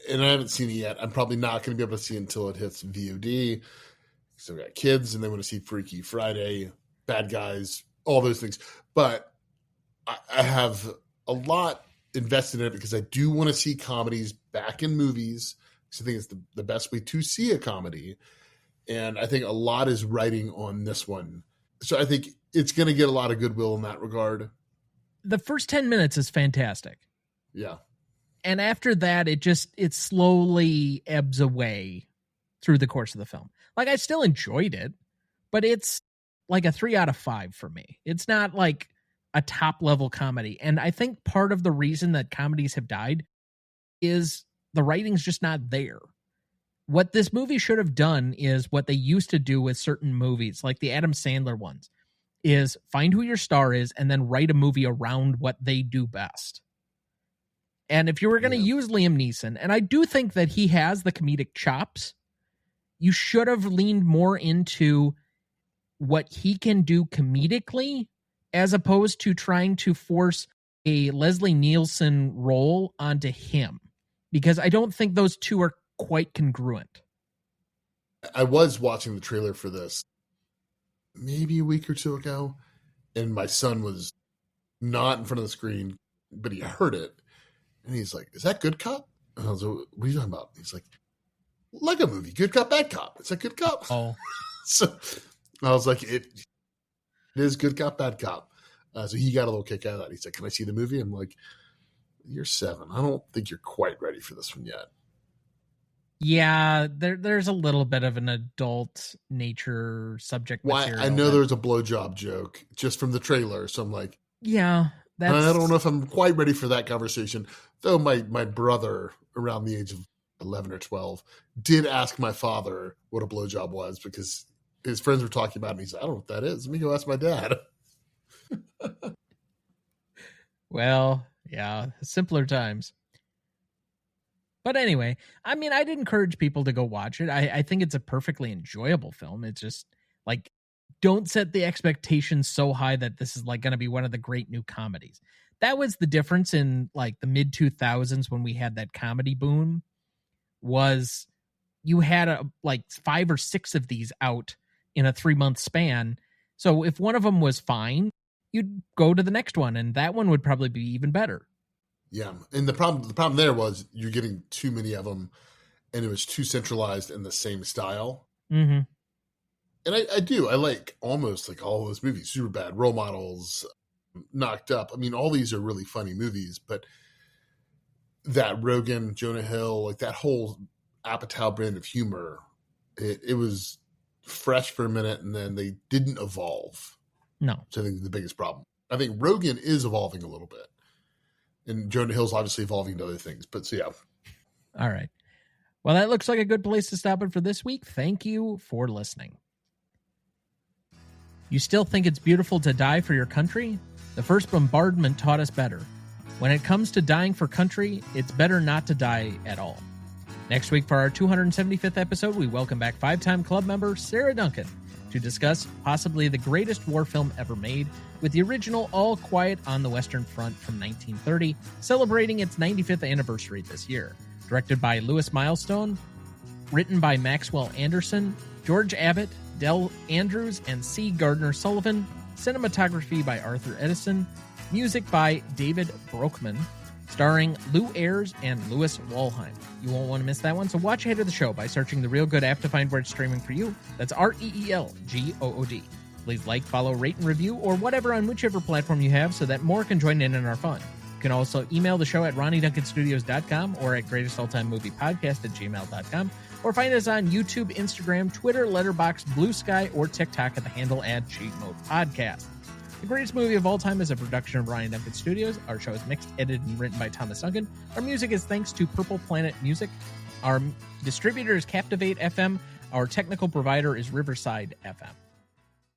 and I haven't seen it yet. I'm probably not going to be able to see it until it hits VOD. So we got kids and they want to see Freaky Friday, Bad Guys, all those things. But I have a lot invested in it because I do want to see comedies back in movies. Because I think it's the best way to see a comedy. And I think a lot is riding on this one. So I think it's going to get a lot of goodwill in that regard. The first 10 minutes is fantastic. Yeah. And after that, it slowly ebbs away through the course of the film. Like, I still enjoyed it, but it's like a 3 out of 5 for me. It's not like a top level comedy. And I think part of the reason that comedies have died is the writing's just not there. What this movie should have done is what they used to do with certain movies, like the Adam Sandler ones, is find who your star is and then write a movie around what they do best. And if you were going to use Liam Neeson, and I do think that he has the comedic chops, you should have leaned more into what he can do comedically as opposed to trying to force a Leslie Nielsen role onto him. Because I don't think those two are quite congruent. I was watching the trailer for this maybe a week or two ago, and my son was not in front of the screen, but he heard it. And he's like, "Is that Good Cop?" And I was like, "What are you talking about?" He's like, "Lego movie, Good Cop, Bad Cop. Is that Good Cop?" Oh. So I was like, it is Good Cop, Bad Cop. So he got a little kick out of that. He said, "Can I see the movie?" I'm like, "You're 7. I don't think you're quite ready for this one yet." Yeah, there's a little bit of an adult nature subject material. I know there's a blowjob joke just from the trailer. So I'm like, yeah. I don't know if I'm quite ready for that conversation. Though my brother, around the age of 11 or 12, did ask my father what a blowjob was because his friends were talking about it. And he's like, "I don't know what that is. Let me go ask my dad." Well, yeah, simpler times. But anyway, I mean, I'd encourage people to go watch it. I think it's a perfectly enjoyable film. It's just like, don't set the expectations so high that this is like going to be one of the great new comedies. That was the difference in like the mid 2000s when we had that comedy boom, was you had like 5 or 6 of these out in a 3-month span. So if one of them was fine, you'd go to the next one and that one would probably be even better. Yeah. And the problem there was you're getting too many of them and it was too centralized in the same style. Mm-hmm. And I like almost like all those movies, Superbad, Role Models, Knocked Up. I mean, all these are really funny movies, but that Rogan, Jonah Hill, like that whole Apatow brand of humor, it was fresh for a minute and then they didn't evolve. No. Which I think is the biggest problem. I think Rogan is evolving a little bit. And Jonah Hill's obviously evolving to other things. But so, yeah. All right. Well, that looks like a good place to stop it for this week. Thank you for listening. You still think it's beautiful to die for your country? The first bombardment taught us better. When it comes to dying for country, it's better not to die at all. Next week for our 275th episode, we welcome back 5-time club member Sarah Duncan to discuss possibly the greatest war film ever made, with the original All Quiet on the Western Front from 1930, celebrating its 95th anniversary this year. Directed by Louis Milestone, written by Maxwell Anderson, George Abbott, Del Andrews, and C. Gardner Sullivan, cinematography by Arthur Edison, music by David Broekman, starring Lou Ayres and Louis Walheim. You won't want to miss that one, so watch ahead of the show by searching The Real Good app to find where it's streaming for you. That's REELGOOD. Please like, follow, rate, and review, or whatever on whichever platform you have so that more can join in our fun. You can also email the show at RonnyDuncanStudios.com or at GreatestAllTimeMoviePodcast@gmail.com, or find us on YouTube, Instagram, Twitter, Letterboxd, Blue Sky, or TikTok at the handle @CheatModePodcast. The Greatest Movie of All Time is a production of Ryan Duncan Studios. Our show is mixed, edited, and written by Thomas Duncan. Our music is thanks to Purple Planet Music. Our distributor is Captivate FM. Our technical provider is Riverside FM.